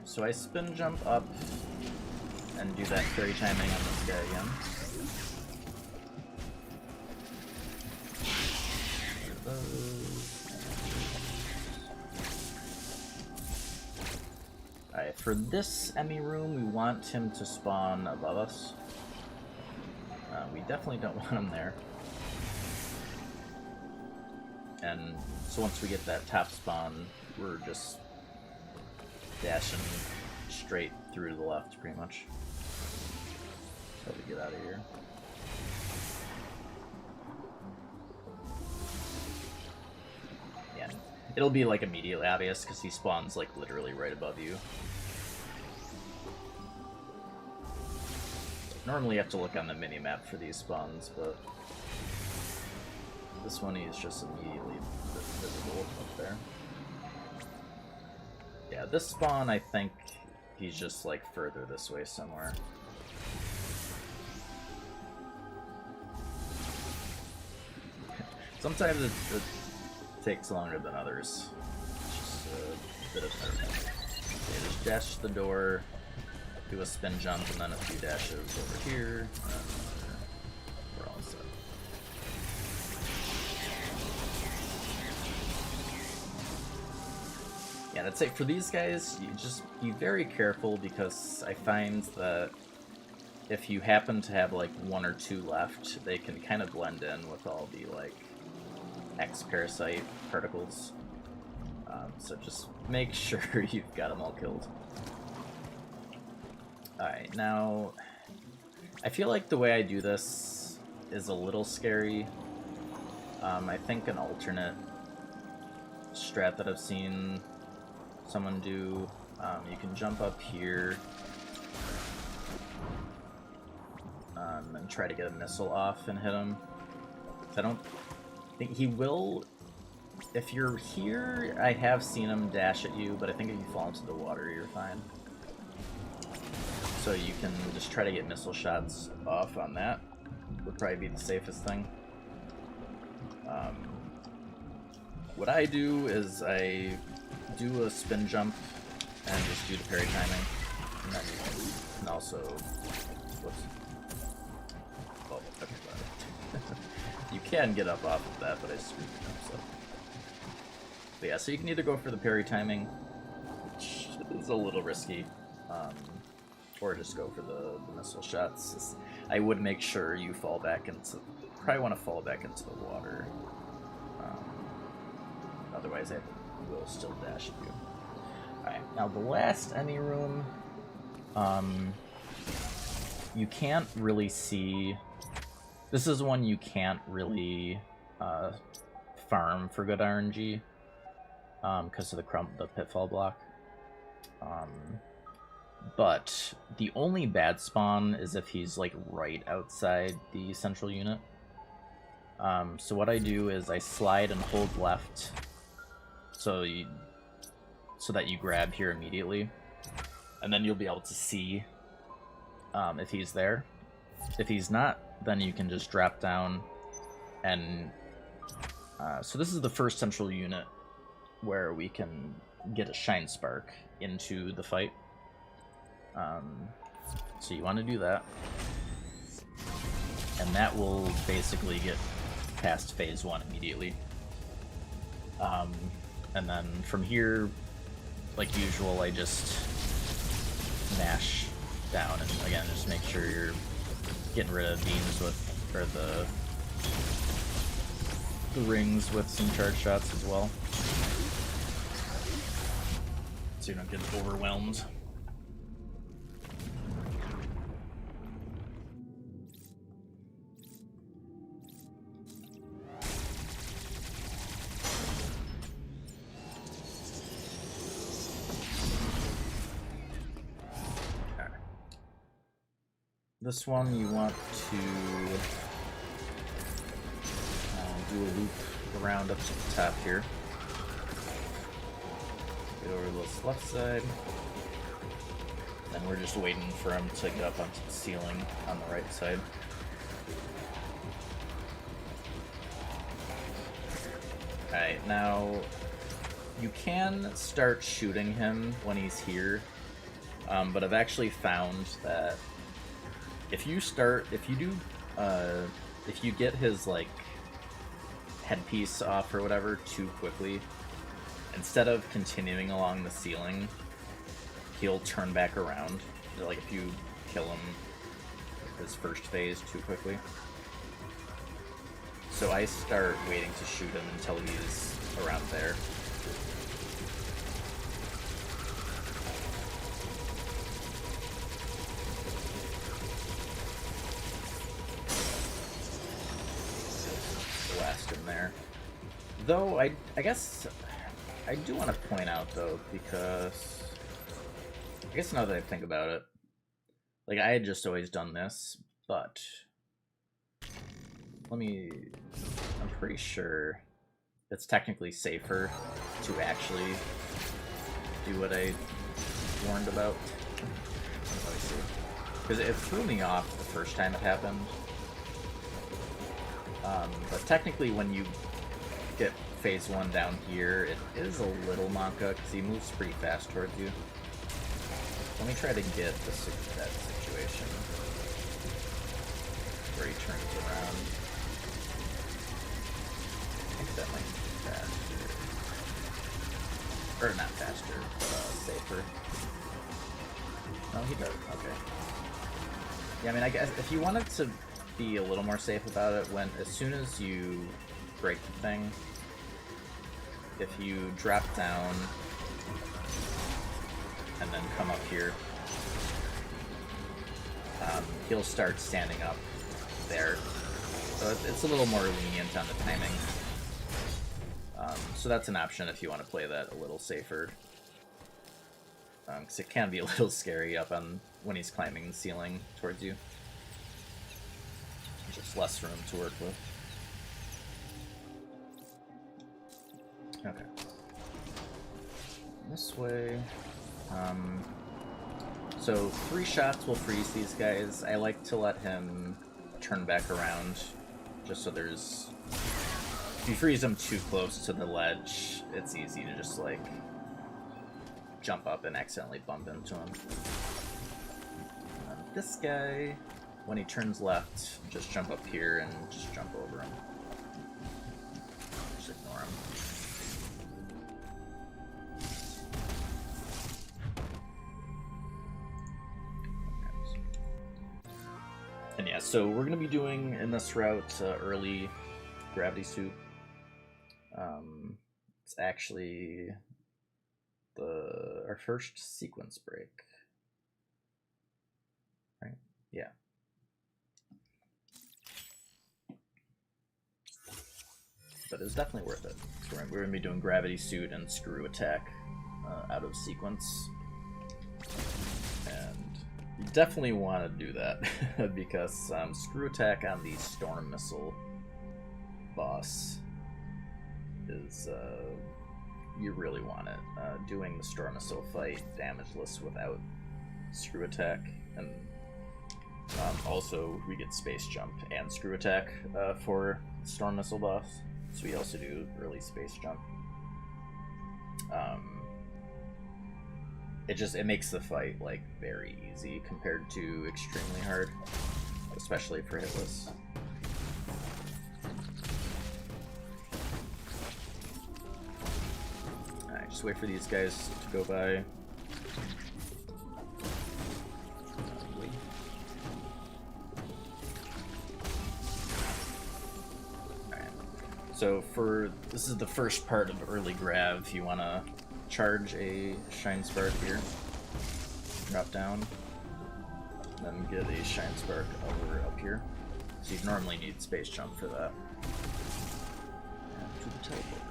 So I spin jump up and do that fairy timing on this guy again. Alright, for this Emmy room, we want him to spawn above us. We definitely don't want him there. And so once we get that top spawn, we're just dashing straight through to the left, pretty much. How to get out of here. Yeah, it'll be like immediately obvious because he spawns like literally right above you. Normally you have to look on the mini-map for these spawns, but this one he's just immediately visible up there. Yeah, this spawn, I think he's just like further this way somewhere. Sometimes it takes longer than others. It's just a bit of everything. Okay, just dash the door, do a spin jump, and then a few dashes over here, and we're all set. Yeah, I'd say for these guys, you just be very careful because I find that if you happen to have like one or two left, they can kind of blend in with all the like X-parasite particles. So just make sure you've got them all killed. Alright, now I feel like the way I do this is a little scary. I think an alternate strat that I've seen someone do, you can jump up here and try to get a missile off and hit him. I don't think he will. If you're here, I have seen him dash at you, but I think if you fall into the water, you're fine. So you can just try to get missile shots off on that. Would probably be the safest thing. What I do is I do a spin jump and just do the parry timing. And then you can also... Whoops. Oh, okay, you can get up off of that, but I screwed it up, so... But yeah, so you can either go for the parry timing, which is a little risky, Or just go for the missile shots. I would make sure you fall back into... Probably want to fall back into the water. Otherwise, I will still dash at you. Alright, now the last Any room... you can't really see... This is one you can't really farm for good RNG. Because of the pitfall block. But the only bad spawn is if he's like right outside the central unit. So what I do is I slide and hold left so that you grab here immediately, and then you'll be able to see if he's there. If he's not, then you can just drop down and so this is the first central unit where we can get a Shine Spark into the fight. So you want to do that, and that will basically get past phase 1 immediately. And then from here, like usual, I just mash down, and again, just make sure you're getting rid of beams with, or the rings with some charge shots as well, so you don't get overwhelmed. This one you want to do a loop around up to the top here. Get over this left side. Then we're just waiting for him to get up onto the ceiling on the right side. Alright, now you can start shooting him when he's here, but I've actually found that if you get his like headpiece off or whatever too quickly, instead of continuing along the ceiling, he'll turn back around. Like if you kill him with his first phase too quickly. So I start waiting to shoot him until he's around there. Blast him there. Though I guess I do want to point out though, because I guess now that I think about it, like I had just always done this, but I'm pretty sure it's technically safer to actually do what I warned about. Let me see. Because it threw me off the first time it happened. But technically when you get phase 1 down here, it is a little Monka, because he moves pretty fast towards you. Let me try to get that situation where he turns around. I think that might be faster. Or not faster, but safer. No, he does. Okay. Yeah, I mean, I guess if you wanted to be a little more safe about it, as soon as you break the thing, if you drop down and then come up here, he'll start standing up there. So it's a little more lenient on the timing. So that's an option if you want to play that a little safer. Because it can be a little scary up on when he's climbing the ceiling towards you. Just less room to work with. Okay. This way. So 3 shots will freeze these guys. I like to let him turn back around, just so there's... If you freeze him too close to the ledge, it's easy to just, like, jump up and accidentally bump into him. This guy, when he turns left, just jump up here and just jump over him. Just ignore him. Yeah, so we're gonna be doing in this route early Gravity Suit. It's actually our first sequence break, right? Yeah. But it's definitely worth it. So we're gonna be doing Gravity Suit and Screw Attack out of sequence, and you definitely want to do that because Screw Attack on the Storm Missile boss is you really want it. Doing the Storm Missile fight damageless without Screw Attack, and also we get Space Jump and Screw Attack for Storm Missile boss. So we also do early Space Jump. It makes the fight like very easy compared to extremely hard, especially for Hitless. Alright, just wait for these guys to go by. So this is the first part of early grav. You want to charge a Shine Spark here, drop down, then get a Shine Spark over up here. So you normally need Space Jump for that. And to the teleporter.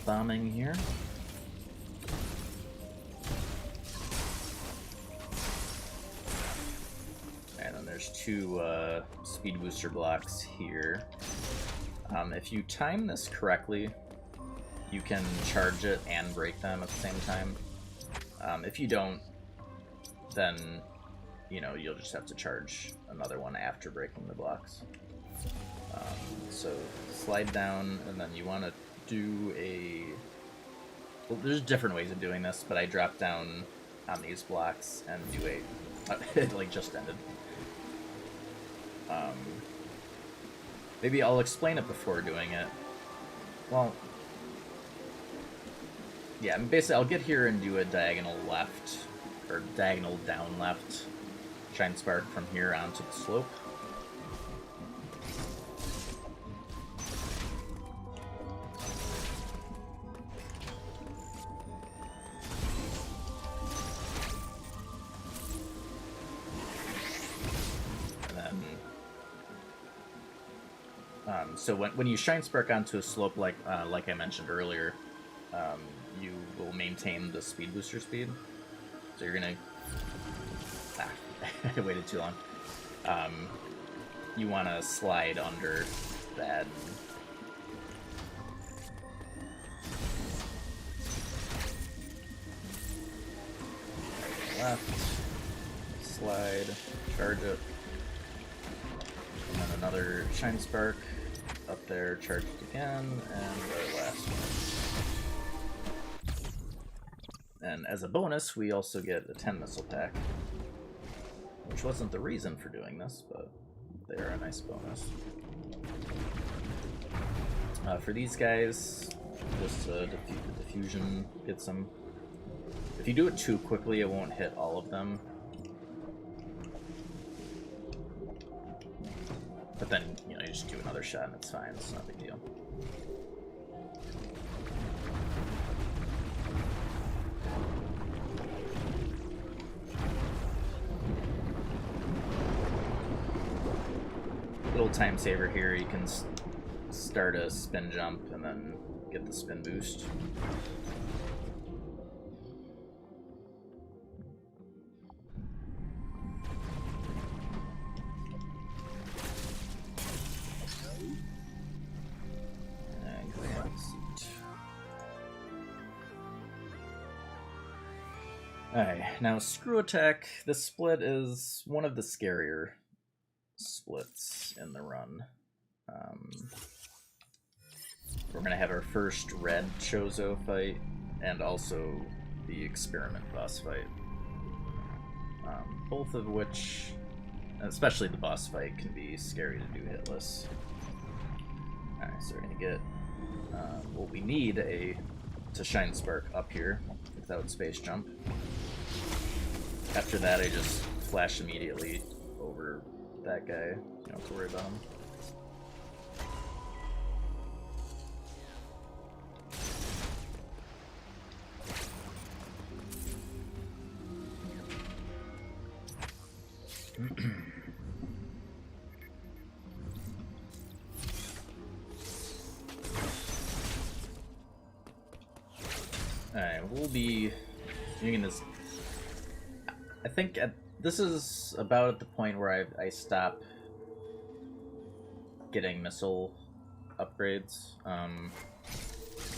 Bombing here. And then there's two speed booster blocks here. If you time this correctly, you can charge it and break them at the same time. If you don't, then you'll just have to charge another one after breaking the blocks. So slide down, and then you want to do well, there's different ways of doing this, but I drop down on these blocks and do it like just ended. Maybe I'll explain it before doing it. Well, yeah, basically I'll get here and do a diagonal left, or diagonal down left Shine Spark from here onto the slope. So when you Shine Spark onto a slope like I mentioned earlier, you will maintain the speed booster speed. So you're gonna... I waited too long. You want to slide under that. Left. Slide. Charge it. And then another Shine Spark. Up there, charged again, and our last one. And as a bonus, we also get a 10 missile pack, which wasn't the reason for doing this, but they are a nice bonus. For these guys, just diffusion gets them. If you do it too quickly, it won't hit all of them. But then, you just do another shot and it's fine. It's not a big deal. Little time saver here. You can start a spin jump and then get the spin boost. Alright, now Screw Attack, this split is one of the scarier splits in the run. We're going to have our first red Chozo fight, and also the experiment boss fight. Both of which, especially the boss fight, can be scary to do hitless. Alright, so we're gonna get what we need to Shine Spark up here without space jump. After that, I just flash immediately over that guy. You don't have to worry about him. Alright, we'll be doing this. I think this is about at the point where I stop getting missile upgrades.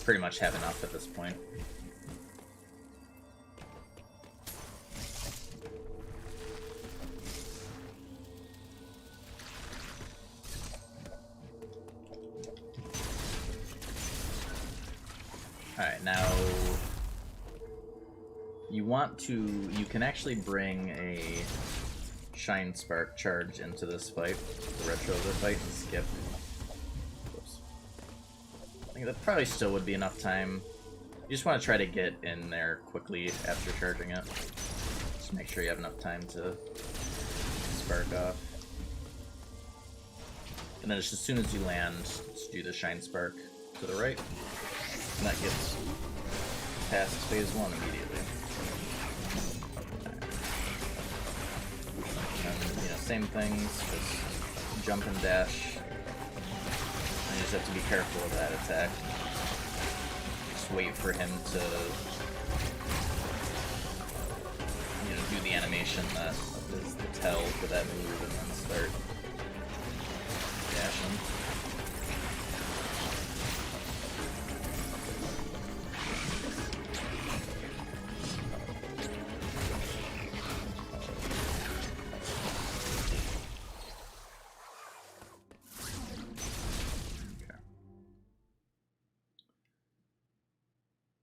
Pretty much have enough at this point. Alright, now you can actually bring a Shine Spark charge into this fight, the retro other fight, and skip. Whoops. I think that probably still would be enough time. You just want to try to get in there quickly after charging it. Just make sure you have enough time to spark off. And then just as soon as you land, just do the Shine Spark to the right. And that gets past phase 1 immediately. And, you know, same things, just jump and dash. And you just have to be careful of that attack. Just wait for him to, you know, do the animation that is the tell for that move, and then start dashing.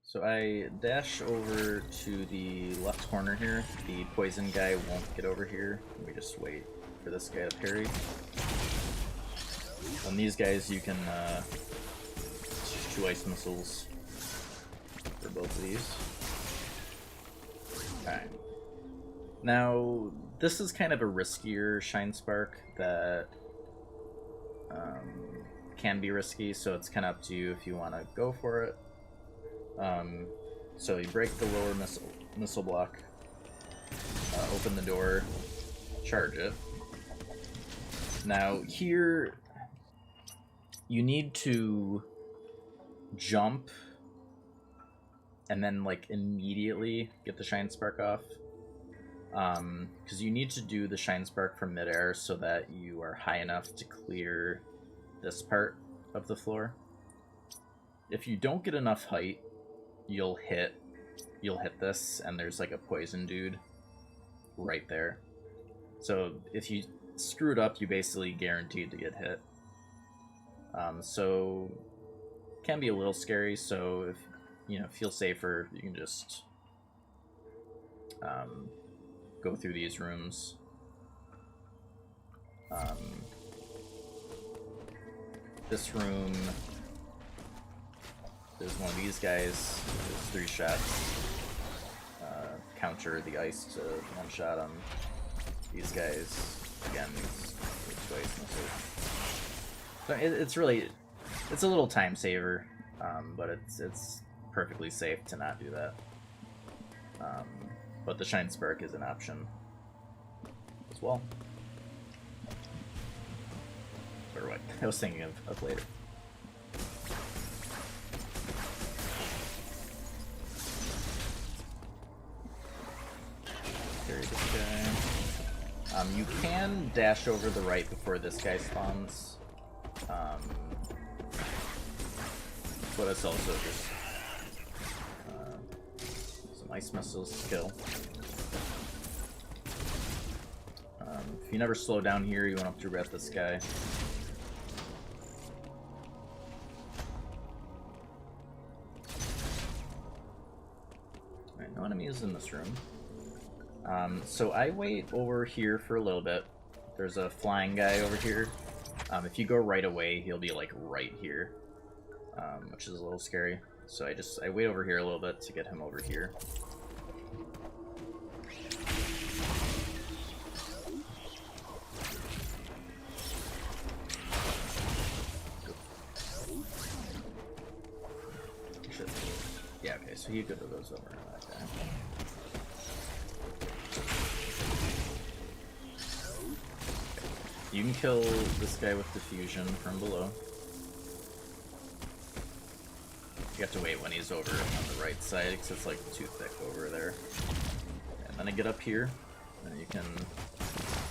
So I dash over to the left corner here. The poison guy won't get over here. We just wait for this guy to parry. On these guys, you can use 2 ice missiles for both of these. Alright. Now, this is kind of a riskier Shine Spark that can be risky, so it's kind of up to you if you want to go for it. So you break the lower missile block, open the door, charge it. Now here, you need to jump and then like immediately get the Shine Spark off. Because you need to do the Shine Spark from midair so that you are high enough to clear this part of the floor. If you don't get enough height, you'll hit this, and there's like a poison dude right there. So if you screw it up, you basically guaranteed to get hit. So can be a little scary. So if you know, feel safer, you can just go through these rooms. This room. There's one of these guys. There's 3 shots. Counter the ice to 1 shot them. These guys, again, these ice missiles. So it's really, it's a little time saver, but it's perfectly safe to not do that. But the Shine Spark is an option as well. Or what I was thinking of later. This guy. You can dash over the right before this guy spawns, but it's also just some ice missiles to kill. If you never slow down here, you won't have to regret this guy. Alright, no enemies in this room. So I wait over here for a little bit. There's a flying guy over here. If you go right away, he'll be like right here, which is a little scary. So I wait over here a little bit to get him over here. Yeah, okay, so he could have those over that guy. You can kill this guy with diffusion from below. You have to wait when he's over on the right side because it's like too thick over there. And then I get up here, and you can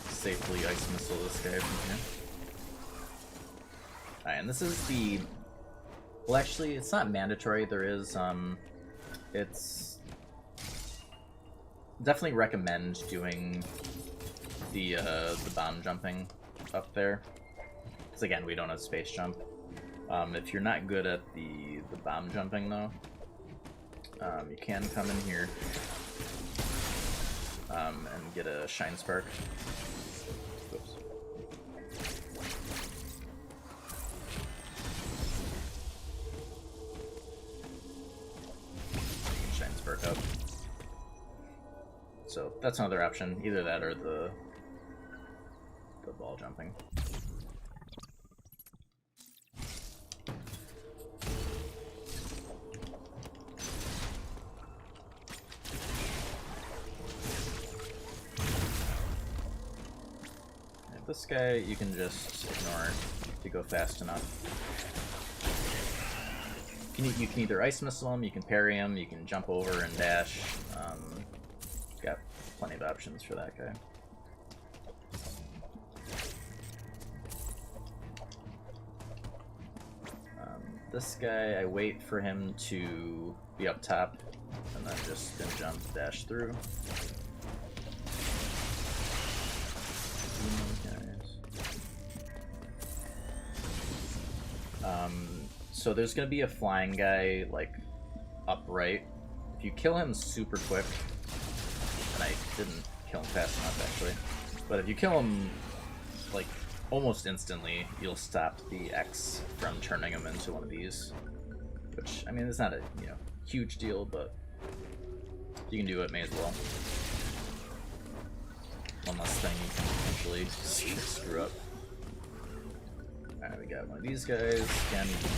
safely ice missile this guy from here. Alright, and this is the... Well, actually, it's not mandatory. There is, it's... Definitely recommend doing the bomb jumping up there. Because again, we don't have space jump. If you're not good at the bomb jumping, though, you can come in here and get a Shine Spark. Oops. Shine Spark up. So that's another option. Either that or the ball jumping. This guy, you can just ignore if you go fast enough. You can either ice missile him, you can parry him, you can jump over and dash. Got plenty of options for that guy. This guy, I wait for him to be up top, and then just spin jump, dash through. So there's gonna be a flying guy like upright. If you kill him super quick, and I didn't kill him fast enough actually, but if you kill him like almost instantly, you'll stop the X from turning him into one of these. Which, I mean, it's not a huge deal, but if you can do it, may as well. One less thing you can potentially screw up. Alright, we got one of these guys. Again, you can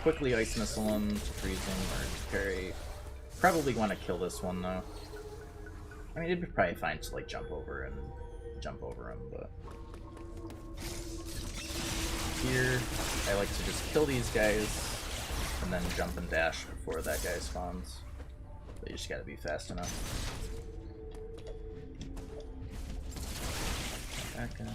quickly ice missile him to freeze him or parry. Probably want to kill this one though. I mean, it'd be probably fine to like jump over him, but here I like to just kill these guys and then jump and dash before that guy spawns. But you just gotta be fast enough. Back in.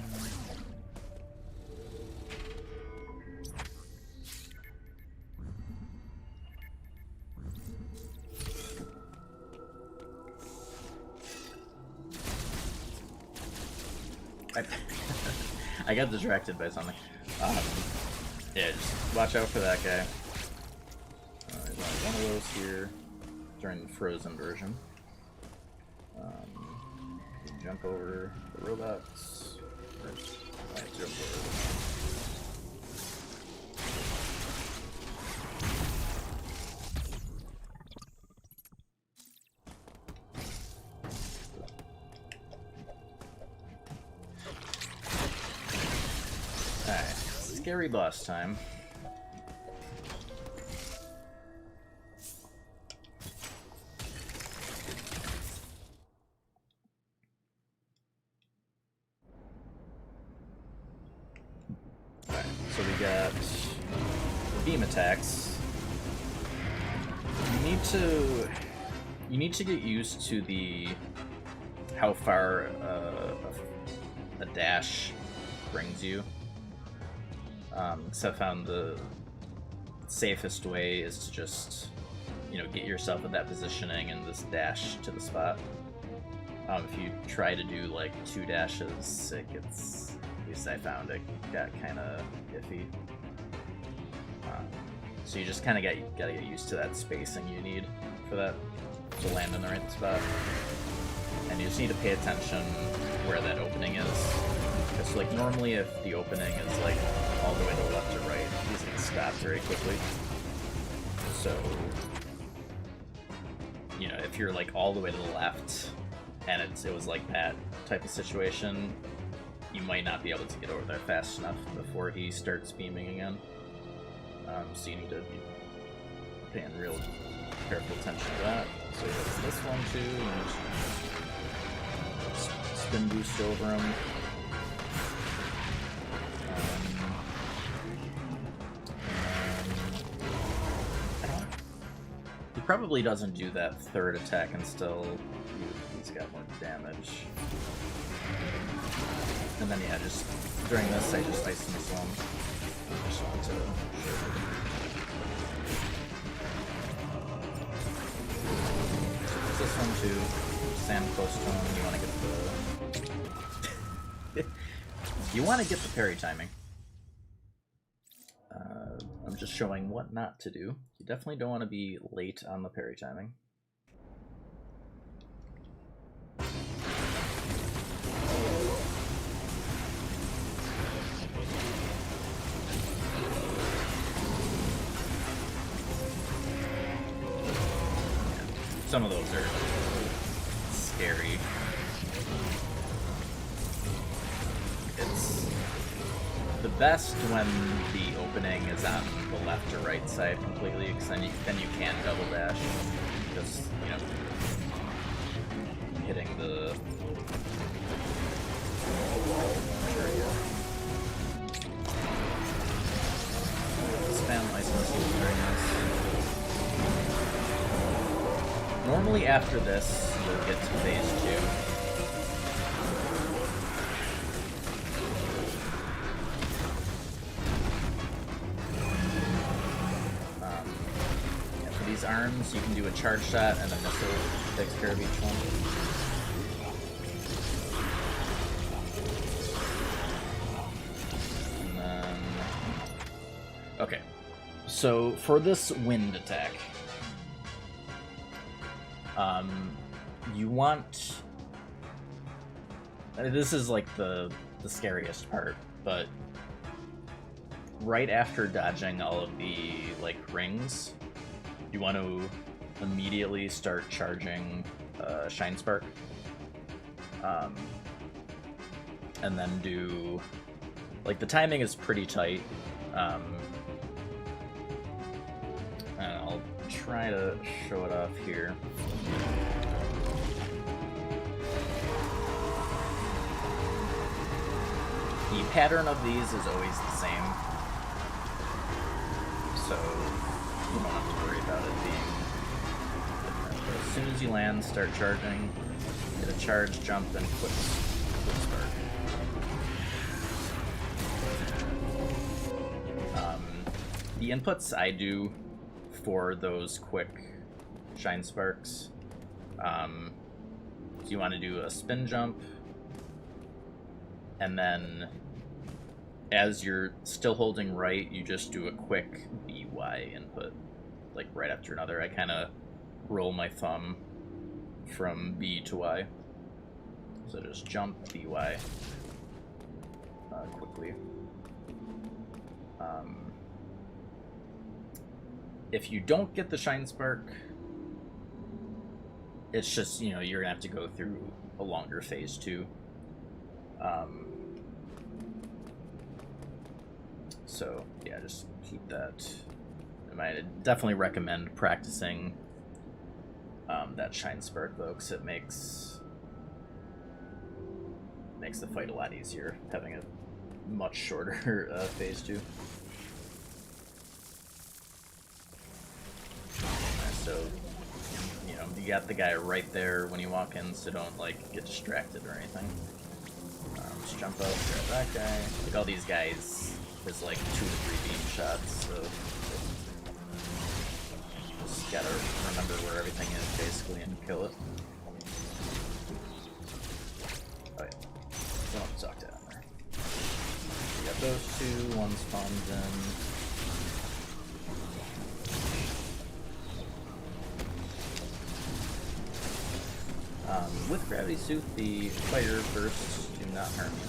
I got distracted by something. Yeah, just watch out for that guy. There's only one of those here during the frozen version. You can jump over the robots. First, jump over. Scary boss time. Alright, so we got beam attacks. You need to get used to how far a dash brings you. Because I found the safest way is to just, get yourself in that positioning and just dash to the spot. If you try to do like 2 dashes, it gets, at least I found it got kind of iffy. So you just kind of gotta get used to that spacing you need for that to land in the right spot. And you just need to pay attention where that opening is. Because like normally if the opening is like all the way to the left or right, he's gonna stop very quickly. So, you know, if you're like all the way to the left and it was like that type of situation, you might not be able to get over there fast enough before he starts beaming again. So you need to be paying real careful attention to that. So there's this one too, and just spin boost over him. He probably doesn't do that third attack and still he's got more damage. And then yeah, just during this I just ice missile him. I just want to this one too. Stand close to him. You want to get the you want to get the parry timing. I'm just showing what not to do. You definitely don't want to be late on the parry timing. Some of those are scary. It's the best when the opening is on the left or right side completely, because then you can double dash. Just, you know, hitting the spam license is very nice. Normally after this, you'll get to phase 2. Arms, you can do a charge shot and a missile takes care of each one. And then... Okay, so for this wind attack, you want... This is like the scariest part, but right after dodging all of the like rings, you want to immediately start charging Shine Spark. And then do... Like, the timing is pretty tight. And I'll try to show it off here. The pattern of these is always the same. So you don't have to worry about it being different. But as soon as you land, start charging, get a charge, jump, and quick spark. The inputs I do for those quick shine sparks, you want to do a spin jump, and then as you're still holding right, you just do a quick BY input, like right after another. I kind of roll my thumb from B to Y. So just jump, BY, quickly. If you don't get the Shine Spark, it's just, you know, you're gonna have to go through a longer phase 2. So yeah, just keep that in mind. I definitely recommend practicing that Shine Spark though, because it makes the fight a lot easier, having a much shorter phase 2. So, you know, you got the guy right there when you walk in, so don't, like, get distracted or anything. Just jump up, grab that guy. Like, all these guys, there's, like, 2 to 3 beam shots, so just gotta remember where everything is, basically, and kill it. Oh, yeah. Don't have to talk down there. We got those 2, one spawns in. with Gravity Suit, the fire bursts do not harm you.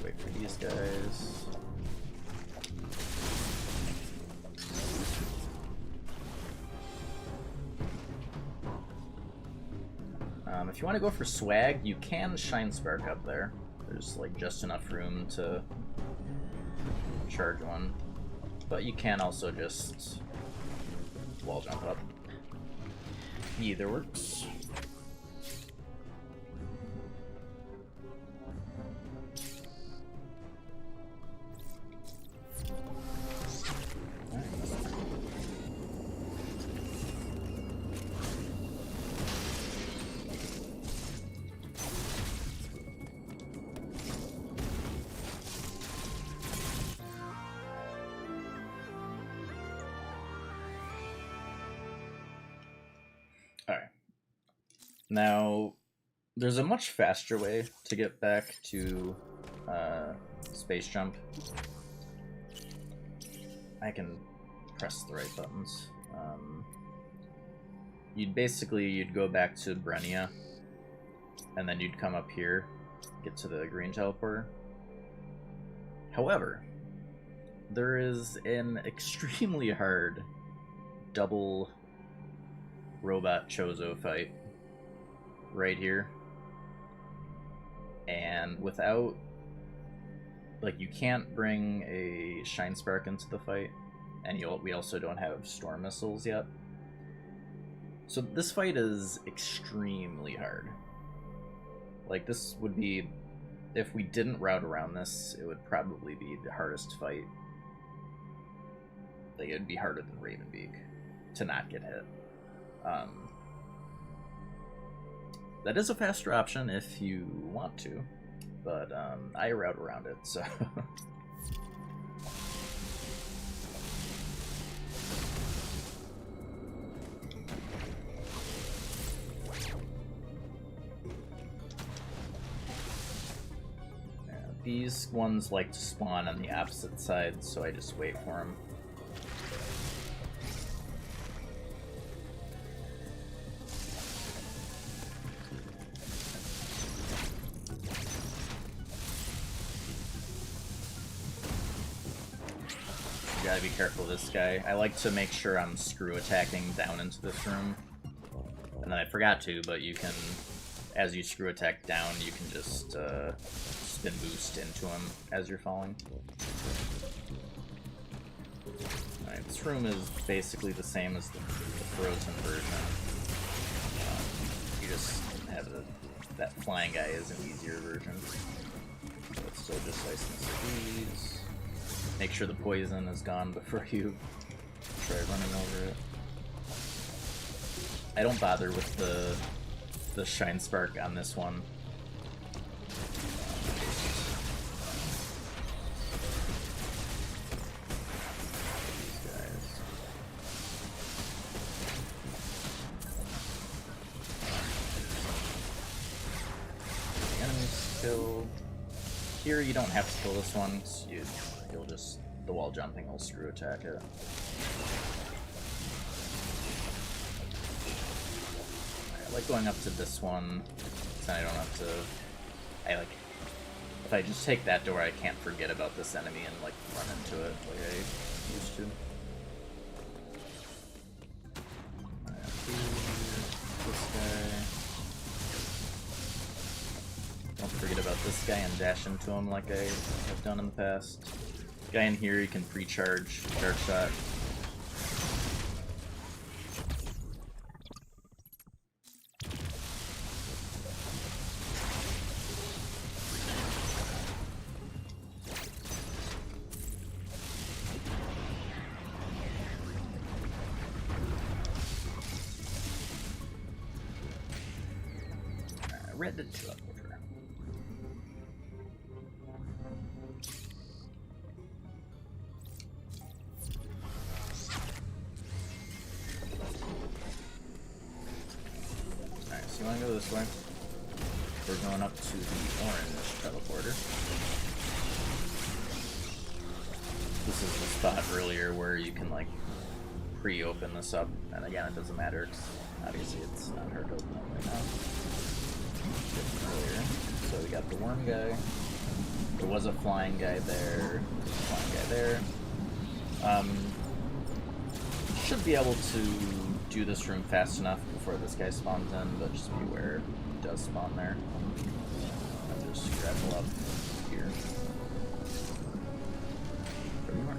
Wait for these guys. If you want to go for swag, you can Shine Spark up there. There's like just enough room to charge one, but you can also just wall jump up. Either works. Alright. Now, there's a much faster way to get back to space jump. I can press the right buttons. You'd go back to Brenia, and then you'd come up here, get to the green teleporter. However, there is an extremely hard double robot Chozo fight right here, and without, like, you can't bring a Shine Spark into the fight, and we also don't have Storm Missiles yet. So this fight is extremely hard. Like, this would be, if we didn't route around this, it would probably be the hardest fight. Like, it'd be harder than Raven Beak to not get hit. That is a faster option if you want to, but I route around it, so. Yeah, these ones like to spawn on the opposite side, so I just wait for them. Gotta be careful of this guy. I like to make sure I'm screw attacking down into this room. And then I forgot to, but you can, as you screw attack down, you can just spin boost into him as you're falling. Alright, this room is basically the same as the frozen version. You just have that flying guy is an easier version. So it's still just ice and squeeze. Make sure the poison is gone before you try running over it. I don't bother with the Shine Spark on this one. These guys. The enemies killed. Here you don't have to kill this one, so you'll just, the wall jumping will screw attack it. I like going up to this one, so I don't have to, if I just take that door, I can't forget about this enemy and like run into it like I used to. This guy. Don't forget about this guy and dash into him like I have done in the past. Guy in here, you can pre-charge Dark Shot. Red to teleporter. Alright, so you want to go this way? We're going up to the orange teleporter. this is the spot earlier where you can like pre-open this up, and again it doesn't matter because obviously it's not hard to open up right now. Earlier. So we got the worm guy. There was a flying guy there. Flying guy there. Should be able to do this room fast enough before this guy spawns in, but just be aware he does spawn there. And just grapple up here. Pretty much.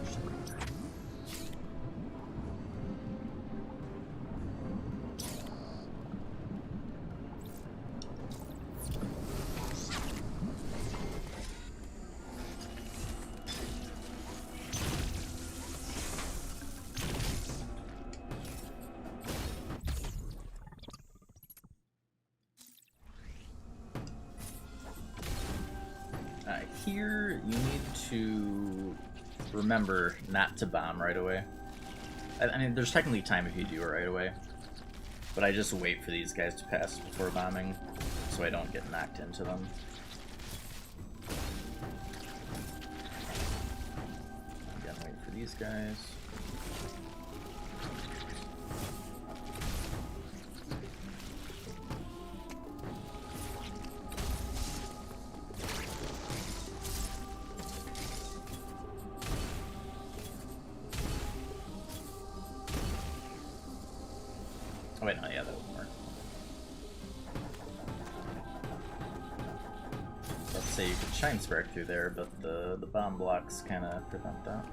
Here, you need to remember not to bomb right away. I mean, there's technically time if you do it right away, but I just wait for these guys to pass before bombing, so I don't get knocked into them. Again, wait for these guys. Oh wait, no, yeah, that wouldn't work. Let's say you could Shine Spark through there, but the bomb blocks kind of prevent that.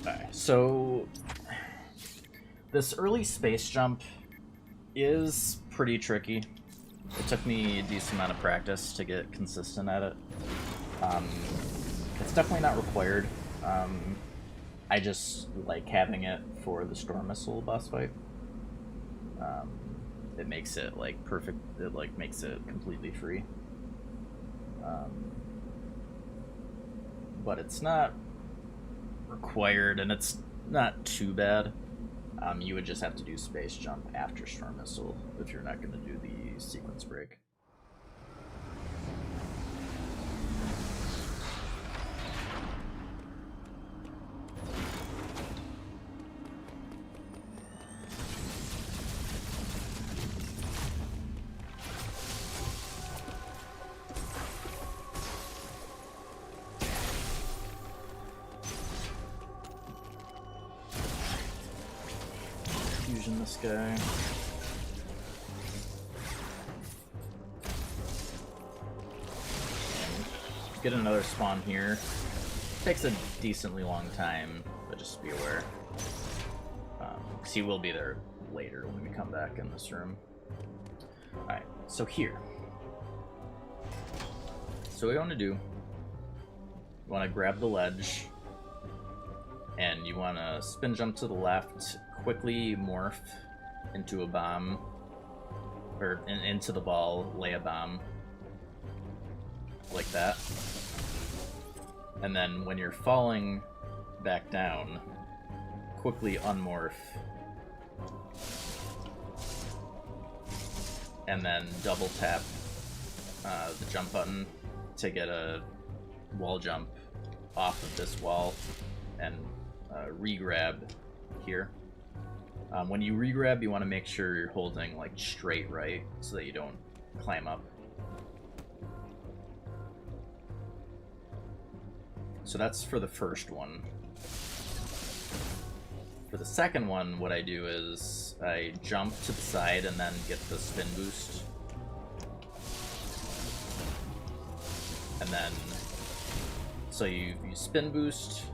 Alright, so this early space jump is pretty tricky. It took me a decent amount of practice to get consistent at it. It's definitely not required. I just like having it for the Storm Missile boss fight. It makes it like perfect. It like makes it completely free. But it's not required, and it's not too bad. You would just have to do Space Jump after Storm Missile if you're not going to do the Sequence Break. This guy. Get another spawn here. Takes a decently long time, but just be aware. Because he will be there later when we come back in this room. Alright, so here. So what you want to do, you want to grab the ledge, and you want to spin jump to the left, quickly morph into a bomb, or into the ball, lay a bomb, like that. And then when you're falling back down, quickly unmorph, and then double tap the jump button to get a wall jump off of this wall, and re-grab here. When you re-grab, you want to make sure you're holding like straight right so that you don't climb up. So that's for the first one. For the second one, what I do is I jump to the side and then get the spin boost. And then, so you spin boost.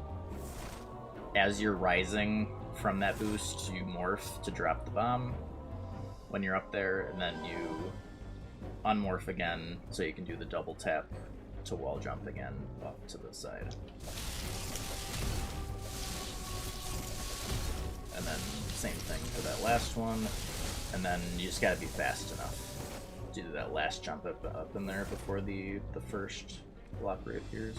As you're rising from that boost, you morph to drop the bomb when you're up there, and then you unmorph again so you can do the double tap to wall jump again up to the side. And then same thing for that last one, and then you just gotta be fast enough to do that last jump up in there before the first block reappears.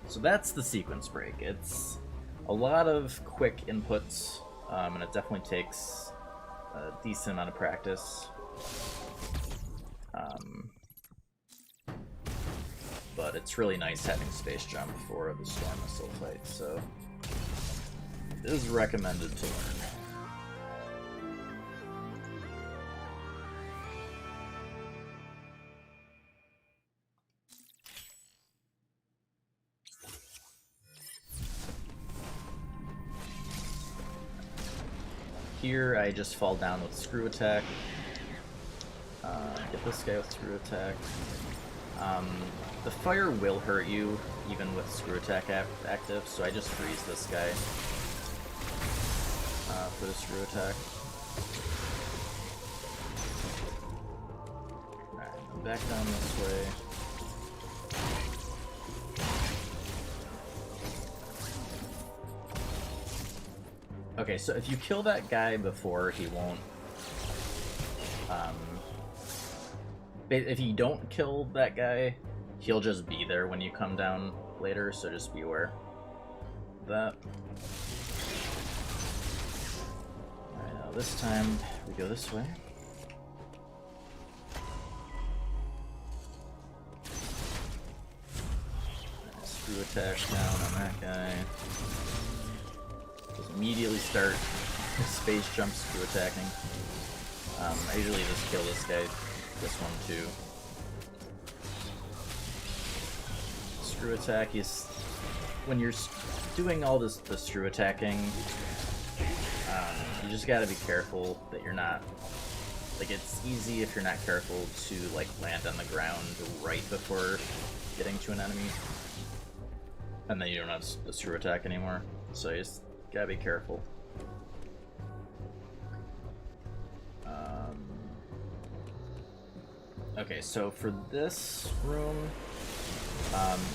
So that's the sequence break. It's a lot of quick inputs, and it definitely takes a decent amount of practice. But it's really nice having space jump for the Storm Missile fight, so it is recommended to learn. Here I just fall down with Screw Attack. Get this guy with Screw Attack. The fire will hurt you even with Screw Attack active, so I just freeze this guy for the Screw Attack. Alright, I'm back down this way. Okay, so if you kill that guy before, he won't... if you don't kill that guy, he'll just be there when you come down later, so just be aware of that. Alright, now this time we go this way. Screw attack down on that guy. Just immediately start space jump screw attacking. I usually just kill this guy, this one too. Screw attack is when you're doing all the screw attacking. You just gotta be careful that you're not, like, it's easy if you're not careful to like land on the ground right before getting to an enemy, and then you don't have the screw attack anymore. So you just gotta be careful. Okay, so for this room,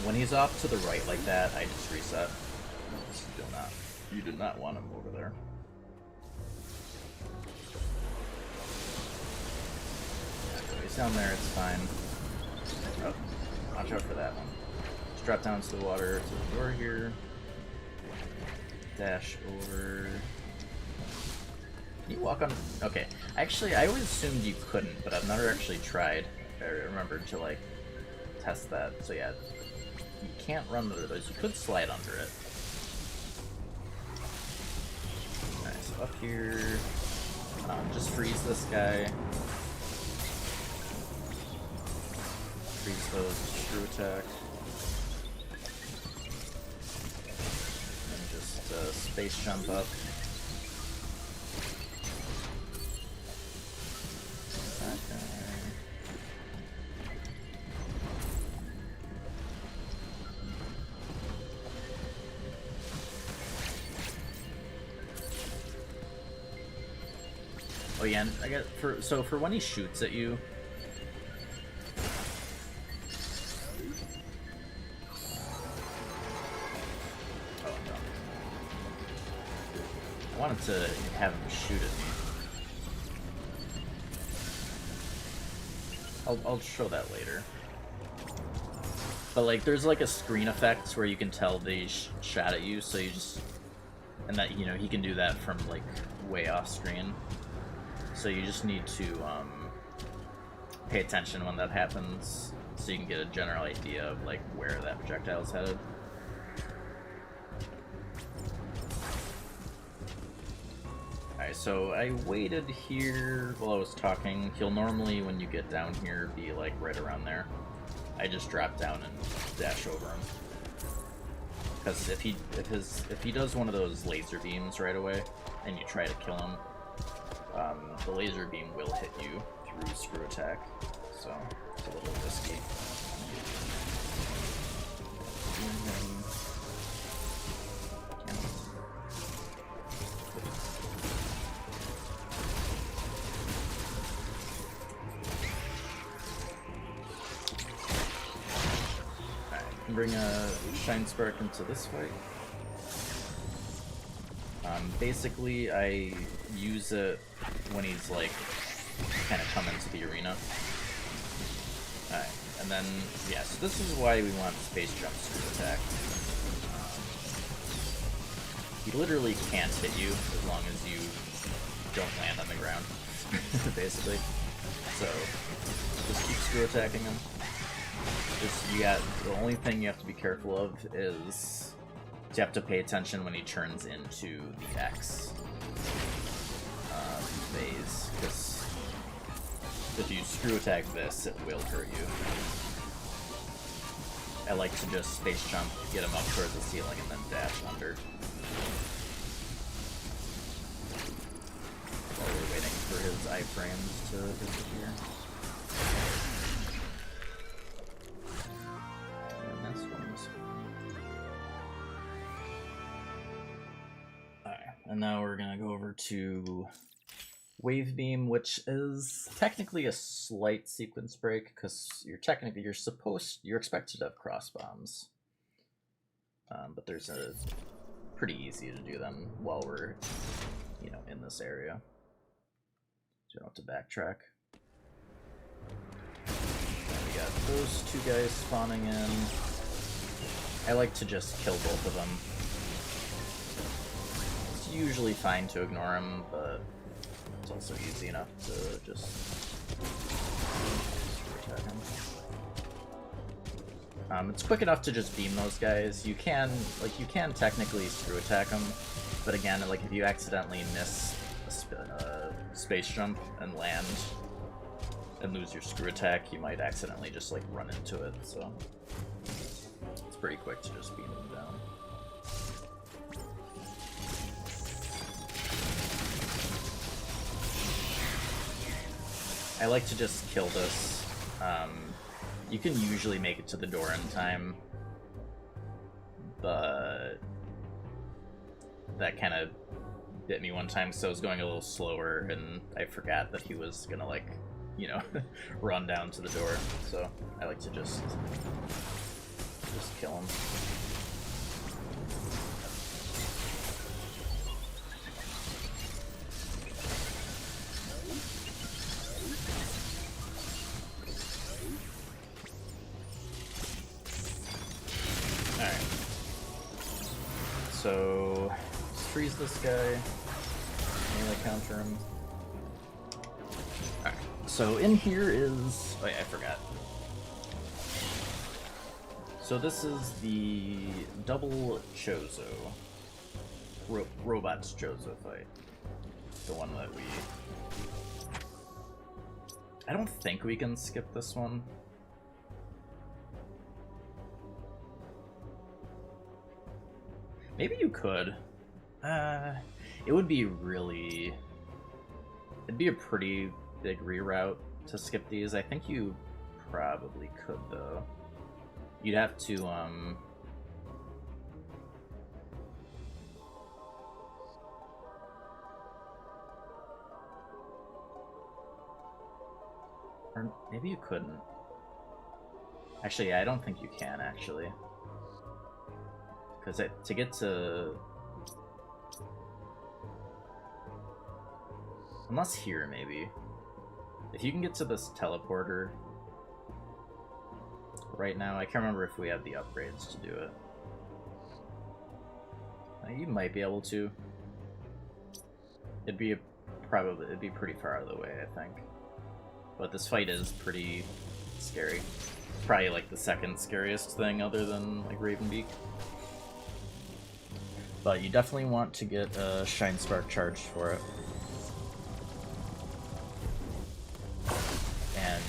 when he's off to the right like that, I just reset. You do not want him over there. Yeah, he's down there, it's fine. Oh, watch out for that one. Just drop down to the water, to the door here. Dash over. Can you walk on? Okay. Actually, I always assumed you couldn't, but I've never actually tried. I remembered to like test that. So yeah, you can't run under those. You could slide under it. Alright, so up here, just freeze this guy. Freeze those screw attack. And just space jump up. Oh yeah, and I got for when he shoots at you. Oh no! I wanted to have him shoot at me. I'll show that later. But like, there's like a screen effect where you can tell they shot at you, so you just, and that, you know, he can do that from like way off screen. So you just need to pay attention when that happens, so you can get a general idea of like where that projectile is headed. Alright, so I waited here while I was talking. He'll normally, when you get down here, be like right around there. I just drop down and dash over him. Because if he does one of those laser beams right away, and you try to kill him, the laser beam will hit you through screw attack, so it's a little risky. Alright, bring a Shine Spark into this fight. Basically, I use it when he's like kind of coming to the arena. Alright, and then, yeah, so this is why we want space jump screw attack. he literally can't hit you as long as you don't land on the ground, basically. So just keep screw attacking him. The only thing you have to be careful of is you have to pay attention when he turns into the X phase, because if you screw attack this, it will hurt you. I like to just space jump, get him up towards the ceiling, and then dash under. While we're waiting for his iframes to disappear. And this one's... Alright, and now we're gonna go over to Wave Beam, which is technically a slight sequence break, because you're expected to have cross bombs. But there's pretty easy to do them while we're, in this area. So you don't have to backtrack. And we got those two guys spawning in. I like to just kill both of them. It's usually fine to ignore them, but it's also easy enough to just attack him. It's quick enough to just beam those guys. You can technically screw attack them, but again, if you accidentally miss a space jump and land and lose your screw attack, you might accidentally just run into it. So it's pretty quick to just beam them down. I like to just kill this. You can usually make it to the door in time, but that kind of bit me one time, so I was going a little slower, and I forgot that he was gonna, run down to the door, so I like to just kill him. So, let's freeze this guy, melee counter him. Alright, so in here is... oh yeah, I forgot. So this is the double Chozo. Robots Chozo fight. The one that we... I don't think we can skip this one. Maybe you could. It would be really... it'd be a pretty big reroute to skip these. I think you probably could, though. You'd have to, or maybe you couldn't. Actually, yeah, I don't think you can, actually. Because to get to... unless here, maybe. If you can get to this teleporter right now, I can't remember if we have the upgrades to do it. You might be able to. It'd be pretty far out of the way, I think. But this fight is pretty scary. Probably the second scariest thing other than Raven Beak. But you definitely want to get a Shine Spark charged for it. And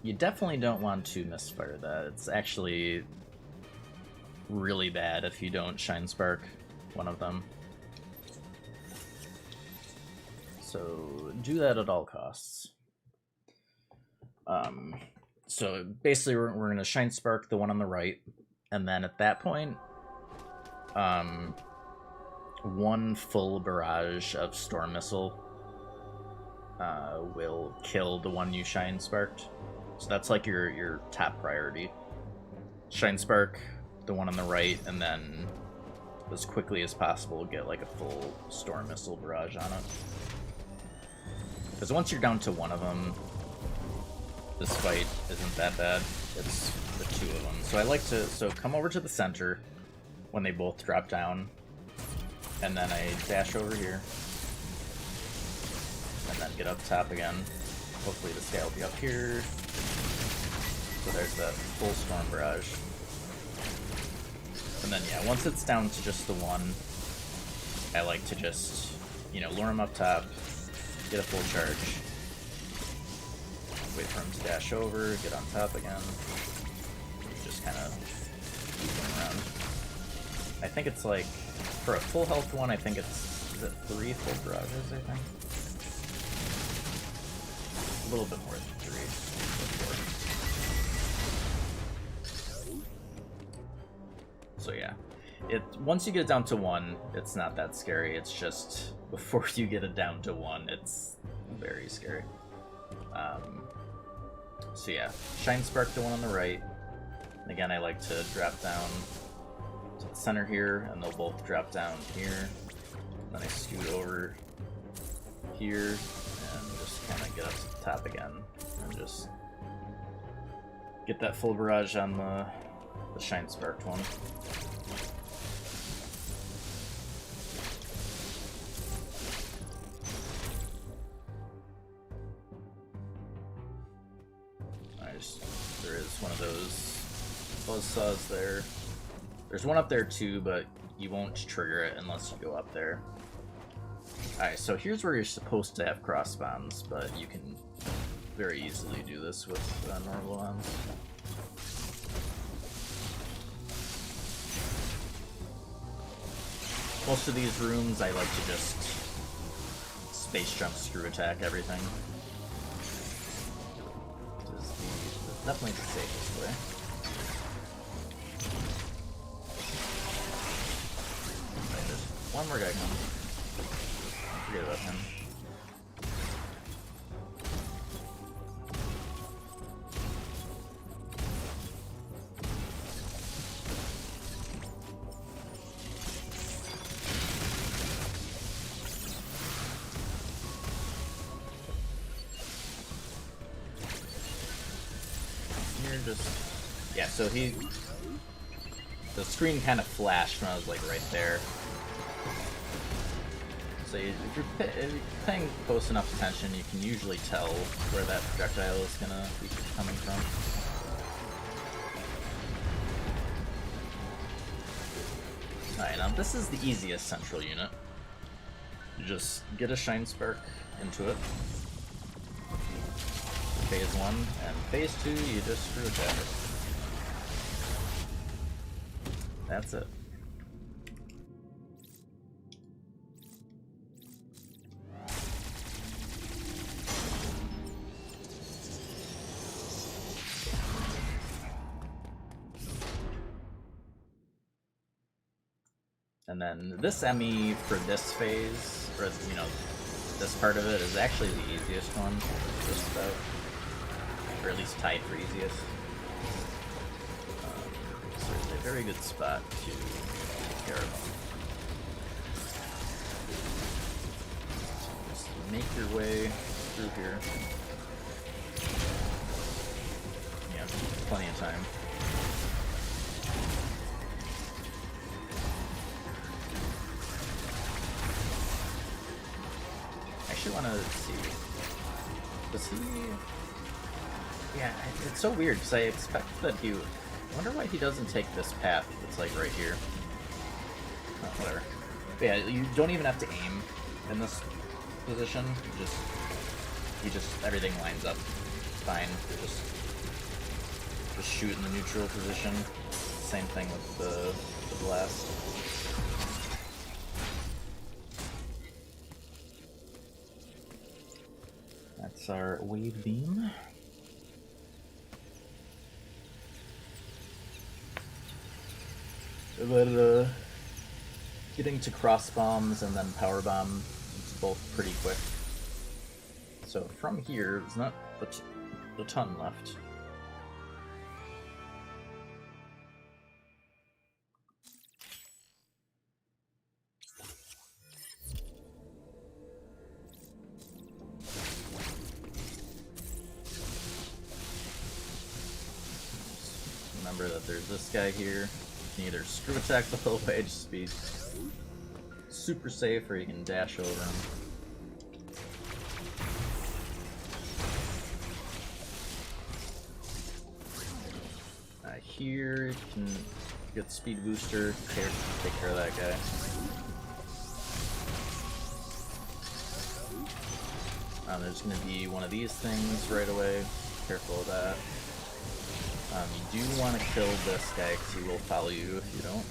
you definitely don't want to misfire that. It's actually really bad if you don't Shine Spark one of them. So do that at all costs. So basically we're going to Shine Spark the one on the right. And then at that point, one full barrage of Storm Missile will kill the one you Shine Sparked. So that's your top priority. Shine Spark the one on the right, and then as quickly as possible get a full Storm Missile barrage on it. Because once you're down to one of them, this fight isn't that bad. It's the two of them. So I like to... so come over to the center, when they both drop down. And then I dash over here. And then get up top again. Hopefully this guy will be up here. So there's that full Storm Barrage. And then yeah, once it's down to just the one, I like to just, you know, lure him up top, get a full charge, wait for him to dash over, get on top again, just kind of keep going around. I think it's like, for a full health one, I think it's, is it 3 full barrages, I think? A little bit more than 3, or 4. So yeah, once you get it down to 1, it's not that scary. It's just before you get it down to 1, it's very scary. So yeah, Shine Spark the one on the right. And again, I like to drop down to the center here, and they'll both drop down here. And then I scoot over here, and just kind of get up to the top again, and just get that full barrage on the Shine Sparked one. There is one of those buzzsaws there. There's one up there too, but you won't trigger it unless you go up there. Alright, so here's where you're supposed to have cross bombs, but you can very easily do this with normal bombs. Most of these rooms, I like to just space jump, screw attack everything. Definitely the safest way. Right, there's one more guy coming. Forget about him. Yeah, so the screen kind of flashed when I was like right there. So if you're paying close enough attention, you can usually tell where that projectile is gonna be coming from. Alright, now this is the easiest central unit. You just get a Shine Spark into it. Phase 1, and Phase 2, you just screw attack it. That's it. And then this ME for this phase, or you know, this part of it is actually the easiest one, just about, or at least tied for easiest. So it's a very good spot to take care of them. Just make your way through here. Yeah, plenty of time. I actually want to see. Does he? Yeah, it's so weird because I expect that he. I wonder why he doesn't take this path that's like right here. Oh, whatever. But yeah, you don't even have to aim in this position. Everything lines up fine. Just shoot in the neutral position. Same thing with the blast. That's our wave beam. But getting to cross bombs and then power bomb, it's both pretty quick. So from here, there's not a ton left. Remember that there's this guy here. can either screw attack the whole way, just be super safe, or you can dash over him. Here you can get the speed booster, take care of that guy. There's going to be one of these things right away. Careful of that. You do want to kill this guy because he will follow you if you don't.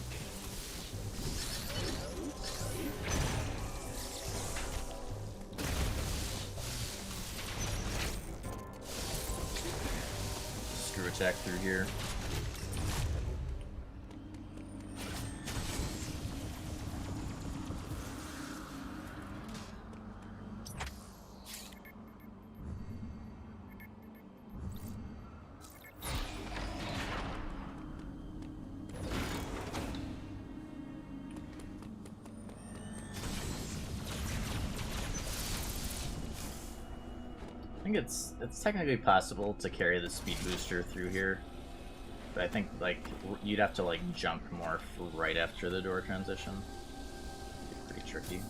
Screw attack through here. I think it's technically possible to carry the speed booster through here, but I think like you'd have to like jump Morph right after the door transition. It'd be pretty tricky.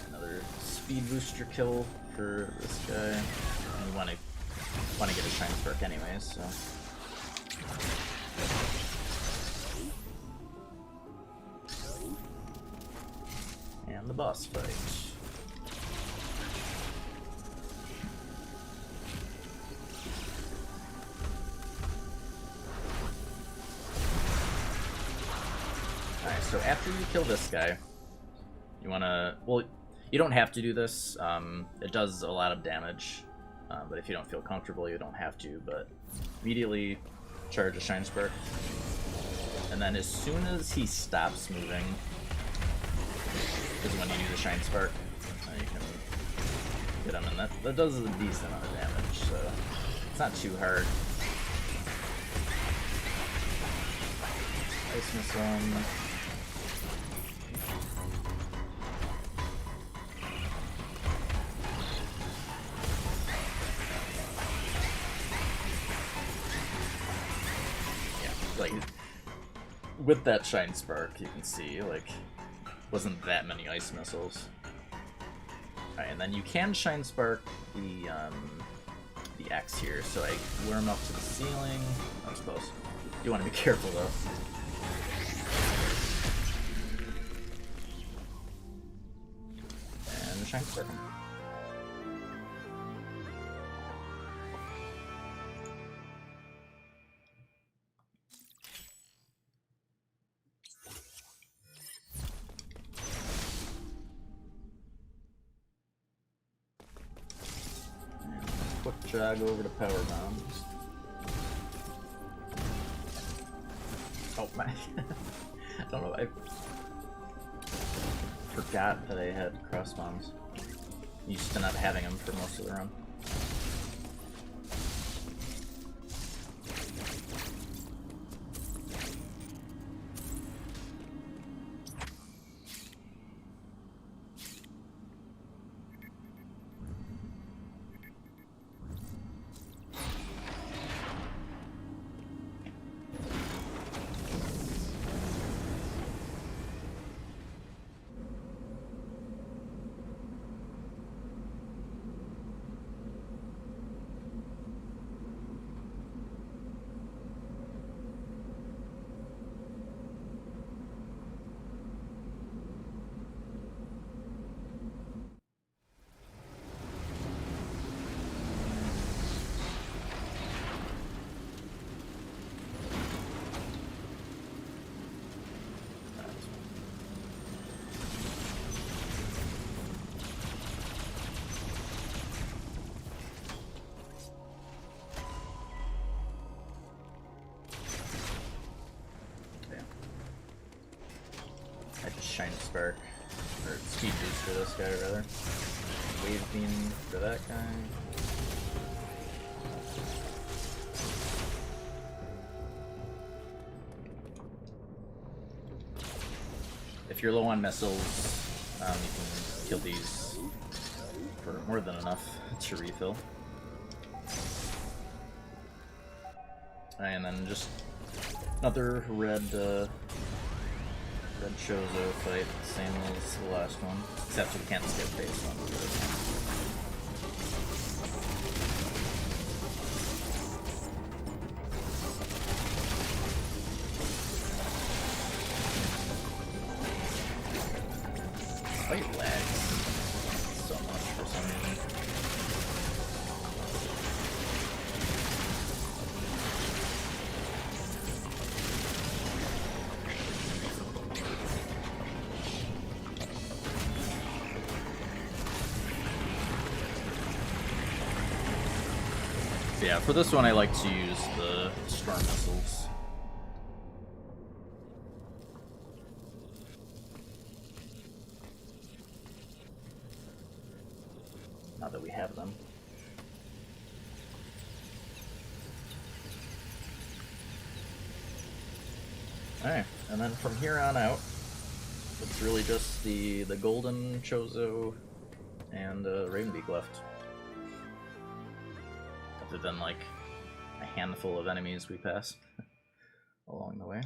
Another speed booster kill for this guy. And you want to get a shine spark anyways, so. And the boss fight. Alright, so after you kill this guy, you wanna... Well, you don't have to do this. It does a lot of damage, but if you don't feel comfortable, you don't have to. But immediately charge a Shine Spark. And then as soon as he stops moving, is when you do the Shine Spark. You can get him, and that does a decent amount of damage, so it's not too hard. Ice Missile him. Yeah, like with that Shine Spark, you can see like wasn't that many ice missiles. Alright, and then you can Shine Spark the X here, so I lure him up to the ceiling. I suppose. You want to be careful though. And Shine Spark him. Quick jog over to Power Bombs. Oh my. I don't know, I forgot that I had cross bombs. Used to not having them for most of the run. Shine Spark, or Speed Boost for this guy rather. Wave Beam for that guy. If you're low on missiles, you can kill these for more than enough to refill. And then just another red Chozo fight, same as the last one, except we can't skip phase one for this one. Fight lags so much for some reason. Yeah, for this one I like to use the storm missiles. Now that we have them. Alright, and then from here on out, it's really just the golden Chozo and Ravenbeak left. Other than like a handful of enemies we pass along the way.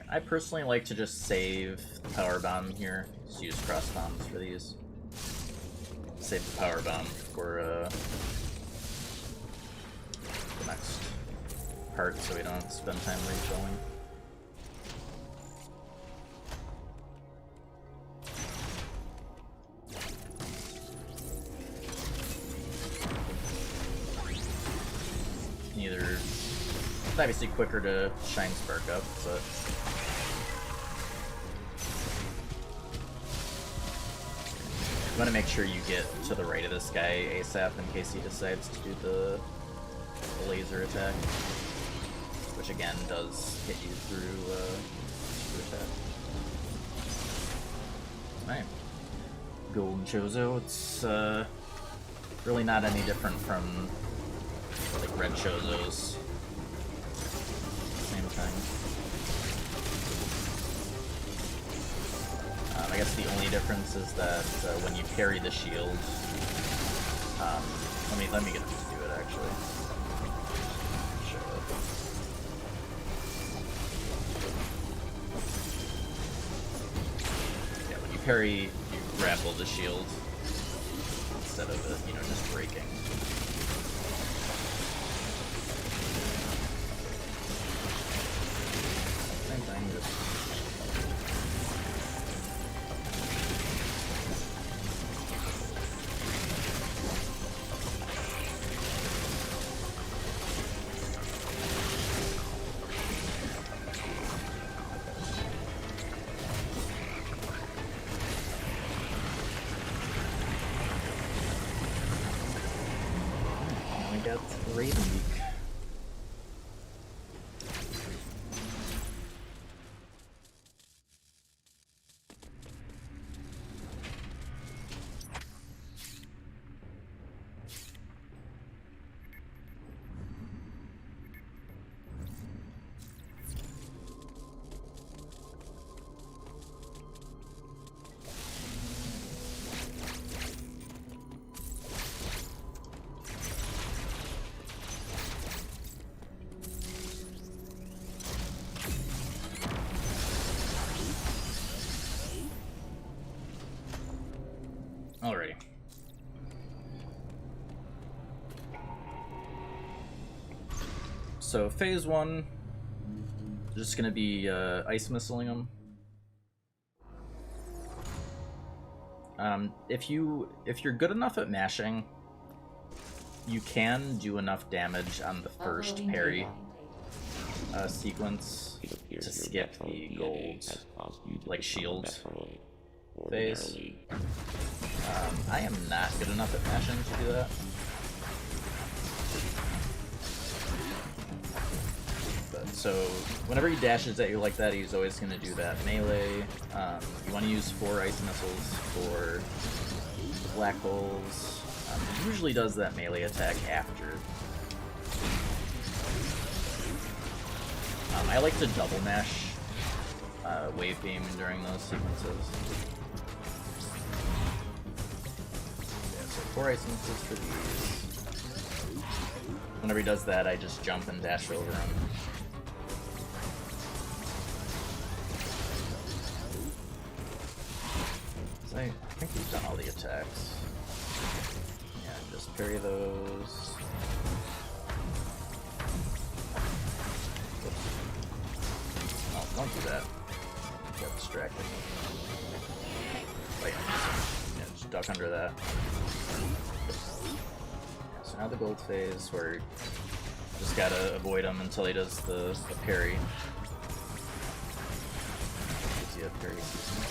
I personally like to just save the power bomb here. Just use cross bombs for these. Save the power bomb for the next part, so we don't have to spend time refilling. Either it's obviously quicker to shine spark up, but you want to make sure you get to the right of this guy ASAP in case he decides to do the laser attack, which again does hit you through attack. Alright. Golden Chozo, it's really not any different from like red Chozos. Same thing. I guess the only difference is that when you parry the shield, let me get him to do it actually. Show it. Yeah, when you parry, you grapple the shield instead of it, just breaking. Same thing, just. Ravenbeak. Alrighty. So phase one, just gonna be ice missiling them. If you're good enough at mashing, you can do enough damage on the first parry sequence to skip the gold like shield phase. I am not good enough at mashing to do that. But, so, whenever he dashes at you like that, he's always going to do that melee. You want to use 4 ice missiles for the black holes. He usually does that melee attack after. I like to double mash wave beam during those sequences. Yeah, so 4 ice missiles for these. Whenever he does that, I just jump and dash over him. So I think we've done all the attacks. Yeah, just parry those. Oh, don't do that. Got distracted. Oh yeah, just duck under that. So now the gold phase, where you just gotta avoid him until he does the parry. Gives you a parry season.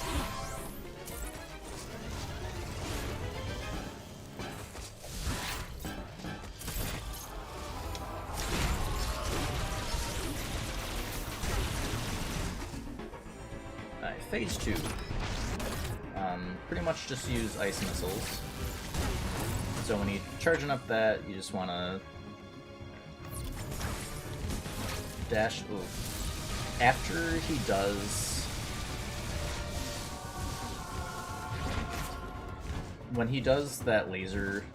Alright, phase 2. Pretty much just use ice missiles. So when you're charging up that, you just want to dash. Ooh. After he does, when he does that laser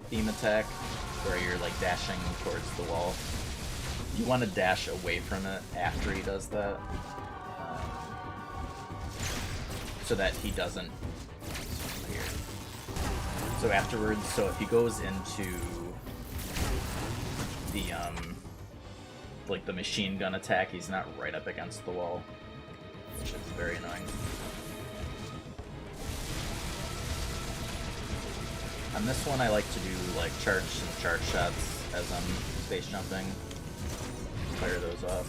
beam attack, where you're like dashing towards the wall, you want to dash away from it after he does that, so that he doesn't. So afterwards, so if he goes into the like the machine gun attack, he's not right up against the wall, which is very annoying. On this one, I like to do like charge shots as I'm space jumping. Fire those off.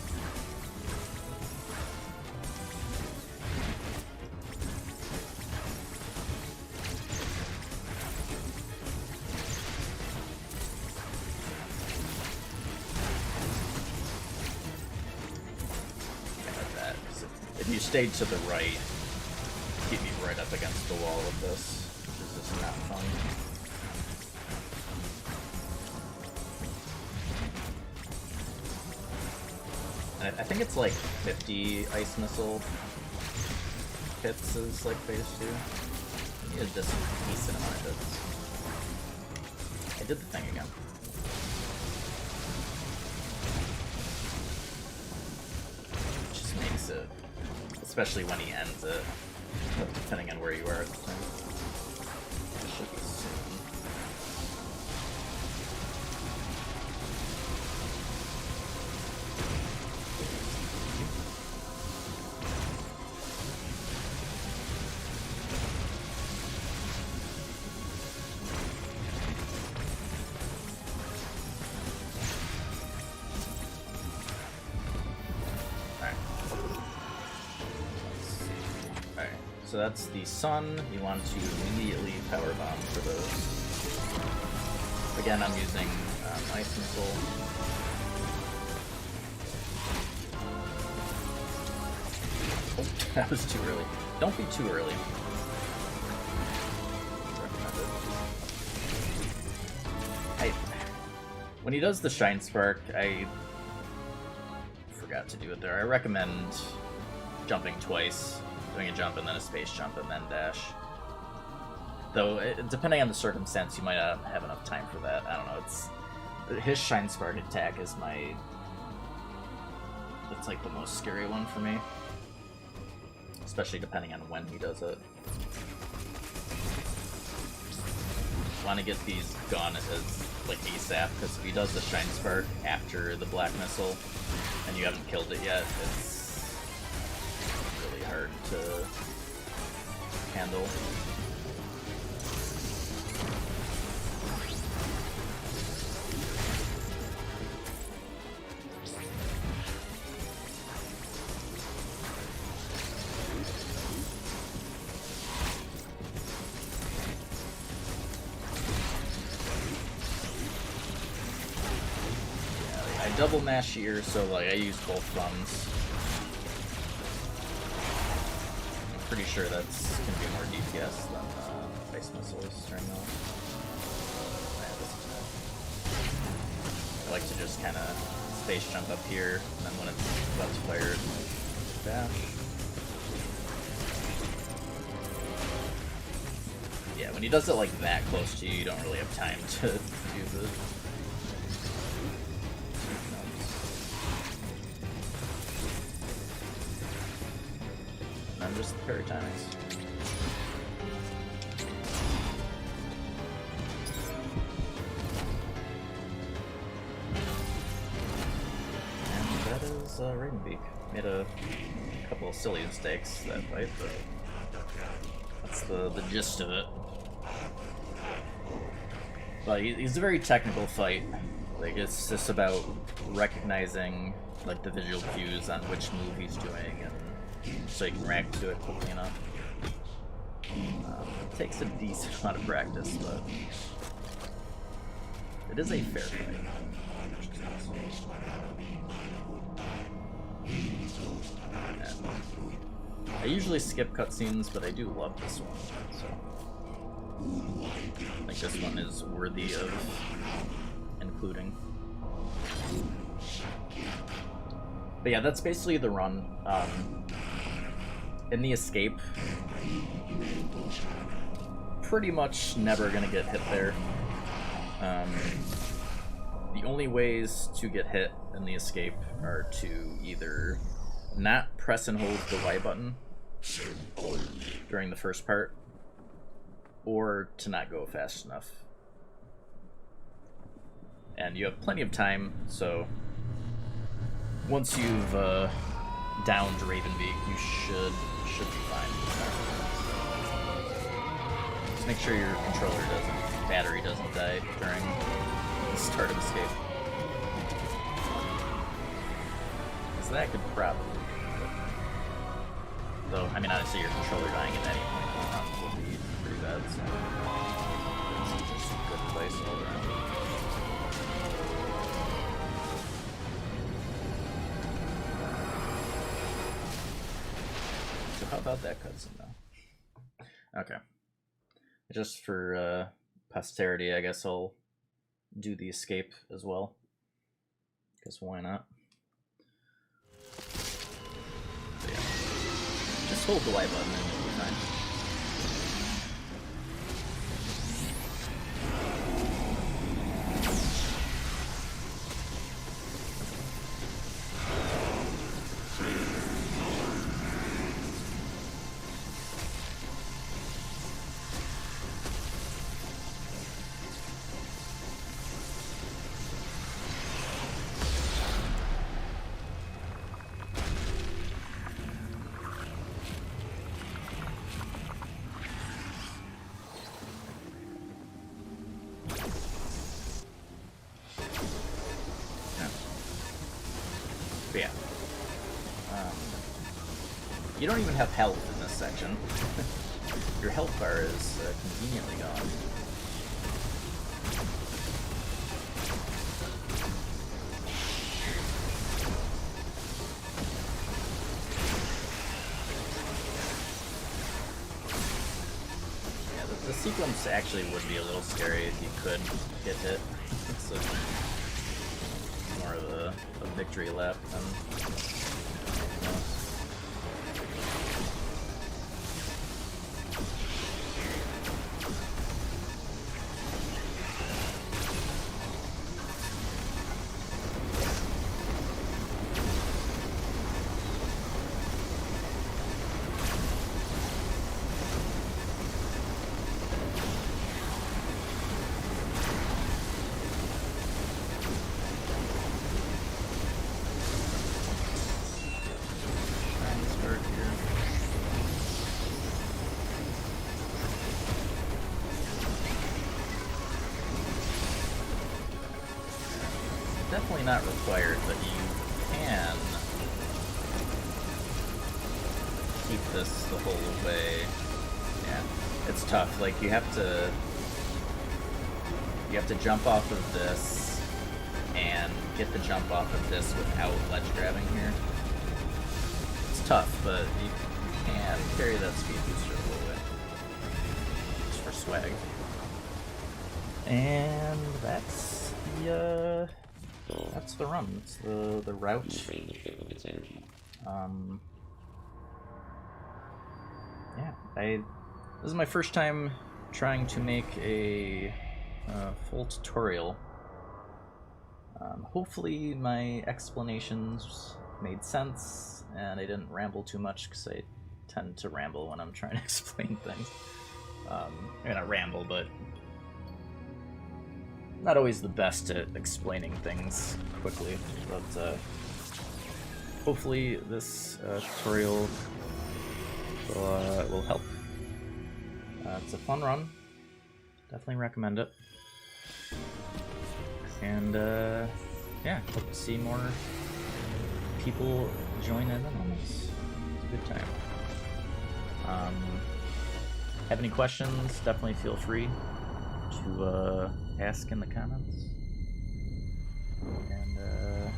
If you stayed to the right, keep me right up against the wall with this, which is just not fun. And I think it's like 50 ice missile hits is like phase 2. You need a decent amount of hits. I did the thing again. It just makes it, especially when he ends it, depending on where you are at the time. It should be soon. So that's the sun. You want to immediately power bomb for those. Again, I'm using ice missile. Oh, that was too early. Don't be too early. When he does the Shine Spark, I forgot to do it there. I recommend jumping twice. Doing a jump and then a space jump and then dash. Though, depending on the circumstance, you might not have enough time for that. I don't know, his Shine Spark attack is it's like the most scary one for me. Especially depending on when he does it. Want to get these gone as like ASAP, because if he does the Shine Spark after the Black Missile and you haven't killed it yet, it's hard to handle. double mash here, so like I use both thumbs. I'm pretty sure that's gonna be more DPS than ice missiles during the. I like to just kind of space jump up here, and then when it's about to fire, dash. Yeah, when he does it like that close to you, you don't really have time to do the. And then just parry timings. Raven Beak. Made a couple of silly mistakes that fight, but that's the gist of it. But he's a very technical fight. Like, it's just about recognizing like the visual cues on which move he's doing, and so you can react to it quickly enough. It takes a decent amount of practice, but it is a fair fight. I usually skip cutscenes, but I do love this one, so I think this one is worthy of including. But yeah, that's basically the run. In the escape, pretty much never gonna get hit there. The only ways to get hit in the escape are to either not press and hold the Y button during the first part, or to not go fast enough. And you have plenty of time, so once you've downed Raven Beak, you should be fine. Just make sure your battery doesn't die during the start of escape. Because that could probably. Though, I mean, honestly, your controller dying at any point will be pretty bad, so it's just a good place all around. So how about that cutscene, though? Okay. Just for posterity, I guess I'll do the escape as well. Because why not? Just hold the Y button and it'll be fine. Yeah. You don't even have health in this section. Your health bar is conveniently gone. Yeah, the sequence actually would be a little scary if you could get hit. It's more of a victory lap than definitely not required, but you can keep this the whole way. Yeah, it's tough. Like you have to jump off of this and get the jump off of this without ledge grabbing here. It's tough, but you can carry that speed booster a little bit. Just for swag. And that's the run. That's the route. Yeah, this is my first time trying to make a full tutorial. Hopefully my explanations made sense and I didn't ramble too much, because I tend to ramble when I'm trying to explain things. Not ramble, but not always the best at explaining things quickly. But hopefully this tutorial will help. It's a fun run. Definitely recommend it. And yeah, hope to see more people join in on this. It's a good time. Have any questions? Definitely feel free to ask in the comments. And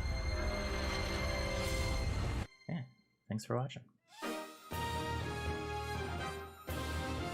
yeah, thanks for watching.